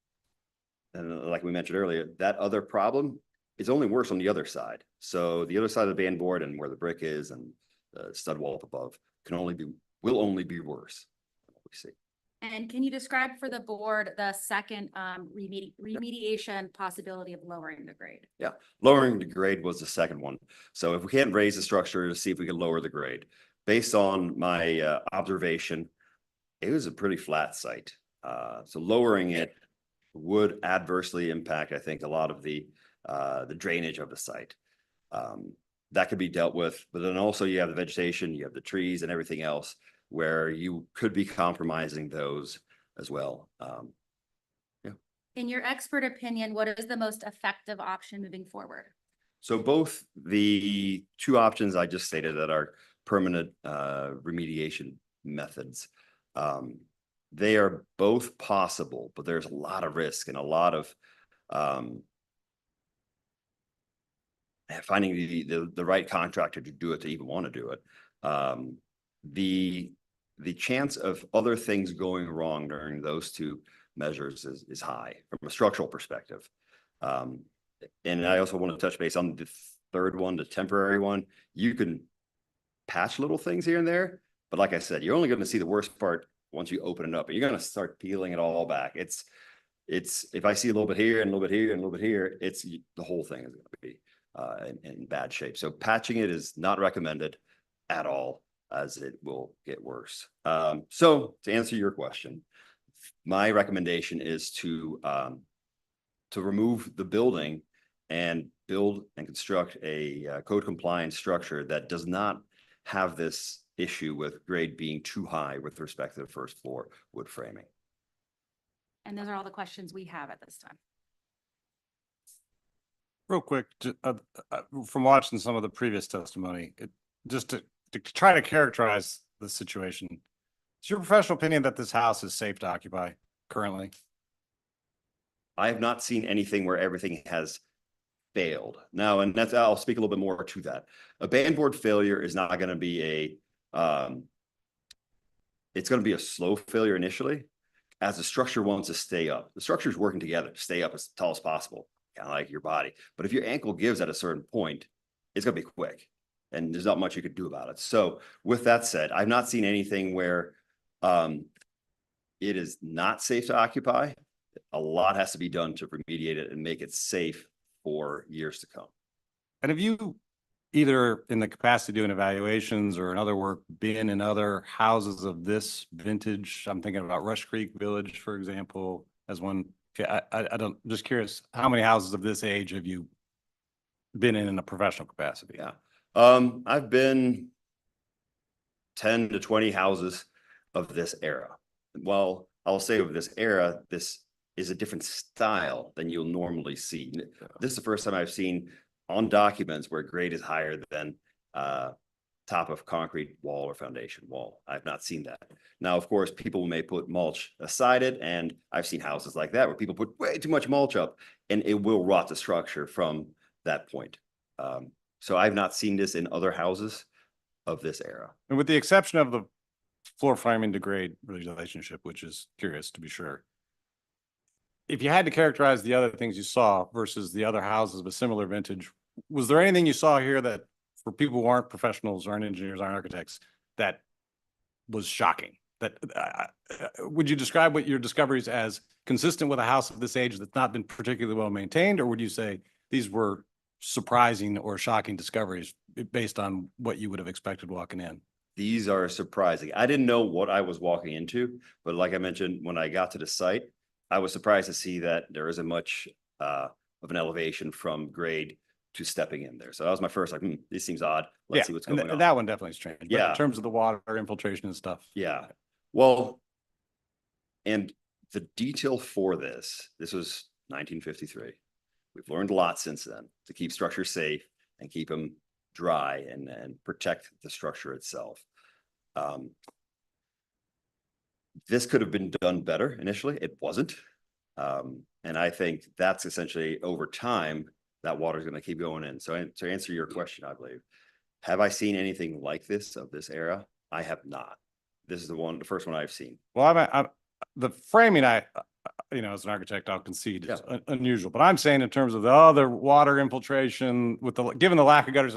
And like we mentioned earlier, that other problem is only worse on the other side. So the other side of the band board and where the brick is and the stud wall up above will only be worse than what we see. And can you describe for the board the second remediation possibility of lowering the grade? Yeah, lowering the grade was the second one. So if we can't raise the structure to see if we can lower the grade, based on my observation, it was a pretty flat site. So lowering it would adversely impact, I think, a lot of the drainage of the site. That could be dealt with, but then also you have the vegetation, you have the trees and everything else where you could be compromising those as well. In your expert opinion, what is the most effective option moving forward? So both the 2 options I just stated that are permanent remediation methods, they are both possible, but there's a lot of risk and a lot of finding the right contractor to do it, to even want to do it. The chance of other things going wrong during those 2 measures is high from a structural perspective. And I also want to touch base on the third one, the temporary one. You can patch little things here and there, but like I said, you're only going to see the worst part once you open it up, and you're going to start peeling it all back. It's if I see a little bit here and a little bit here and a little bit here, the whole thing is going to be in bad shape. So patching it is not recommended at all, as it will get worse. So to answer your question, my recommendation is to remove the building and build and construct a code compliant structure that does not have this issue with grade being too high with respect to the first floor wood framing. And those are all the questions we have at this time. Real quick, from watching some of the previous testimony, just to try to characterize the situation, is your professional opinion that this house is safe to occupy? currently? I have not seen anything where everything has failed. Now, and that's, I'll speak a little bit more to that. A band board failure is not going to be it's going to be a slow failure initially as the structure wants to stay up. The structure is working together to stay up as tall as possible, kind of like your body. But if your ankle gives at a certain point, it's going to be quick and there's not much you could do about it. So with that said, I've not seen anything where it is not safe to occupy. A lot has to be done to remediate it and make it safe for years to come. And have you, either in the capacity of doing evaluations or in other work, been in other houses of this vintage? I'm thinking about Rush Creek Village, for example, as one. I don't, just curious, how many houses of this age have you been in a professional capacity? Yeah. I've been 10 to 20 houses of this era. Well, I'll say of this era, this is a different style than you'll normally see. This is the first time I've seen on documents where grade is higher than top of concrete wall or foundation wall. I've not seen that. Now, of course, people may put mulch aside it, and I've seen houses like that where people put way too much mulch up and it will rot the structure from that point. So I've not seen this in other houses of this era. And with the exception of the floor framing to grade relationship, which is curious to be sure, if you had to characterize the other things you saw versus the other houses of a similar vintage, was there anything you saw here that, for people who aren't professionals, aren't engineers, aren't architects, that was shocking? That would you describe what your discoveries as consistent with a house of this age that's not been particularly well maintained, or would you say these were surprising or shocking discoveries based on what you would have expected walking in? These are surprising. I didn't know what I was walking into, but like I mentioned, when I got to the site, I was surprised to see that there isn't much of an elevation from grade to stepping in there. So that was my first, like, this seems odd. Let's see what's going on. That one definitely is strange. But Yeah. in terms of the water infiltration and stuff. Yeah. Well, and the detail for this was 1953. We've learned a lot since then to keep structures safe and keep them dry and protect the structure itself. This could have been done better initially. It wasn't. And I think that's essentially over time, that water is going to keep going in. So to answer your question, I believe, have I seen anything like this of this era? I have not. This is the first one I've seen. Well, the framing, as an architect, I'll concede is unusual, but I'm saying in terms of the other water infiltration with given the lack of gutters,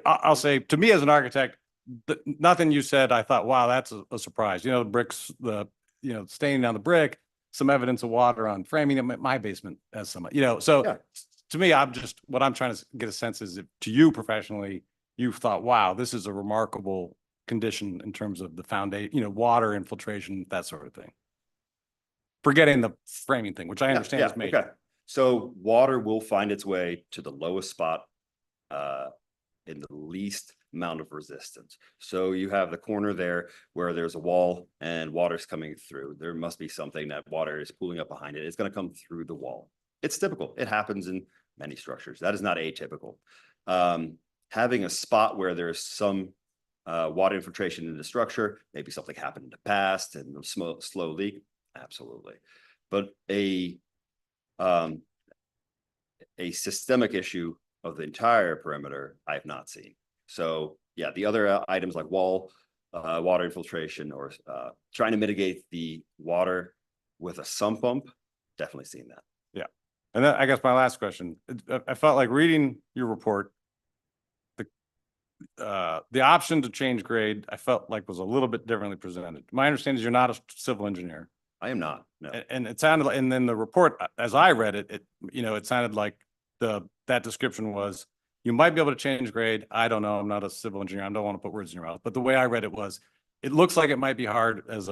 I'll say, to me as an architect, nothing you said, I thought, wow, that's a surprise. The bricks, staining on the brick, some evidence of water on framing. My basement has some, so yeah. To me, what I'm trying to get a sense is, if to you professionally, you've thought, wow, this is a remarkable condition in terms of the foundation, water infiltration, that sort of thing. Forgetting the framing thing, which I understand is major. Okay. So water will find its way to the lowest spot in the least amount of resistance. So you have the corner there where there's a wall and water's coming through. There must be something that water is pooling up behind it. It's going to come through the wall. It's typical. It happens in many structures. That is not atypical. Having a spot where there's some water infiltration in the structure, maybe something happened in the past and a slow leak, absolutely. But a systemic issue of the entire perimeter, I have not seen. So yeah, the other items like wall, water infiltration, or trying to mitigate the water with a sump pump, definitely seen that. Yeah. And then I guess my last question, I felt like reading your report, the option to change grade, I felt like was a little bit differently presented. My understanding is you're not a civil engineer. I am not, no. And it sounded like, and then the report, as I read it, it sounded like that description was, you might be able to change grade. I don't know. I'm not a civil engineer. I don't want to put words in your mouth, but the way I read it was, it looks like it might be hard as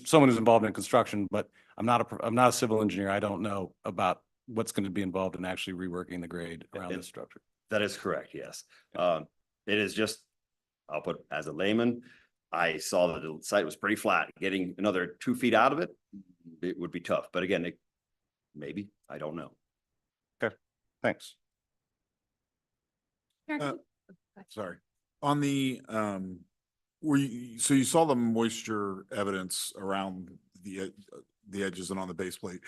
someone who's involved in construction, but I'm not a civil engineer. I don't know about what's going to be involved in actually reworking the grade around this structure. That is correct. Yes. It is just, I'll put as a layman, I saw that the site was pretty flat. Getting another 2 feet out of it, it would be tough. But again, maybe, I don't know. Okay, thanks. Sorry. On the, so you saw the moisture evidence around the the edges and on the base plate.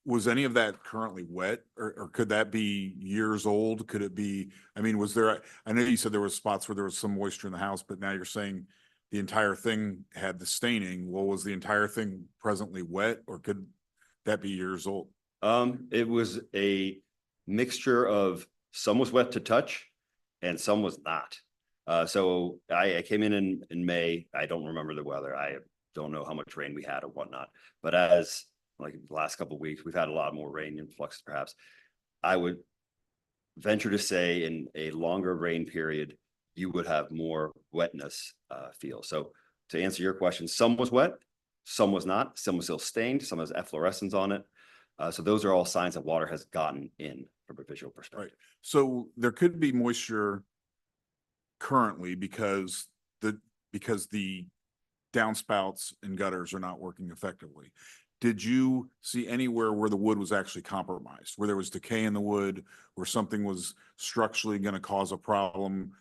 Was any of that currently wet or could that be years old? Could it be, I mean, was there, I know you said there was spots where there was some moisture in the house, but now you're saying the entire thing had the staining. Well, was the entire thing presently wet or could that be years old? It was a mixture of some was wet to touch and some was not. So I came in May. I don't remember the weather. I don't know how much rain we had or whatnot. But as like the last couple of weeks, we've had a lot more rain influx perhaps. I would venture to say in a longer rain period, you would have more wetness feel. So to answer your question, some was wet, some was not, some was still stained, some has efflorescence on it. So those are all signs that water has gotten in from a visual perspective. Right. So there could be moisture currently because the downspouts and gutters are not working effectively. Did you see anywhere where the wood was actually compromised, where there was decay in the wood, where something was structurally going to cause a problem,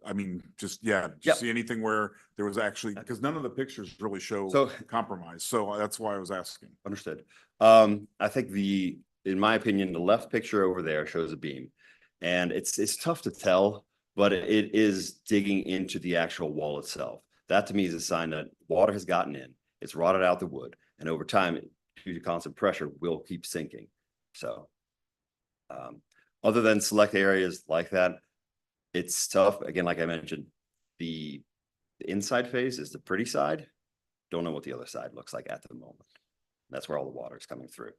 I mean, just, yeah, did you Yep. see anything where there was actually, because none of the pictures really show So- compromise. So that's why I was asking. Understood. I think in my opinion, the left picture over there shows a beam. And it's tough to tell, but it is digging into the actual wall itself. That to me is a sign that water has gotten in. It's rotted out the wood. And over time, due to constant pressure, will keep sinking. So other than select areas like that, it's tough. Again, like I mentioned, the inside phase is the pretty side. Don't know what the other side looks like at the moment. That's where all the water is coming through.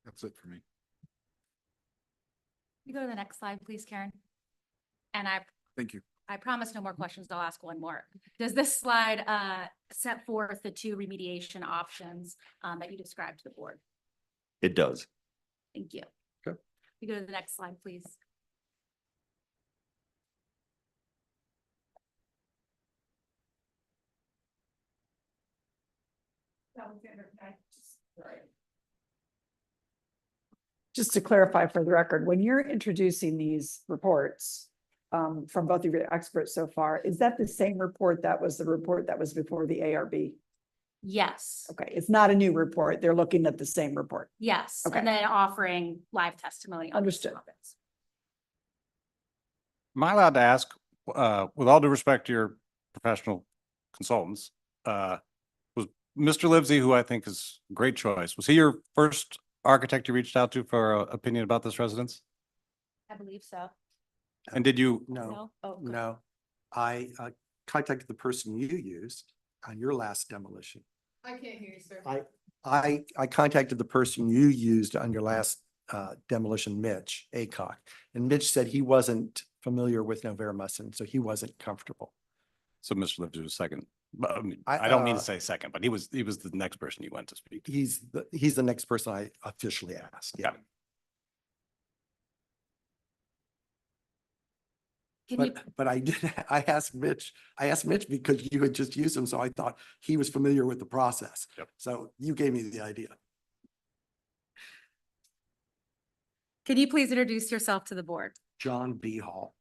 That's it for me. You go to the next slide, please, Karen. And Thank you. I promise no more questions. I'll ask one more. Does this slide set forth the two remediation options that you described to the board? It does. Thank you. Okay. You go to the next slide, please. Just to clarify for the record, when you're introducing these reports from both of your experts so far, is that the same report that was the report that was before the ARB? Yes. Okay, it's not a new report. They're looking at the same report. Yes. Okay. And then offering live testimony. on these Understood. topics. Am I allowed to ask, with all due respect to your professional consultants, was Mr. Livesey, who I think is a great choice, was he your first architect you reached out to for an opinion about this residence? I believe so. And did you? No? Oh, good. No, I contacted the person you used on your last demolition. I can't hear you, sir. I contacted the person you used on your last demolition, Mitch Aycock. And Mitch said he wasn't familiar with Novara Musson, so he wasn't comfortable. So Mr. Livesey was second. But I mean, I, I don't mean to uh, say second, but he was the next person you went to speak to. He's the next person I officially asked. Yeah. Can you, But I asked Mitch because you had just used him, so I thought he was familiar with the process. Yep. So you gave me the idea. can you please introduce yourself to the board? John B. Hall.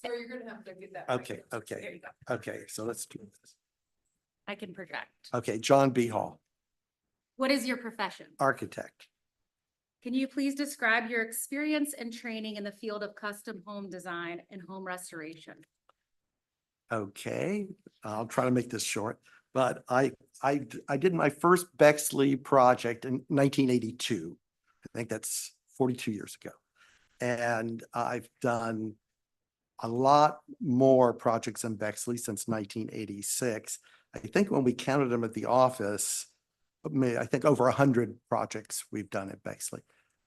So you're gonna have to get that. Okay, There okay, you go. okay, so let's do this. I can project. Okay, John B. Hall, What is your profession? architect. Can you please describe your experience and training in the field of custom home design and home restoration? Okay, I'll try to make this short, but I did my first Bexley project in 1982. I think that's 42 years ago. And I've done a lot more projects in Bexley since 1986. I think when we counted them at the office, I think over 100 projects we've done at Bexley.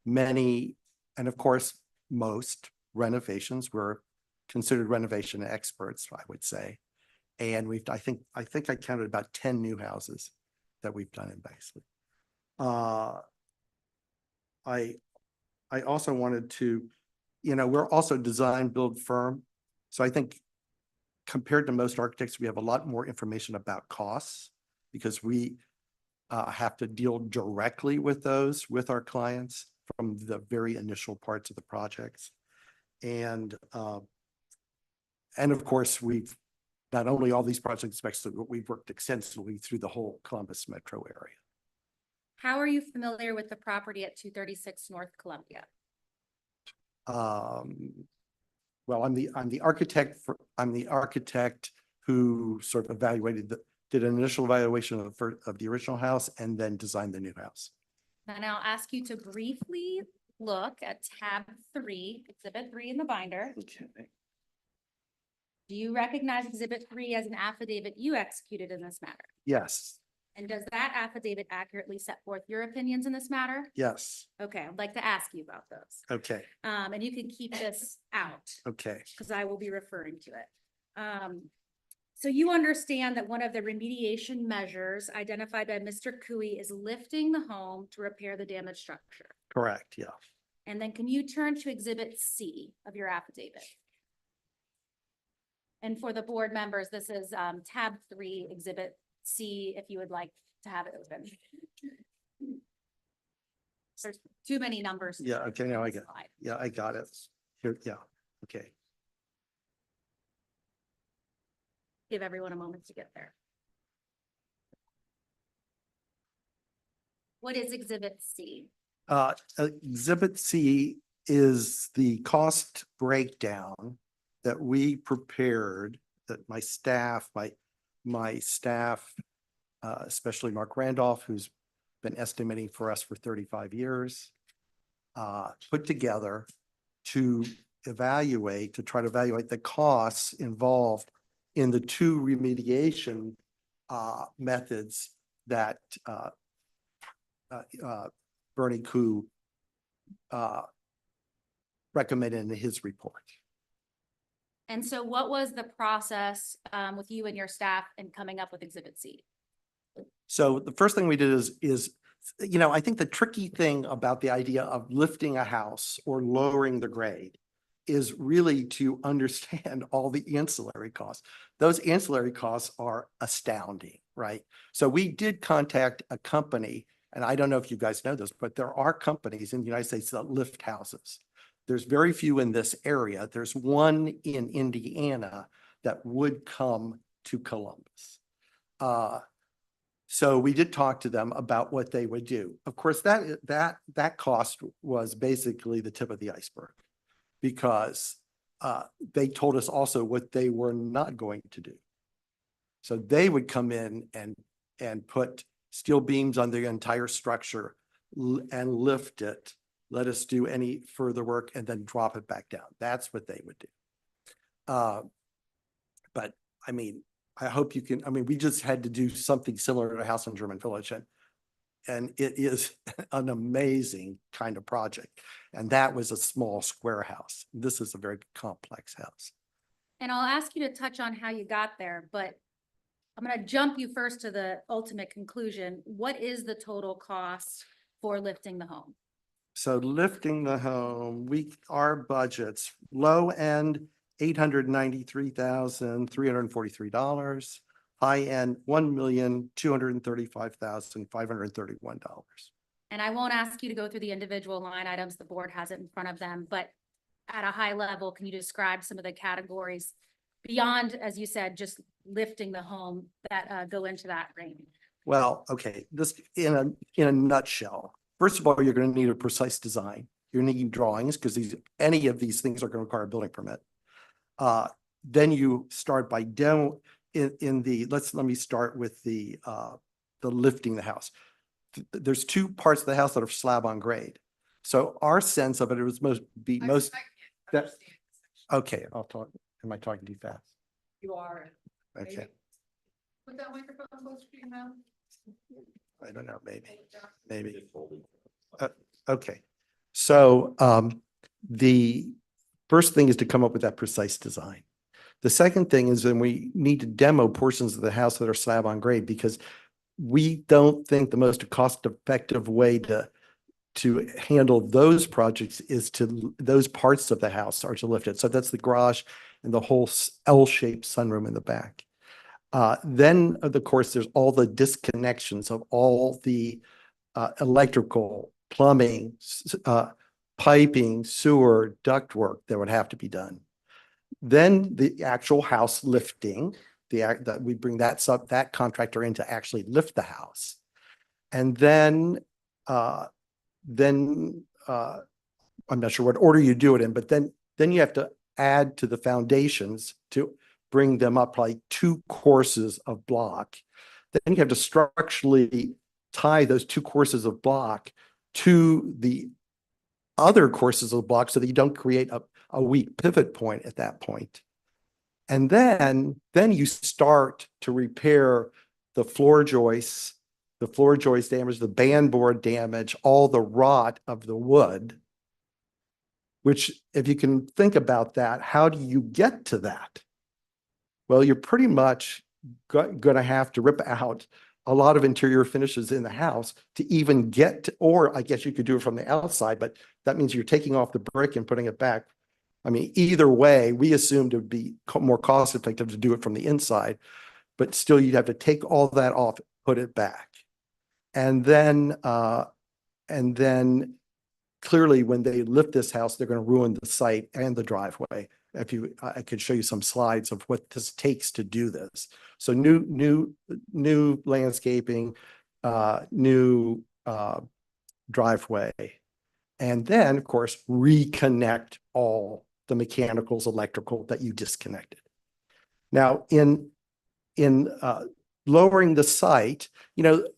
Many, and of course, most renovations were considered renovation experts, I would say. And I think I counted about 10 new houses that we've done in Bexley. I also wanted to, we're also a design build firm. So I think compared to most architects, we have a lot more information about costs because we have to deal directly with those with our clients from the very initial parts of the projects. And of course, we've not only all these projects, but we've worked extensively through the whole Columbus metro area. How are you familiar with the property at 236 North Columbia? Well, I'm the architect who sort of did an initial evaluation of the original house and then designed the new house. And I'll ask you to briefly look at tab 3, exhibit 3 in the binder. Okay. Do you recognize exhibit 3 as an affidavit you executed in this matter? Yes, And does that affidavit accurately set forth your opinions in this matter? yes. Okay, I'd like to ask you about those. Okay, And you can keep this out okay. because I will be referring to it. So you understand that one of the remediation measures identified by Mr. Cooey is lifting the home to repair the damaged structure. Correct, yeah. And then can you turn to exhibit C of your affidavit? And for the board members, this is tab 3, exhibit C, if you would like to have it open. There's too many numbers. Yeah, okay, now I got, Slide. yeah, I got it. Here, yeah, okay. Give everyone a moment to get there. What is exhibit C? Exhibit C is the cost breakdown that we prepared, that my staff, especially Mark Randolph, who's been estimating for us for 35 years, put together to try to evaluate the costs involved in the two remediation methods that Bernie Koo recommended in his report. And so what was the process with you and your staff in coming up with exhibit C? So the first thing we did is, I think the tricky thing about the idea of lifting a house or lowering the grade is really to understand all the ancillary costs. Those ancillary costs are astounding, right? So we did contact a company, and I don't know if you guys know this, but there are companies in the United States that lift houses. There's very few in this area. There's one in Indiana that would come to Columbus. So we did talk to them about what they would do. Of course, that cost was basically the tip of the iceberg, because they told us also what they were not going to do. So they would come in and put steel beams on the entire structure and lift it, let us do any further work, and then drop it back down. That's what they would do. But I mean, I hope you can, we just had to do something similar to a house in German Village, and it is an amazing kind of project. And that was a small square house. This is a very complex house. And I'll ask you to touch on how you got there, but I'm going to jump you first to the ultimate conclusion. What is the total cost for lifting the home? So lifting the home, our budgets, low end, $893,343. High end, $1,235,531. And I won't ask you to go through the individual line items. The board has it in front of them, but at a high level, can you describe some of the categories beyond, as you said, just lifting the home that go into that range? Well, okay, this in a nutshell. First of all, you're going to need a precise design. You're going to need drawings, because any of these things are going to require a building permit. Then you start by demo let me start with the lifting the house. There's two parts of the house that are slab on grade. So our sense of it was okay, I'll talk. Am I talking too fast? You are. Okay. Put that microphone closer to your mouth. I don't know, maybe. Okay. So the first thing is to come up with that precise design. The second thing is then we need to demo portions of the house that are slab on grade, because we don't think the most cost-effective way to handle those projects is those parts of the house are to lift it. So that's the garage and the whole L-shaped sunroom in the back. Then, of course, there's all the disconnections of all the electrical, plumbing, piping, sewer, ductwork that would have to be done. Then the actual house lifting, that we bring that contractor in to actually lift the house. And then I'm not sure what order you do it in, but then you have to add to the foundations to bring them up like 2 courses of block. Then you have to structurally tie those 2 courses of block to the other courses of block so that you don't create a weak pivot point at that point. And then you start to repair the floor joists, damage, the bandboard damage, all the rot of the wood, which if you can think about that, how do you get to that? Well, you're pretty much going to have to rip out a lot of interior finishes in the house to even get to, or I guess you could do it from the outside, but that means you're taking off the brick and putting it back. I mean, either way, we assumed it would be more cost effective to do it from the inside, but still you'd have to take all that off, put it back. And then clearly when they lift this house, they're going to ruin the site and the driveway. I could show you some slides of what this takes to do this. So new landscaping, new driveway, and then of course reconnect all the mechanicals, electrical that you disconnected. Now in lowering the site,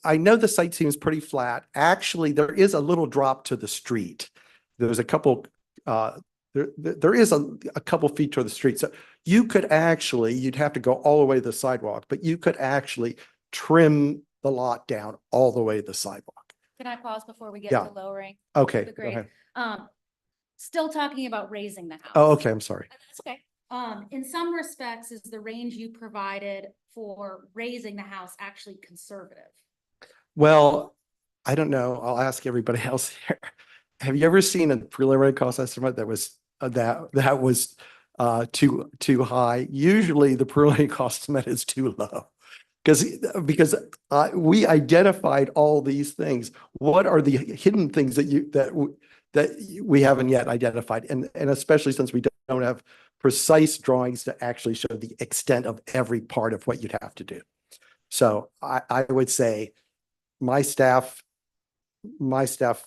I know the site seems pretty flat. Actually, there is a little drop to the street. There's a couple, there is a couple feet to the street. So you could actually, you'd have to go all the way to the sidewalk, but you could actually trim the lot down all the way to the sidewalk. Can I pause before we get Yeah. to lowering? Okay, The go grade? ahead. Still talking about raising the house. Oh, okay, I'm sorry. That's okay. In some respects, is the range you provided for raising the house actually conservative? Well, I don't know. I'll ask everybody else here. Have you ever seen a preliminary cost estimate that was too high? Usually the preliminary cost estimate is too low. Because we identified all these things. What are the hidden things that we haven't yet identified? And especially since we don't have precise drawings to actually show the extent of every part of what you'd have to do. So I would say my staff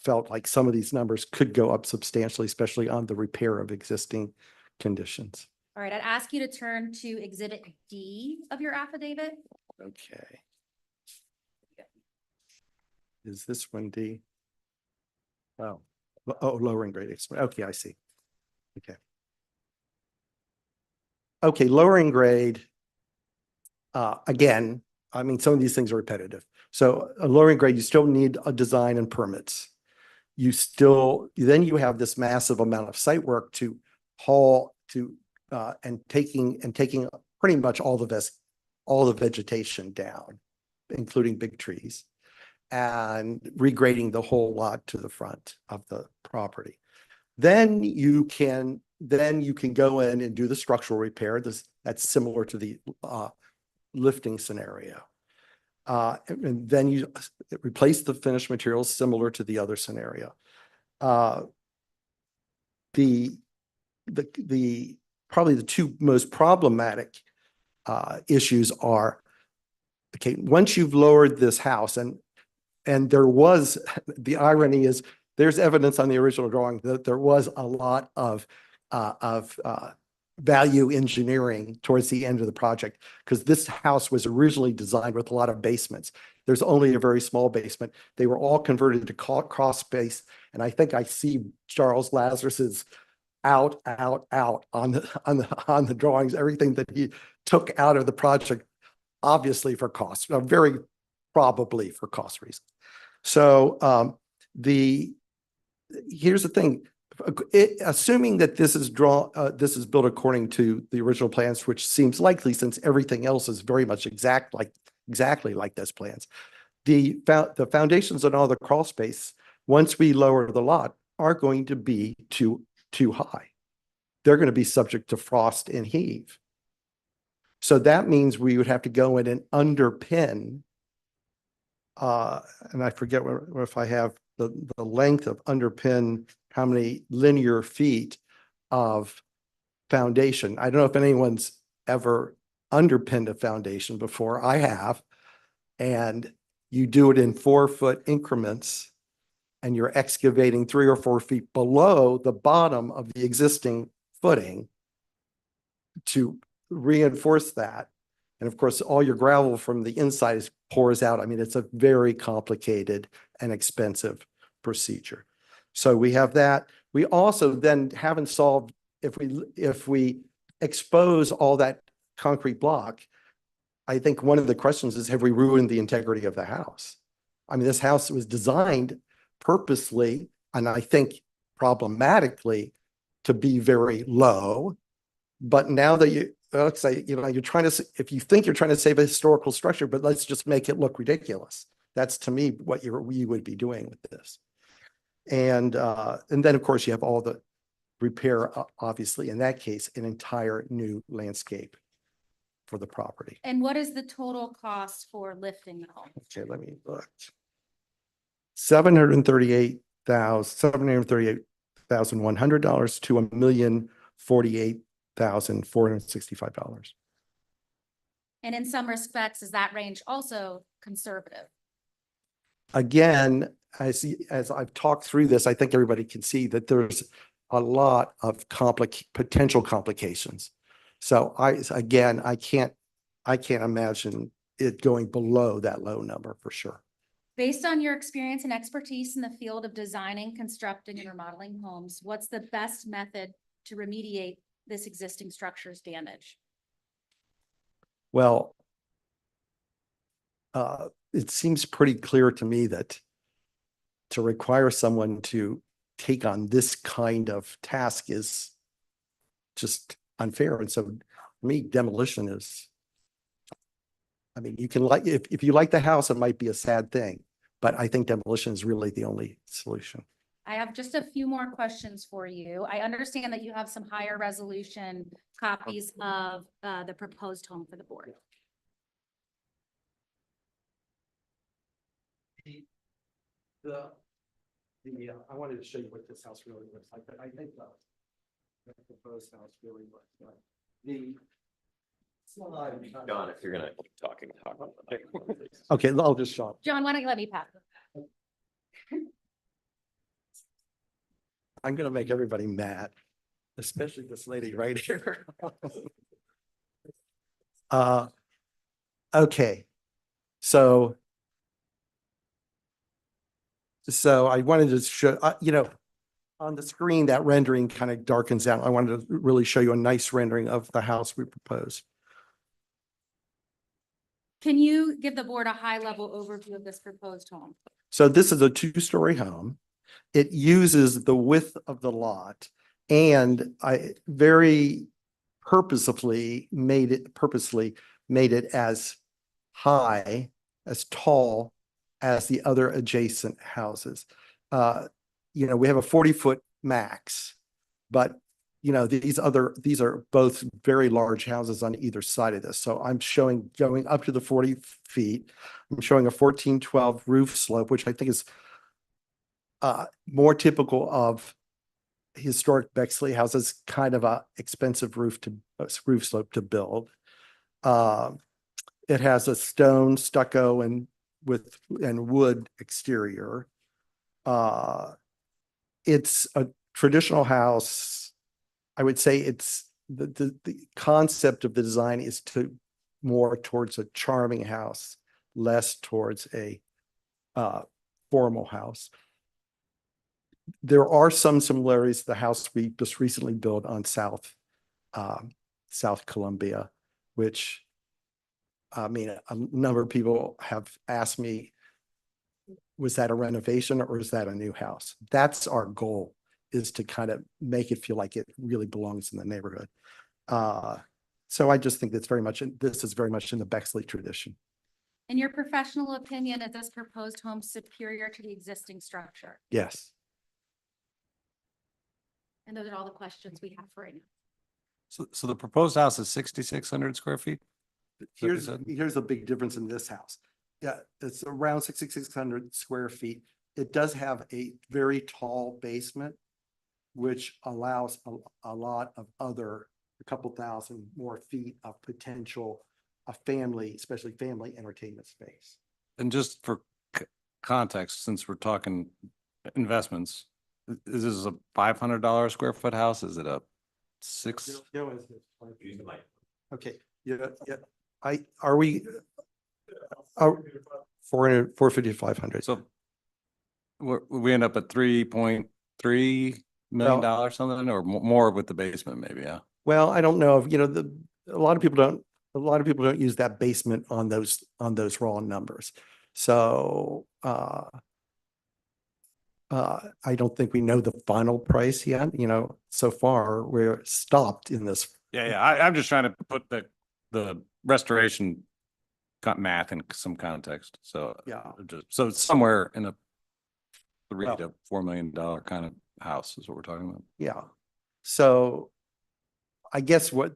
felt like some of these numbers could go up substantially, especially on the repair of existing conditions. All right, I'd ask you to turn to Exhibit D of your affidavit. Okay. Is this one D? Oh, lowering grade. Okay, I see. Okay. Okay, lowering grade. Again, I mean, some of these things are repetitive. So a lowering grade, you still need a design and permits. Then you have this massive amount of site work to haul to and taking pretty much all the vegetation down, including big trees, and regrading the whole lot to the front of the property. Then you can go in and do the structural repair. That's similar to the lifting scenario. And then you replace the finished materials similar to the other scenario. Probably the 2 most problematic issues are, okay, once you've lowered this house, and there was, the irony is there's evidence on the original drawing that there was a lot of value engineering towards the end of the project, because this house was originally designed with a lot of basements. There's only a very small basement. They were all converted to cross space. And I think I see Charles Lazarus's out on the drawings, everything that he took out of the project, obviously for cost, very probably for cost reasons. So here's the thing. Assuming that this is built according to the original plans, which seems likely since everything else is very much exactly like those plans, the foundations and all the crawl space, once we lower the lot, are going to be too high. They're going to be subject to frost and heave. So that means we would have to go in and underpin, and I forget if I have the length of underpin, how many linear feet of foundation. I don't know if anyone's ever underpinned a foundation before. I have. And you do it in 4-foot increments and you're excavating 3 or 4 feet below the bottom of the existing footing to reinforce that. And of course, all your gravel from the inside pours out. I mean, it's a very complicated and expensive procedure. So we have that. We also then haven't solved, if we expose all that concrete block, I think one of the questions is, have we ruined the integrity of the house? I mean, this house was designed purposely, and I think problematically, to be very low. But now that let's say, you're trying to, if you think you're trying to save a historical structure, but let's just make it look ridiculous. That's to me what you would be doing with this. And then of course you have all the repair, obviously, in that case, an entire new landscape for the property. And what is the total cost for lifting the home? Okay, let me look. $738,100 to $1,048,465. And in some respects, is that range also conservative? Again, as I've talked through this, I think everybody can see that there's a lot of potential complications. So I can't imagine it going below that low number for sure. Based on your experience and expertise in the field of designing, constructing, and remodeling homes, what's the best method to remediate this existing structure's damage? Well, it seems pretty clear to me that to require someone to take on this kind of task is just unfair. And so for me, demolition is, I mean, you can if you like the house, it might be a sad thing, but I think demolition is really the only solution. I have just a few more questions for you. I understand that you have some higher resolution copies of the proposed home for the board. I wanted to show you what this house really looks like, but I think the proposed house really looks like John, if you're gonna keep talking, talk. Okay, I'll just show. John, why don't you let me pass? I'm gonna make everybody mad, especially this lady right here. Okay, so I wanted to show, on the screen, that rendering kind of darkens out. I wanted to really show you a nice rendering of the house we propose. Can you give the board a high-level overview of this proposed home? So this is a 2-story home. It uses the width of the lot, and I very purposefully made it as high, as tall as the other adjacent houses. We have a 40-foot max, but these are both very large houses on either side of this. So I'm showing going up to the 40 feet. I'm showing a 14-12 roof slope, which I think is more typical of historic Bexley houses, kind of a expensive roof slope to build. It has a stone, stucco, and wood exterior. It's a traditional house. I would say it's the concept of the design is to more towards a charming house, less towards a formal house. There are some similarities to the house we just recently built on South Columbia, which I mean, a number of people have asked me, was that a renovation or is that a new house? That's our goal, is to kind of make it feel like it really belongs in the neighborhood. So I just think this is very much in the Bexley tradition. In your professional opinion, is this proposed home superior to the existing structure? Yes. And those are all the questions we have for right now. So the proposed house is 6,600 square feet? Here's a big difference in this house. Yeah, it's around 6,600 square feet. It does have a very tall basement, which allows a lot of other a couple thousand more feet of potential, a family, especially family entertainment space. And just for context, since we're talking investments, is this a $500 square foot house? Is it a six? Okay, yeah, yeah. Are we? 450 to 500. So we end up at $3.3 million something, or more with the basement maybe, yeah. Well, I don't know if, a lot of people don't use that basement on those raw numbers. So, I don't think we know the final price yet, so far we're stopped in this. Yeah, I'm just trying to put the restoration math in some context. So Yeah. So it's somewhere in a $3 Well, to $4 million kind of house is what we're talking about. Yeah. So I guess one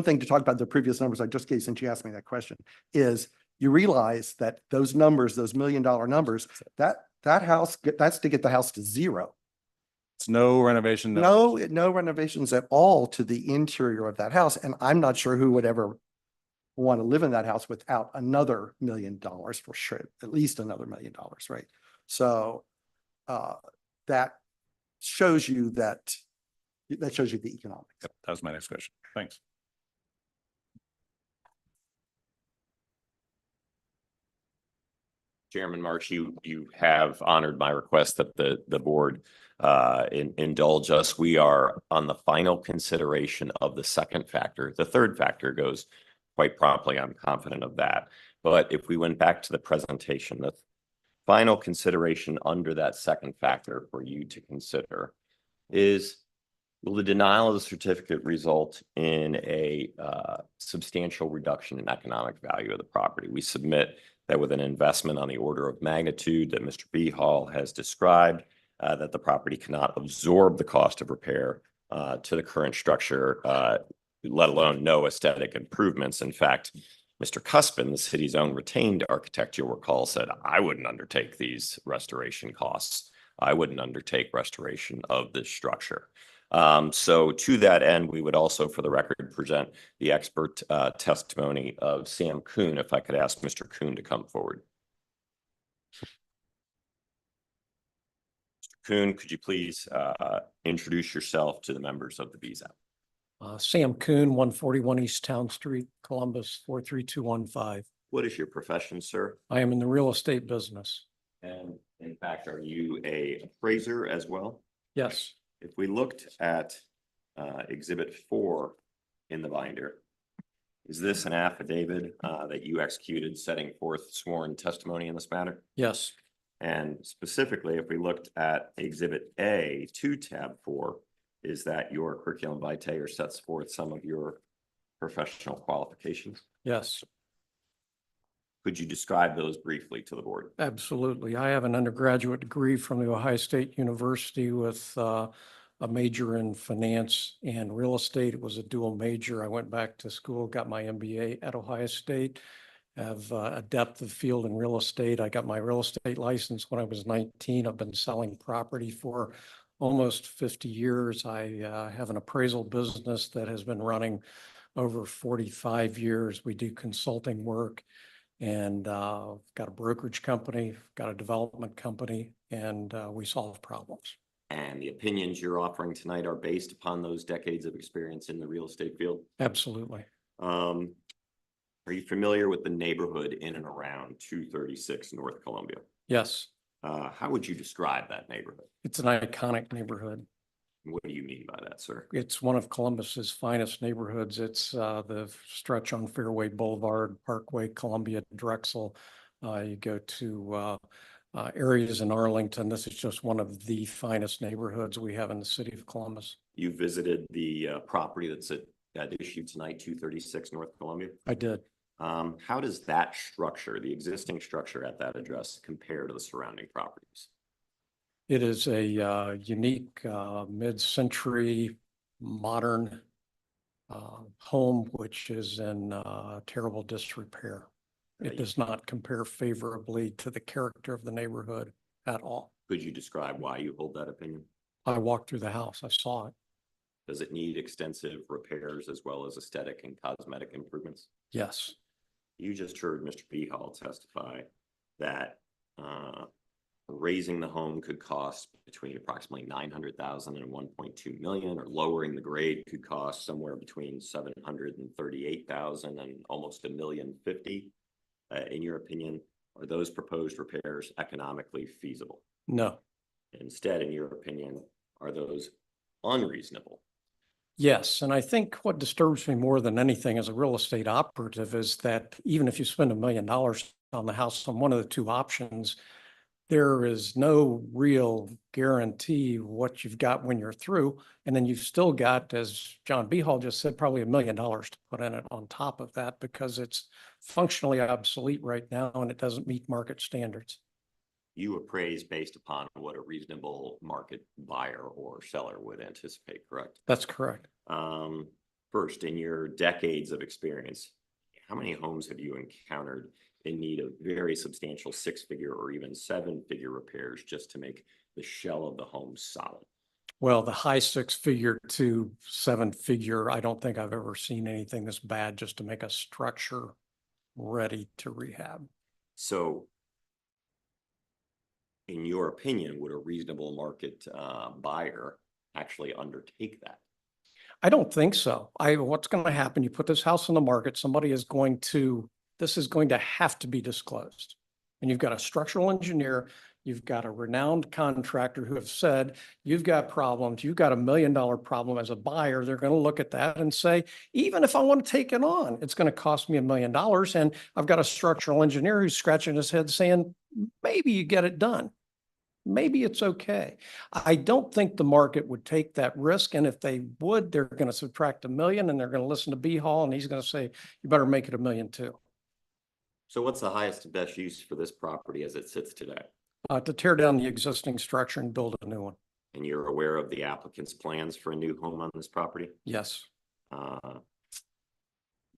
thing to talk about the previous numbers I just gave, since you asked me that question, is you realize that those numbers, those $1 million numbers, that house, that's to get the house to zero. It's no renovation. No renovations at all to the interior of that house. And I'm not sure who would ever want to live in that house without another $1 million for sure, at least another $1 million, right? So that shows you the economics. Yep, that was my next question. Thanks. Chairman March, you have honored my request that the board indulge us. We are on the final consideration of the second factor. The third factor goes quite promptly. I'm confident of that. But if we went back to the presentation, the final consideration under that second factor for you to consider is, will the denial of the certificate result in a substantial reduction in economic value of the property? We submit that with an investment on the order of magnitude that Mr. B. Hall has described, that the property cannot absorb the cost of repair to the current structure, let alone no aesthetic improvements. In fact, Mr. Cuspin, the city's own retained architect, you'll recall, said, I wouldn't undertake these restoration costs. I wouldn't undertake restoration of this structure. So to that end, we would also, for the record, present the expert testimony of Sam Kuhn. If I could ask Mr. Kuhn to come forward. Mr. Kuhn, could you please introduce yourself to the members of the BZAP? Sam Kuhn, 141 East Town Street, Columbus, 43215. What is your profession, sir? I am in the real estate business. And in fact, are you an appraiser as well? Yes. If we looked at Exhibit 4 in the binder, is this an affidavit that you executed setting forth sworn testimony in this matter? Yes. And specifically, if we looked at Exhibit A to tab 4, is that your curriculum vitae or sets forth some of your professional qualifications? Yes. Could you describe those briefly to the board? Absolutely. I have an undergraduate degree from the Ohio State University with a major in finance and real estate. It was a dual major. I went back to school, got my MBA at Ohio State, have a depth of field in real estate. I got my real estate license when I was 19. I've been selling property for almost 50 years. I have an appraisal business that has been running over 45 years. We do consulting work, and got a brokerage company, got a development company, and we solve problems. And the opinions you're offering tonight are based upon those decades of experience in the real estate field? Absolutely. Are you familiar with the neighborhood in and around 236 North Columbia? Yes. How would you describe that neighborhood? It's an iconic neighborhood. What do you mean by that, sir? It's one of Columbus's finest neighborhoods. It's the stretch on Fairway Boulevard, Parkway, Columbia, Drexel. You go to areas in Arlington. This is just one of the finest neighborhoods we have in the city of Columbus. You visited the property that's at issue tonight, 236 North Columbia? I did. How does that structure, the existing structure at that address, compare to the surrounding properties? It is a unique mid-century modern home, which is in terrible disrepair. It does not compare favorably to the character of the neighborhood at all. Could you describe why you hold that opinion? I walked through the house. I saw it. Does it need extensive repairs as well as aesthetic and cosmetic improvements? Yes. You just heard Mr. Behall testify that raising the home could cost between approximately 900,000 and 1.2 million, or lowering the grade could cost somewhere between 738,000 and almost $1,050,000. In your opinion, are those proposed repairs economically feasible? No. Instead, in your opinion, are those unreasonable? Yes, and I think what disturbs me more than anything as a real estate operative is that even if you spend $1 million on the house on one of the two options, there is no real guarantee what you've got when you're through. And then you've still got, as John Behall just said, probably $1 million to put in it on top of that because it's functionally obsolete right now and it doesn't meet market standards. You appraise based upon what a reasonable market buyer or seller would anticipate, correct? That's correct. First, in your decades of experience, how many homes have you encountered in need of very substantial 6-figure or even 7-figure repairs just to make the shell of the home solid? Well, the high 6-figure to 7-figure, I don't think I've ever seen anything this bad just to make a structure ready to rehab. So, in your opinion, would a reasonable market buyer actually undertake that? I don't think so. What's going to happen? You put this house on the market, this is going to have to be disclosed. And you've got a structural engineer, you've got a renowned contractor who have said, you've got problems, you've got $1 million problem as a buyer. They're going to look at that and say, even if I want to take it on, it's going to cost me $1 million. And I've got a structural engineer who's scratching his head saying, maybe you get it done. Maybe it's okay. I don't think the market would take that risk. And if they would, they're going to subtract $1 million and they're going to listen to Behall and he's going to say, you better make it $1 million too. So what's the highest and best use for this property as it sits today? To tear down the existing structure and build a new one. And you're aware of the applicant's plans for a new home on this property? Yes.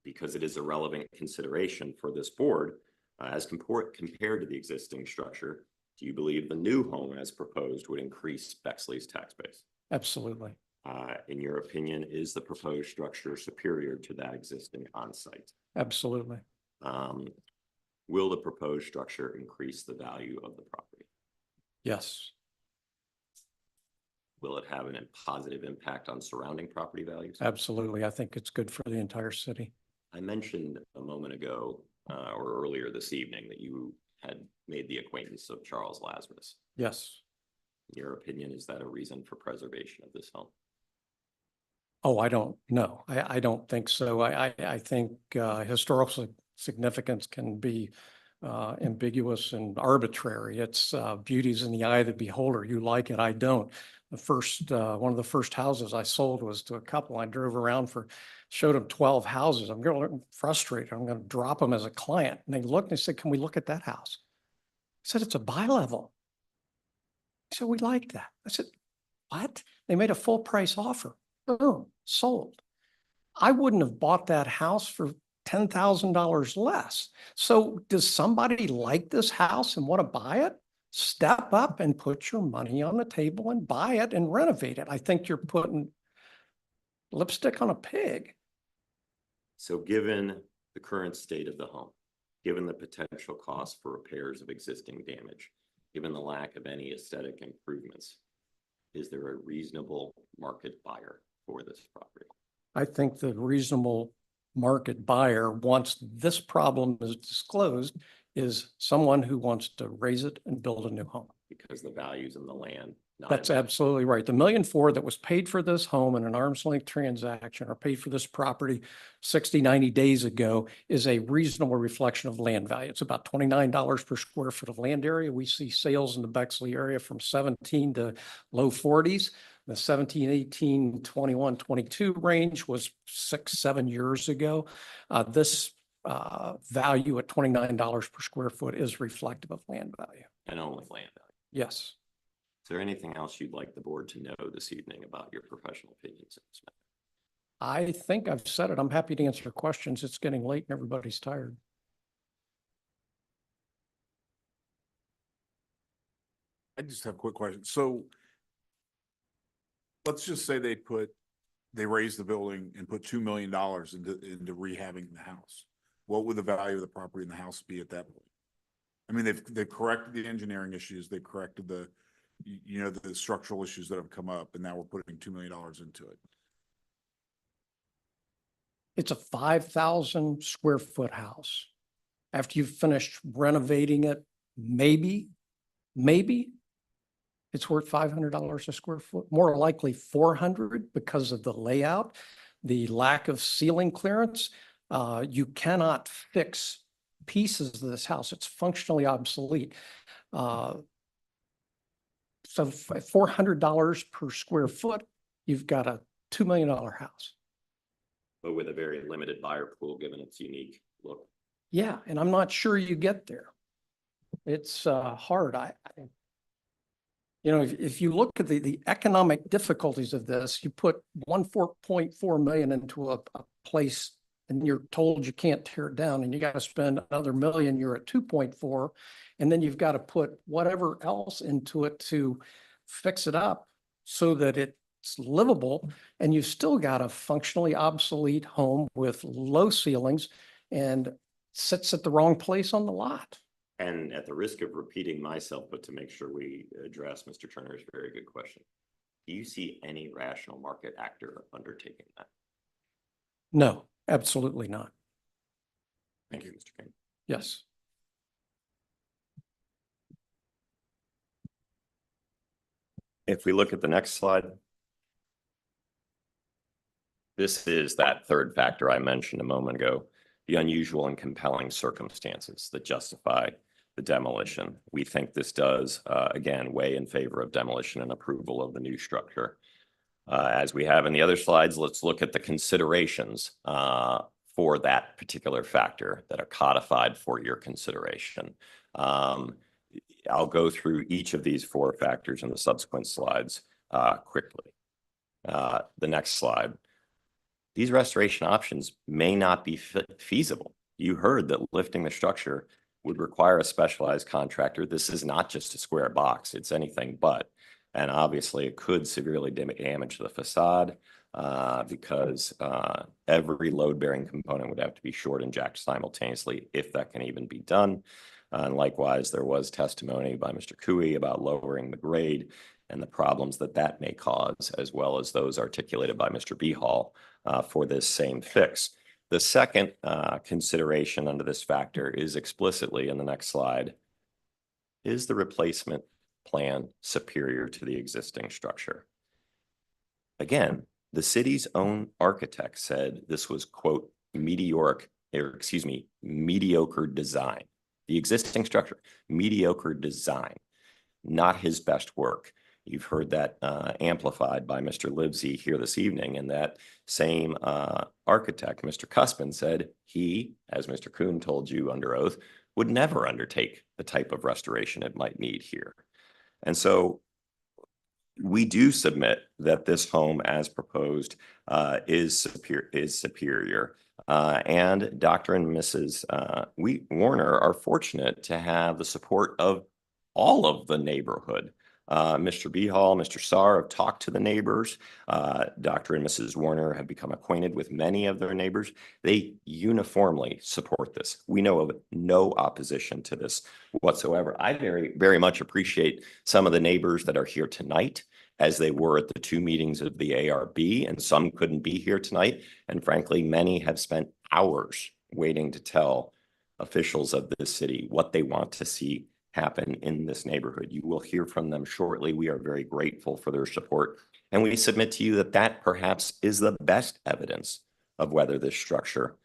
Because it is a relevant consideration for this board as compared to the existing structure. Do you believe the new home as proposed would increase Bexley's tax base? Absolutely. In your opinion, is the proposed structure superior to that existing on-site? Absolutely. Will the proposed structure increase the value of the property? Yes. Will it have a positive impact on surrounding property values? Absolutely. I think it's good for the entire city. I mentioned a moment ago or earlier this evening that you had made the acquaintance of Charles Lazarus. Yes. In your opinion, is that a reason for preservation of this home? Oh, I don't know. I don't think so. I think historical significance can be ambiguous and arbitrary. It's beauty's in the eye of the beholder. You like it, I don't. One of the first houses I sold was to a couple. I drove around showed them 12 houses. I'm getting frustrated. I'm going to drop them as a client. And they looked and they said, can we look at that house? I said, it's a bi-level. I said, we like that. I said, what? They made a full price offer. Boom, sold. I wouldn't have bought that house for $10,000 less. So does somebody like this house and want to buy it? Step up and put your money on the table and buy it and renovate it. I think you're putting lipstick on a pig. So given the current state of the home, given the potential cost for repairs of existing damage, given the lack of any aesthetic improvements, is there a reasonable market buyer for this property? I think the reasonable market buyer, once this problem is disclosed, is someone who wants to raise it and build a new home. Because the values in the land. That's absolutely right. The $1.4 million that was paid for this home in an arm's length transaction or paid for this property 60, 90 days ago is a reasonable reflection of land value. It's about $29 per square foot of land area. We see sales in the Bexley area from 17 to low 40s. The 17, 18, 21, 22 range was 6, 7 years ago. This value at $29 per square foot is reflective of land value. And only land value. Yes. Is there anything else you'd like the board to know this evening about your professional opinions in this matter? I think I've said it. I'm happy to answer questions. It's getting late and everybody's tired. I just have a quick question. So let's just say they put they raised the building and put $2 million into rehabbing the house. What would the value of the property and the house be at that point? I mean, they've corrected the engineering issues, they've corrected the, you know, the structural issues that have come up, and now we're putting $2 million into it. It's a 5,000 square foot house. After you've finished renovating it, maybe it's worth $500 a square foot, more likely 400 because of the layout, the lack of ceiling clearance. You cannot fix pieces of this house. It's functionally obsolete. So $400 per square foot, you've got a $2 million house. But with a very limited buyer pool, given its unique look. Yeah, and I'm not sure you get there. It's hard. You know, if you look at the economic difficulties of this, you put 1.4 million into a place and you're told you can't tear it down and you got to spend another million, you're at 2.4. And then you've got to put whatever else into it to fix it up so that it's livable. And you've still got a functionally obsolete home with low ceilings and sits at the wrong place on the lot. And at the risk of repeating myself, but to make sure we address Mr. Turner's very good question, do you see any rational market actor undertaking that? No, absolutely not. Thank you, Mr. King. Yes. If we look at the next slide, this is that third factor I mentioned a moment ago, the unusual and compelling circumstances that justify the demolition. We think this does, again, weigh in favor of demolition and approval of the new structure. As we have in the other slides, let's look at the considerations for that particular factor that are codified for your consideration. I'll go through each of these four factors in the subsequent slides quickly. The next slide. These restoration options may not be feasible. You heard that lifting the structure would require a specialized contractor. This is not just a square box, it's anything but. And obviously it could severely damage the facade because every load-bearing component would have to be shored and jacked simultaneously, if that can even be done. And likewise, there was testimony by Mr. Cooey about lowering the grade and the problems that that may cause, as well as those articulated by Mr. B. Hall for this same fix. The second consideration under this factor is explicitly in the next slide. Is the replacement plan superior to the existing structure? Again, the city's own architect said this was, quote, mediocre design. The existing structure, mediocre design, not his best work. You've heard that amplified by Mr. Livesey here this evening, and that same architect, Mr. Cuspin, said he, as Mr. Kuhn told you under oath, would never undertake the type of restoration it might need here. And so we do submit that this home as proposed is superior. And Dr. and Mrs. Warner are fortunate to have the support of all of the neighborhood. Mr. B. Hall, Mr. Saar have talked to the neighbors. Dr. and Mrs. Warner have become acquainted with many of their neighbors. They uniformly support this. We know of no opposition to this whatsoever. I very much appreciate some of the neighbors that are here tonight, as they were at the two meetings of the ARB, and some couldn't be here tonight. And frankly, many have spent hours waiting to tell officials of this city what they want to see happen in this neighborhood. You will hear from them shortly. We are very grateful for their support. And we submit to you that that perhaps is the best evidence of whether this structure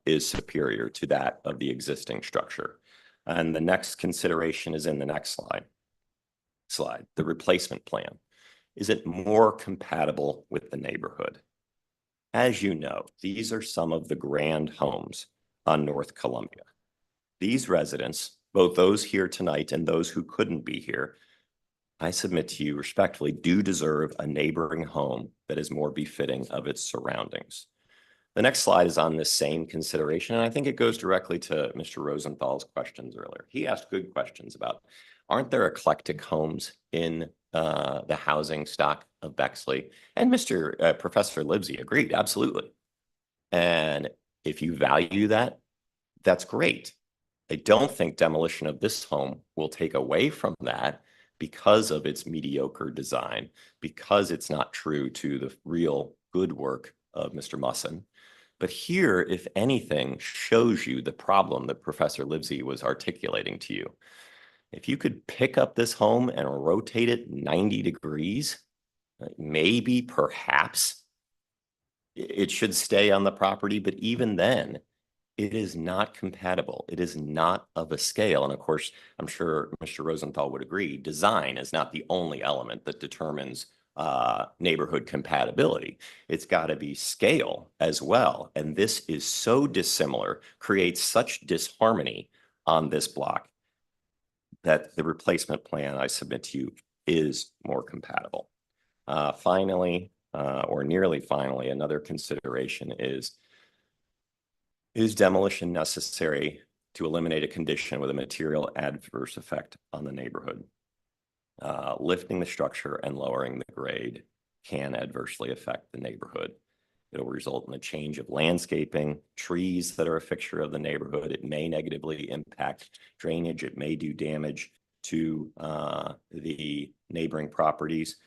is superior to that of the existing structure. And the next consideration is in the next slide, the replacement plan. Is it more compatible with the neighborhood? As you know, these are some of the grand homes on North Columbia. These residents, both those here tonight and those who couldn't be here, I submit to you respectfully, do deserve a neighboring home that is more befitting of its surroundings. The next slide is on this same consideration, and I think it goes directly to Mr. Rosenthal's questions earlier. He asked good questions about, aren't there eclectic homes in the housing stock of Bexley. And Mr. Professor Libsey agreed, absolutely. And if you value that, that's great. I don't think demolition of this home will take away from that because of its mediocre design, because it's not true to the real good work of Mr. Musson. But here, if anything, shows you the problem that Professor Libsey was articulating to you. If you could pick up this home and rotate it 90 degrees, maybe, perhaps, it should stay on the property, but even then, it is not compatible. It is not of a scale. And of course, I'm sure Mr. Rosenthal would agree, design is not the only element that determines neighborhood compatibility. It's got to be scale as well. And this is so dissimilar, creates such disharmony on this block that the replacement plan I submit to you is more compatible. Finally, or nearly finally, another consideration is demolition necessary to eliminate a condition with a material adverse effect on the neighborhood? Lifting the structure and lowering the grade can adversely affect the neighborhood. It'll result in a change of landscaping, trees that are a fixture of the neighborhood. It may negatively impact drainage. It may do damage to the neighboring properties.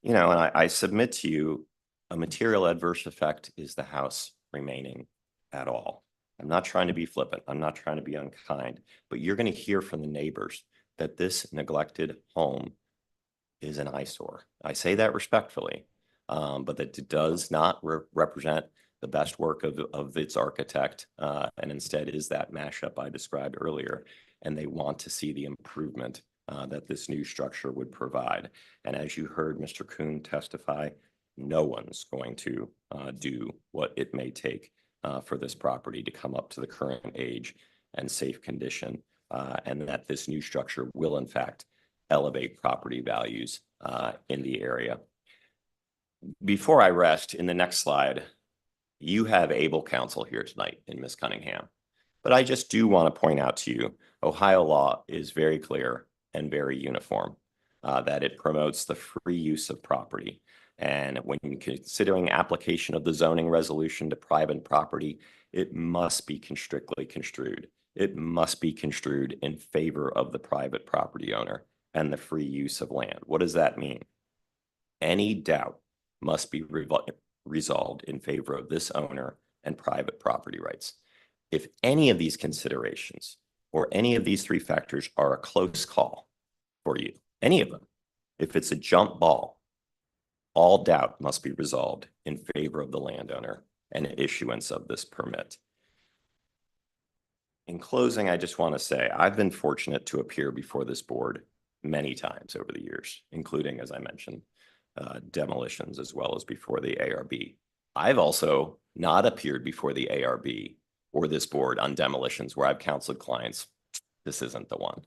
You know, and I submit to you, a material adverse effect is the house remaining at all. I'm not trying to be flippant. I'm not trying to be unkind, but you're going to hear from the neighbors that this neglected home is an eyesore. I say that respectfully, but that it does not represent the best work of its architect, and instead is that mashup I described earlier. And they want to see the improvement that this new structure would provide. And as you heard Mr. Kuhn testify, no one's going to do what it may take for this property to come up to the current age and safe condition, and that this new structure will in fact elevate property values in the area. Before I rest, in the next slide, you have able counsel here tonight in Ms. Cunningham, but I just do want to point out to you, Ohio law is very clear and very uniform, that it promotes the free use of property. And when considering application of the zoning resolution to private property, it must be strictly construed. It must be construed in favor of the private property owner and the free use of land. What does that mean? Any doubt must be resolved in favor of this owner and private property rights. If any of these considerations or any of these three factors are a close call for you, any of them, if it's a jump ball, all doubt must be resolved in favor of the landowner and issuance of this permit. In closing, I just want to say I've been fortunate to appear before this board many times over the years, including, as I mentioned, demolitions as well as before the ARB. I've also not appeared before the ARB or this board on demolitions where I've counseled clients. This isn't the one.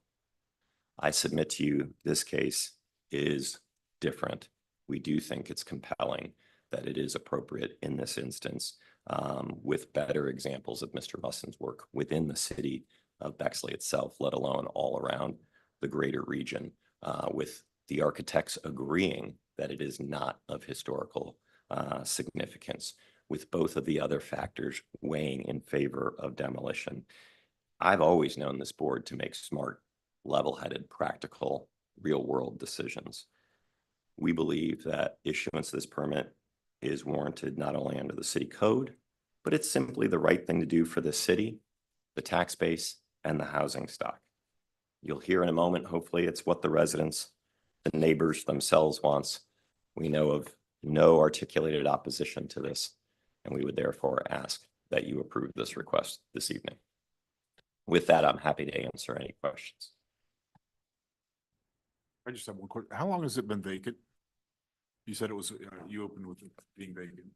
I submit to you, this case is different. We do think it's compelling that it is appropriate in this instance, with better examples of Mr. Musson's work within the city of Bexley itself, let alone all around the greater region, with the architects agreeing that it is not of historical significance, with both of the other factors weighing in favor of demolition. I've always known this board to make smart, level-headed, practical, real-world decisions. We believe that issuance of this permit is warranted not only under the city code, but it's simply the right thing to do for the city, the tax base, and the housing stock. You'll hear in a moment, hopefully it's what the residents, the neighbors themselves wants. We know of no articulated opposition to this, and we would therefore ask that you approve this request this evening. With that, I'm happy to answer any questions. I just have one quick, how long has it been vacant? You said it was, you opened with it being vacant.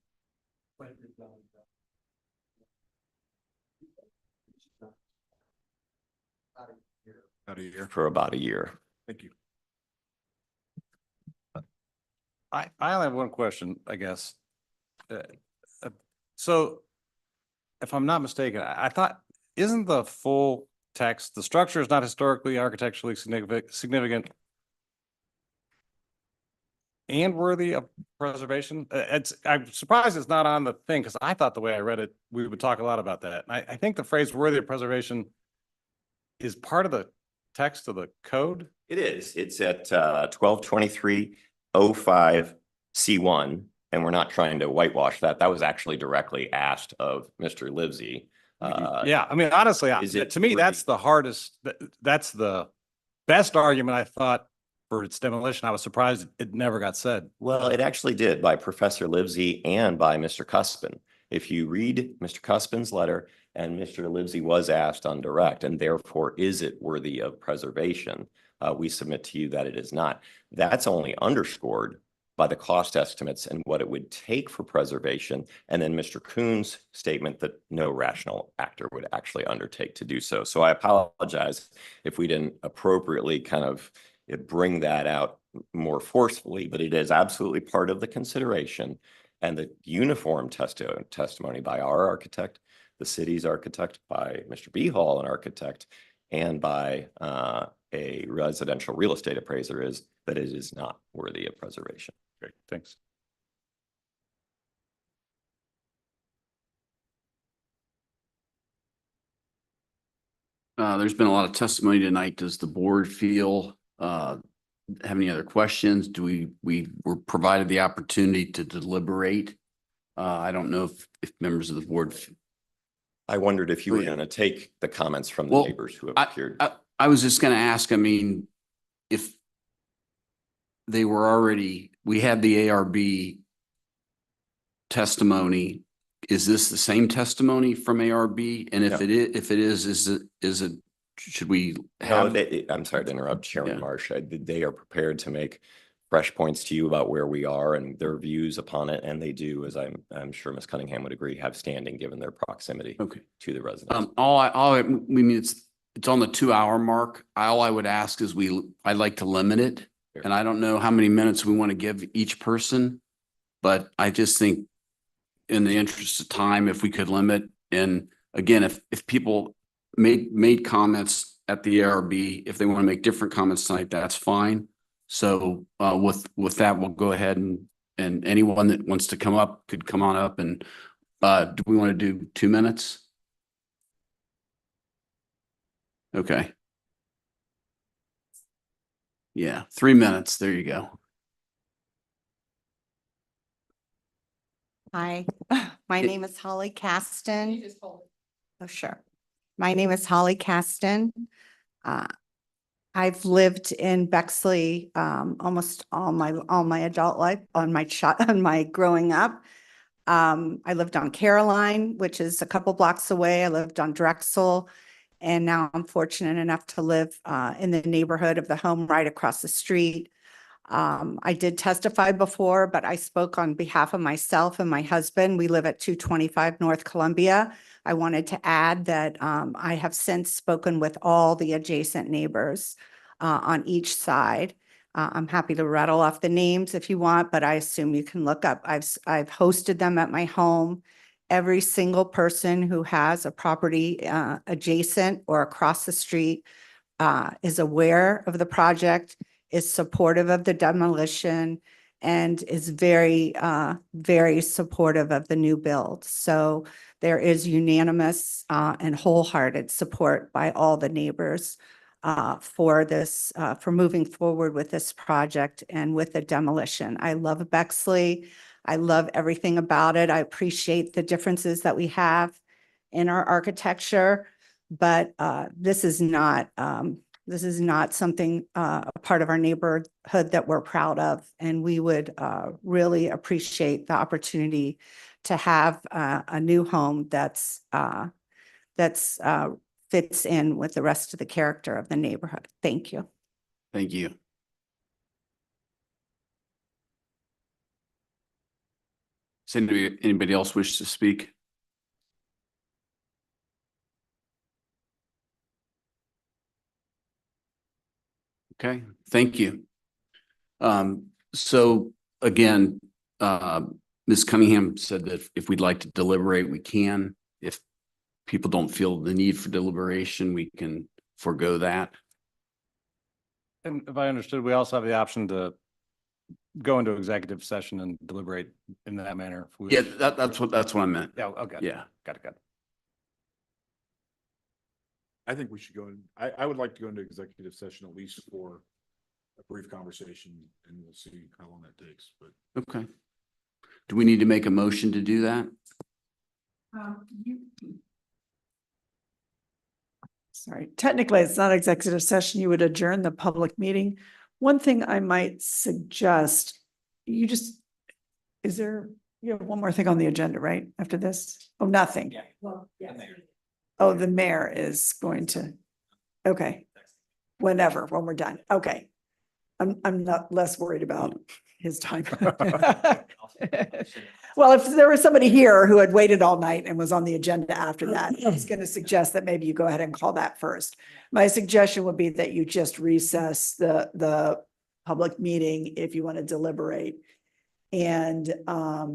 About a year. For about a year. Thank you. I only have one question, I guess. So if I'm not mistaken, I thought, isn't the full text, the structure is not historically, architecturally significant, and worthy of preservation? I'm surprised it's not on the thing, because I thought the way I read it, we would talk a lot about that. I think the phrase worthy of preservation is part of the text of the code. It is. It's at 1223-05C1, and we're not trying to whitewash that. That was actually directly asked of Mr. Livesey. Yeah, I mean, honestly, to me, worthy? that's the hardest, that's the best argument I thought for its demolition. I was surprised it never got said. Well, it actually did by Professor Livesey and by Mr. Cuspin. If you read Mr. Cuspin's letter, and Mr. Livesey was asked on direct, and therefore is it worthy of preservation? We submit to you that it is not. That's only underscored by the cost estimates and what it would take for preservation. And then Mr. Kuhn's statement that no rational actor would actually undertake to do so. So I apologize if we didn't appropriately kind of bring that out more forcefully, but it is absolutely part of the consideration. And the uniform testimony by our architect, the city's architect, by Mr. B. Hall, an architect, and by a residential real estate appraiser is that it is not worthy of preservation. Great, thanks. There's been a lot of testimony tonight. Does the board feel, have any other questions? Do we were provided the opportunity to deliberate? I don't know if members of the board. I wondered if you were going to take the comments from the neighbors who have appeared. I was just going to ask, I mean, if they were already, we had the ARB testimony, is this the same testimony from ARB? And if it is it, should we have? No, I'm sorry to interrupt, Chairman Marsh. They are prepared to make fresh points to you about where we are and their views upon it. And they do, as I'm sure Ms. Cunningham would agree, have standing given their proximity to the residents. We mean, it's on the 2-hour mark. All I would ask is I'd like to limit it. And I don't know how many minutes we want to give each person, but I just think in the interest of time, if we could limit, and again, if people made comments at the ARB, if they want to make different comments tonight, that's fine. So with that, we'll go ahead and anyone that wants to come up could come on up. And do we want to do 2 minutes? Okay. Yeah, 3 minutes. There you go. Hi, my name is Holly Caston. Oh, sure. My name is Holly Caston. I've lived in Bexley almost all my adult life, on my growing up. I lived on Caroline, which is a couple blocks away. I lived on Drexel, and now I'm fortunate enough to live in the neighborhood of the home right across the street. I did testify before, but I spoke on behalf of myself and my husband. We live at 225 North Columbia. I wanted to add that I have since spoken with all the adjacent neighbors on each side. I'm happy to rattle off the names if you want, but I assume you can look up. I've hosted them at my home. Every single person who has a property adjacent or across the street is aware of the project, is supportive of the demolition, and is very, very supportive of the new build. So there is unanimous and wholehearted support by all the neighbors for this, for moving forward with this project and with the demolition. I love Bexley. I love everything about it. I appreciate the differences that we have in our architecture, but this is not something, a part of our neighborhood that we're proud of. And we would really appreciate the opportunity to have a new home that's fits in with the rest of the character of the neighborhood. Thank you. Thank you. Does anybody else wish to speak? Okay, thank you. So again, Ms. Cunningham said that if we'd like to deliberate, we can. If people don't feel the need for deliberation, we can forego that. And if I understood, we also have the option to go into executive session and deliberate in that manner. if we- Yeah, that's what I meant. Yeah, okay. Yeah. Got it. I think we should go in, I would like to go into executive session at least for a brief conversation and we'll see how long that takes, but. Okay. Do we need to make a motion to do that? Sorry, technically, it's not executive session. You would adjourn the public meeting. One thing I might suggest, you just, you have one more thing on the agenda, right? After this? Oh, nothing. Oh, the mayor is going to, okay. Whenever, when we're done. Okay. I'm not less worried about his time. Well, if there was somebody here who had waited all night and was on the agenda after that, I was going to suggest that maybe you go ahead and call that first. My suggestion would be that you just recess the public meeting if you want to deliberate. And I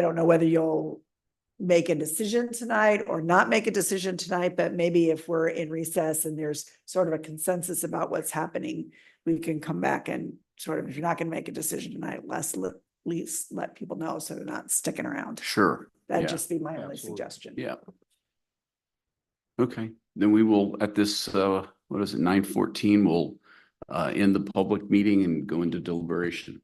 don't know whether you'll make a decision tonight or not make a decision tonight, but maybe if we're in recess and there's sort of a consensus about what's happening, we can come back and sort of, if you're not going to make a decision tonight, at least let people know so they're not sticking around. Sure. That'd Yeah. just be my only suggestion. Yeah. Okay, then we will at this, what is it, 9:14, we'll end the public meeting and go into deliberation.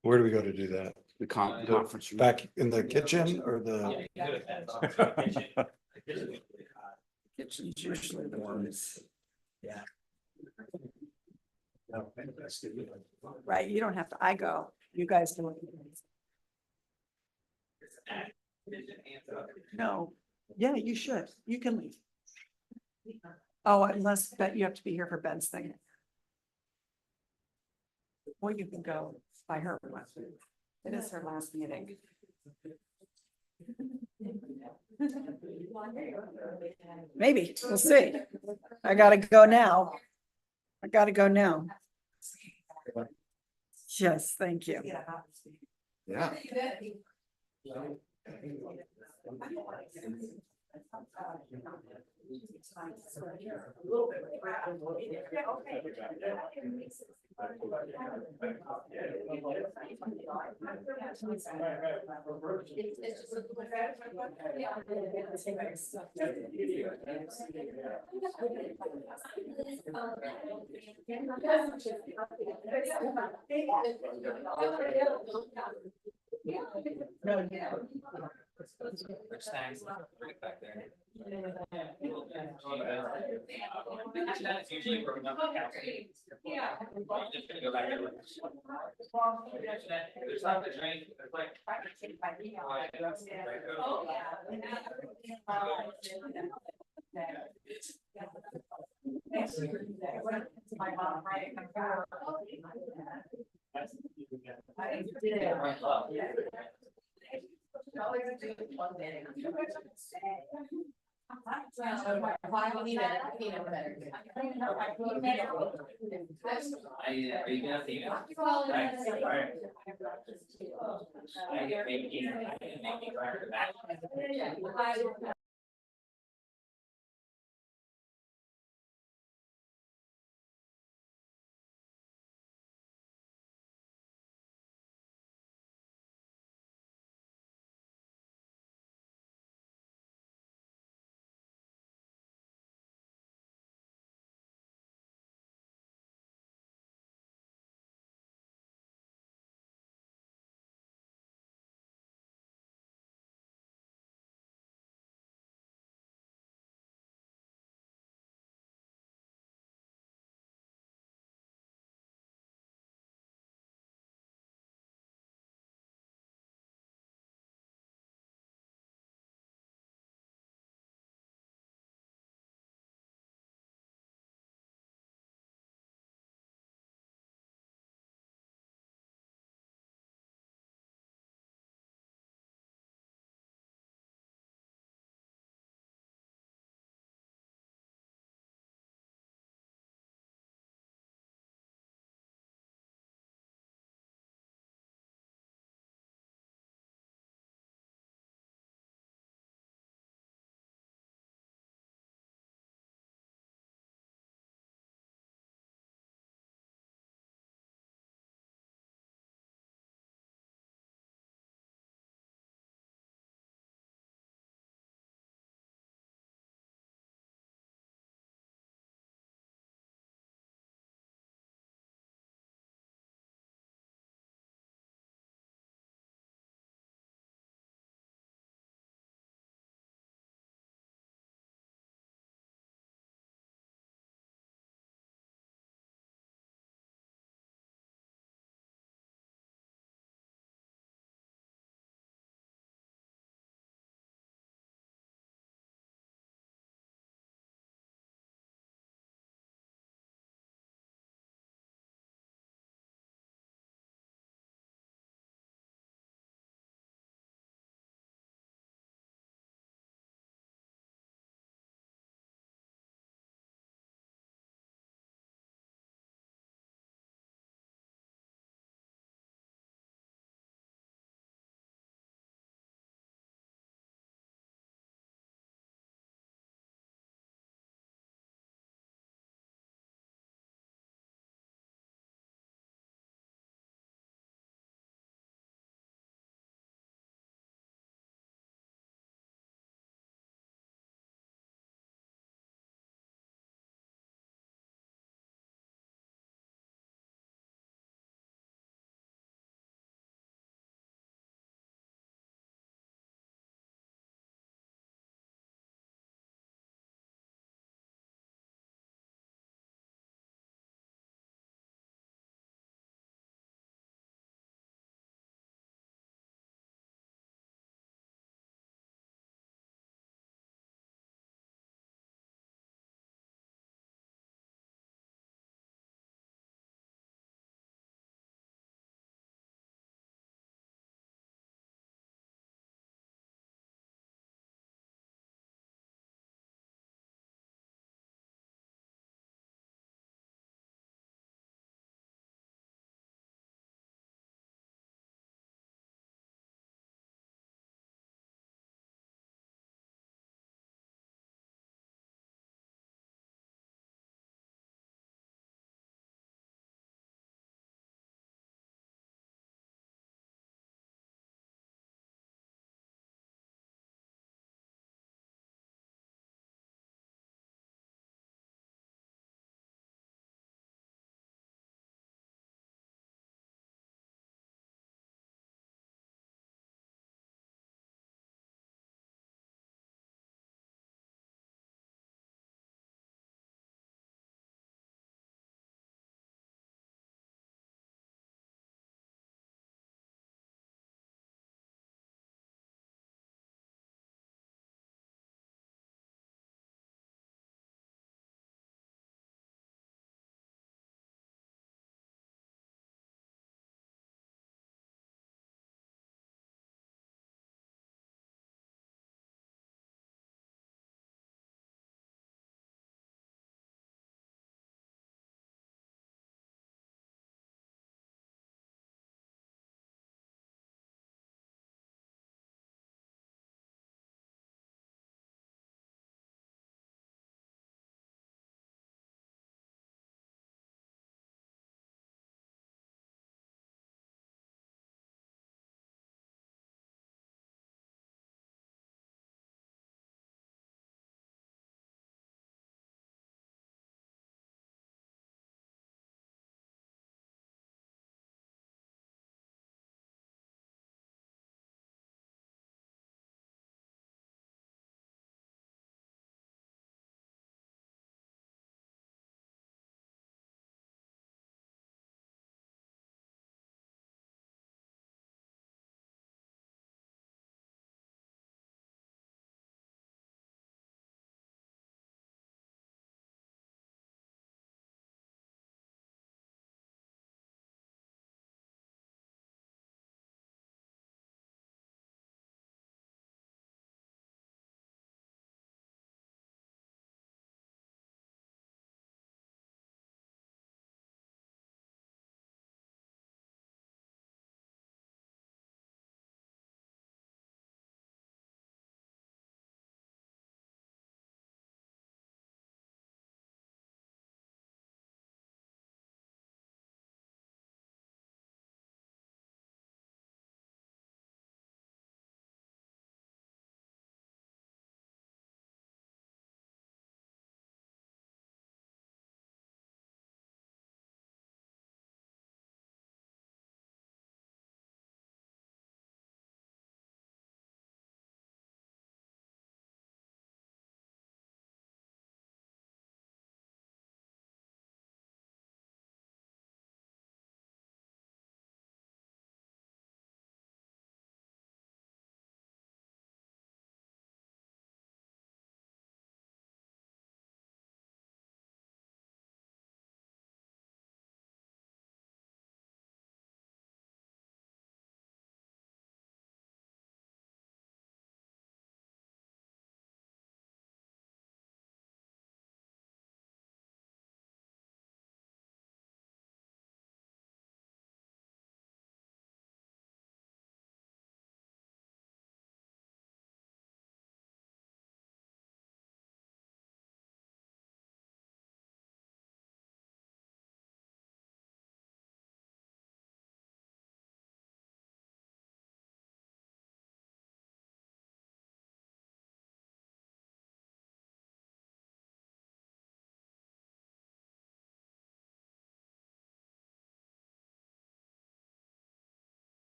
Where do we go to do that? The conference room. Back in the kitchen or the? Kitchen's usually the ones. Yeah. Right, you don't have to, I go, you guys can. No, yeah, you should, you can leave. Oh, unless, but you have to be here for Ben's thing. Or you can go by her. It is her last meeting. Maybe, we'll see. I gotta go now. Yes, thank you. Yeah.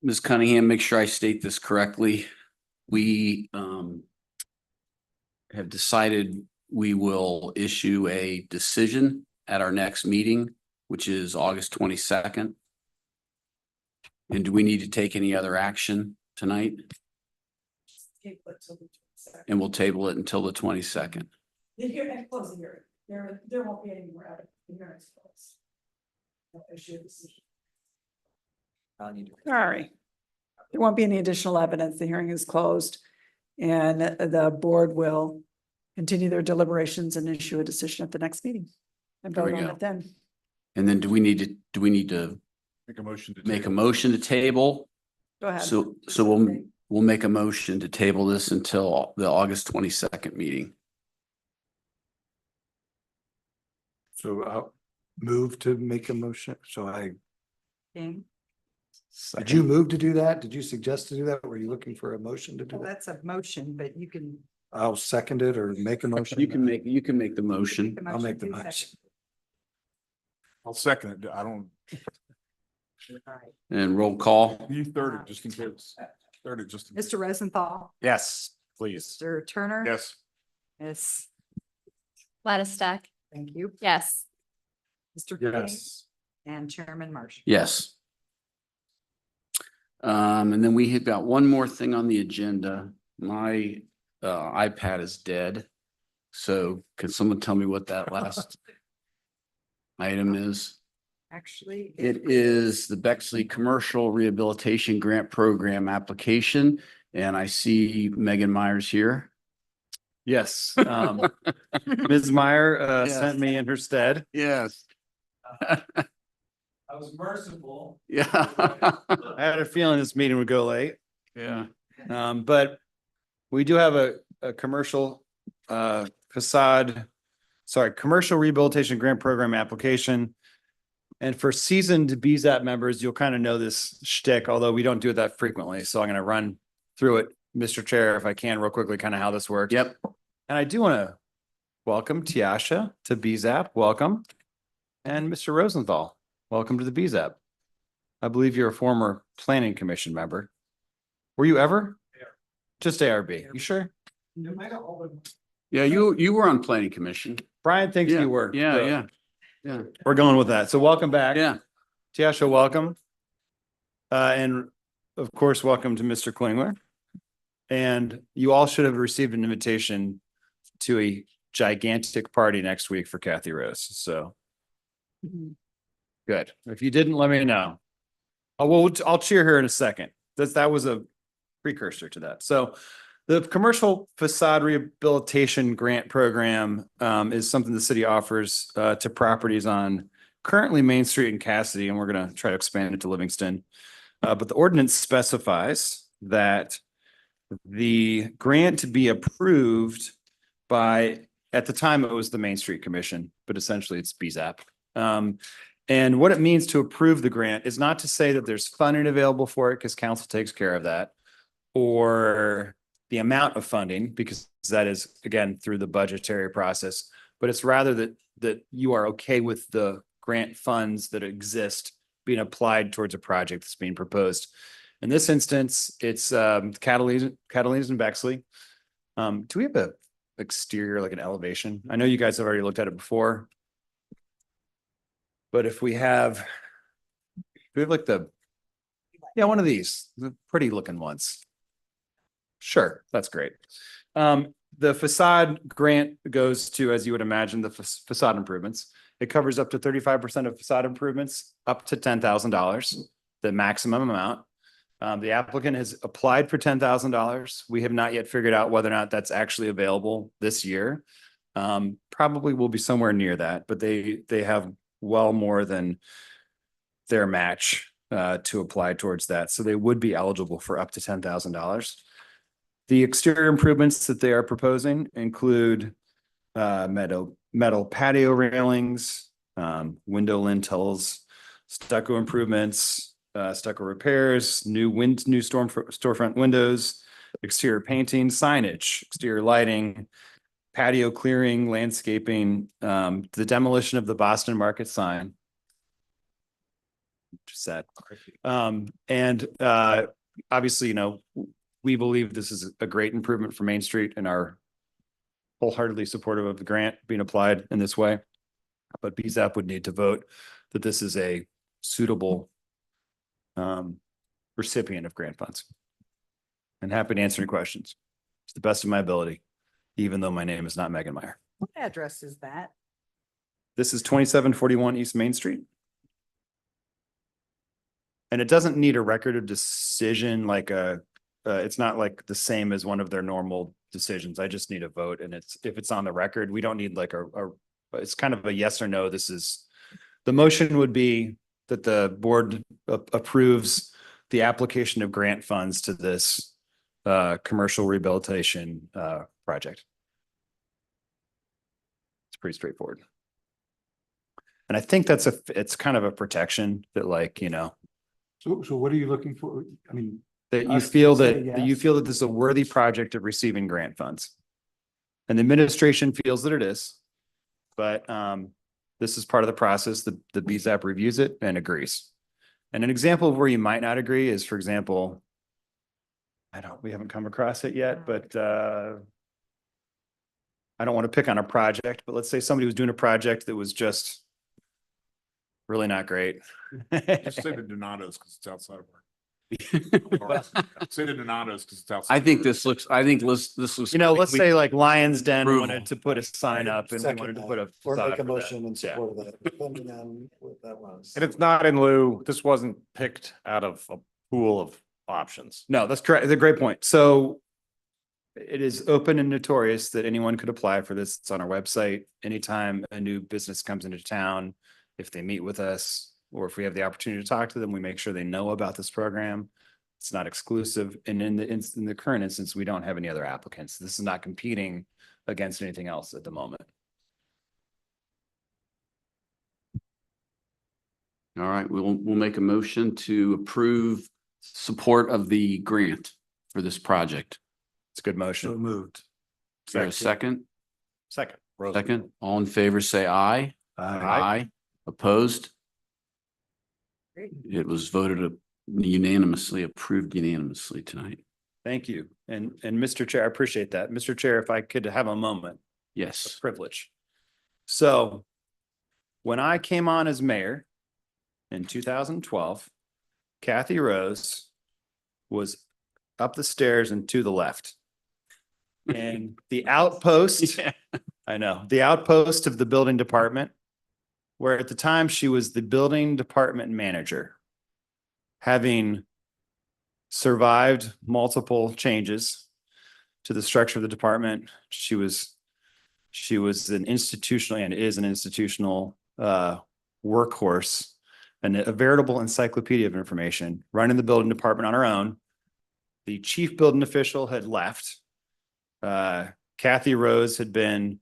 Ms. Cunningham, make sure I state this correctly. We have decided we will issue a decision at our next meeting, which is August 22nd. And do we need to take any other action tonight? And we'll table it until the 22nd. The hearing, close the hearing. There won't be any more evidence. The hearing's closed. No issue decision. Sorry. There won't be any additional evidence. The hearing is closed. And the board will continue their deliberations and issue a decision at the next meeting. And There we vote on go. it then. And then do we need to Make a motion to. make a table. motion to table? Go ahead. So we'll make a motion to table this until the August 22nd meeting. So I'll move to make a motion. Did you move to do that? Did you suggest to do that? Were you looking for a motion to do that? That's a motion, but you can. I'll second it or make a motion. You can make the motion. I'll make the motion. I'll second it. I don't. And roll call. You third it just in case. Third it just. Mr. Rosenthal, Yes, please. Mr. Turner. Yes. Miss, Lattistack, thank you. yes. Mr. King Yes. and Chairman Marsh. Yes. And then we have got one more thing on the agenda. My iPad is dead. So can someone tell me what that last item is? Actually. It is the Bexley Commercial Rehabilitation Grant Program application, and I see Megan Myers here. Yes. Ms. Meyer Yes. sent me in her stead. Yes. I was merciful. Yeah. I had a feeling this meeting would go late. Yeah. But we do have a commercial commercial rehabilitation grant program application. And for seasoned BZAP members, you'll kind of know this shtick, although we don't do it that frequently. So I'm going to run through it, Mr. Chair, if I can, real quickly, kind of how this works. Yep. And I do want to welcome Tiasha to BZAP. Welcome. And Mr. Rosenthal, welcome to the BZAP. I believe you're a former planning commission member. Were you ever? Just ARB. You sure? Yeah, you were on planning commission. Brian thinks you were. Yeah, so yeah. Yeah. We're going with that. So welcome back. Yeah. Tiasha, welcome. And of course, welcome to Mr. Klingler. And you all should have received an invitation to a gigantic party next week for Kathy Rose. So good. If you didn't, let me know. I'll cheer her in a second. That was a precursor to that. So the commercial facade rehabilitation grant program is something the city offers to properties on currently Main Street and Cassidy, and we're going to try to expand it to Livingston. But the ordinance specifies that the grant to be approved by, at the time, it was the Main Street Commission, but essentially it's BZAP. And what it means to approve the grant is not to say that there's funding available for it, because council takes care of that, or the amount of funding, because that is, again, through the budgetary process, but it's rather that you are okay with the grant funds that exist being applied towards a project that's being proposed. In this instance, it's Catalina's and Bexley. Do we have a exterior, like an elevation? I know you guys have already looked at it before. But if we have like one of these, the pretty looking ones. Sure, that's great. The facade grant goes to, as you would imagine, the facade improvements. It covers up to 35% of facade improvements, up to $10,000, the maximum amount. The applicant has applied for $10,000. We have not yet figured out whether or not that's actually available this year. Probably will be somewhere near that, but they have well more than their match to apply towards that. So they would be eligible for up to $10,000. The exterior improvements that they are proposing include metal patio railings, window lintels, stucco improvements, stucco repairs, new storefront windows, exterior painting, signage, exterior lighting, patio clearing, landscaping, the demolition of the Boston Market sign. Just sad. Obviously, you know, we believe this is a great improvement for Main Street and are wholeheartedly supportive of the grant being applied in this way. But BZAP would need to vote that this is a suitable recipient of grant funds. And happy to answer any questions. To the best of my ability, even though my name is not Megan Meyer. What address is that? This is 2741 East Main Street. And it doesn't need a record of decision like it's not like the same as one of their normal decisions. I just need a vote, and if it's on the record, we don't need like it's kind of a yes or no. The motion would be that the board approves the application of grant funds to this commercial rehabilitation project. It's pretty straightforward. And I think it's kind of a protection that, like, you know. So what are you looking for? I mean. That you us to feel say that yes? you feel that this is a worthy project of receiving grant funds. And the administration feels that it is, but this is part of the process. The BZAP reviews it and agrees. And an example of where you might not agree is, for example, we haven't come across it yet, but I don't want to pick on a project, but let's say somebody was doing a project that was just really not great. Just say the Donatos because it's outside of work. Say the Donatos because it's outside. I think this looks, this looks. You know, let's we- say like Lions Den Approval. wanted to put a sign up and we Second wanted to that. put a. Or facade make a for that. motion in Yeah. support of that, depending on what that was. And it's not in lieu, this wasn't picked out of a pool of options. No, that's correct. It's a great point. So it is open and notorious that anyone could apply for this. It's on our website. Anytime a new business comes into town, if they meet with us, or if we have the opportunity to talk to them, we make sure they know about this program. It's not exclusive. And in the current instance, we don't have any other applicants. This is not competing against anything else at the moment. All right, we'll make a motion to approve support of the grant for this project. It's a good motion. So moved. Is there a second? Second. Second, all in favor, say aye. Aye. Opposed? It was voted unanimously, approved unanimously tonight. Thank you. And Mr. Chair, I appreciate that. Mr. Chair, if I could have a moment. Yes. A privilege. So when I came on as mayor in 2012, Kathy Rose was up the stairs and to the left. And the outpost, I know, the outpost of the building department, where at the time she was the building department manager, having survived multiple changes to the structure of the department. She was an institutional and is an institutional workhorse and a veritable encyclopedia of information, running the building department on her own. The chief building official had left. Kathy Rose had been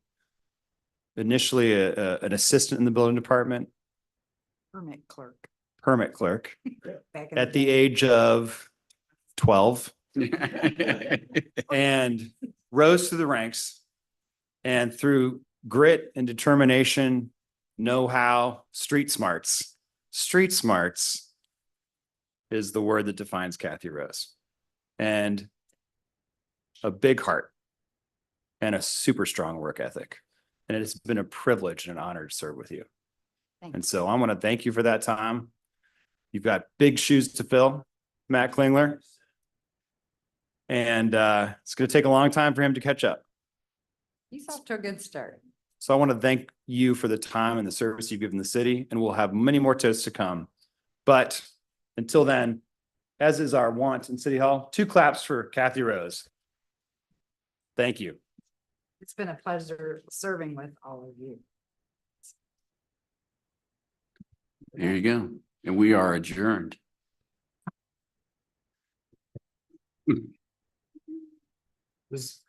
initially an assistant in the building department, Permit clerk. Back in at the age of 12 and rose through the ranks, and through grit and determination, know-how, street smarts is the word that defines Kathy Rose, and a big heart and a super strong work ethic. And it has been a privilege and an honor to serve with you. And so I want to thank you for that time. You've got big shoes to fill, Matt Klingler. And it's going to take a long time for him to catch up. He's off to a good start. So I want to thank you for the time and the service you've given the city, and we'll have many more toasts to come. But until then, as is our wont in City Hall, 2 claps for Kathy Rose. Thank you. It's been a pleasure serving with all of you. There you go. And we are adjourned. This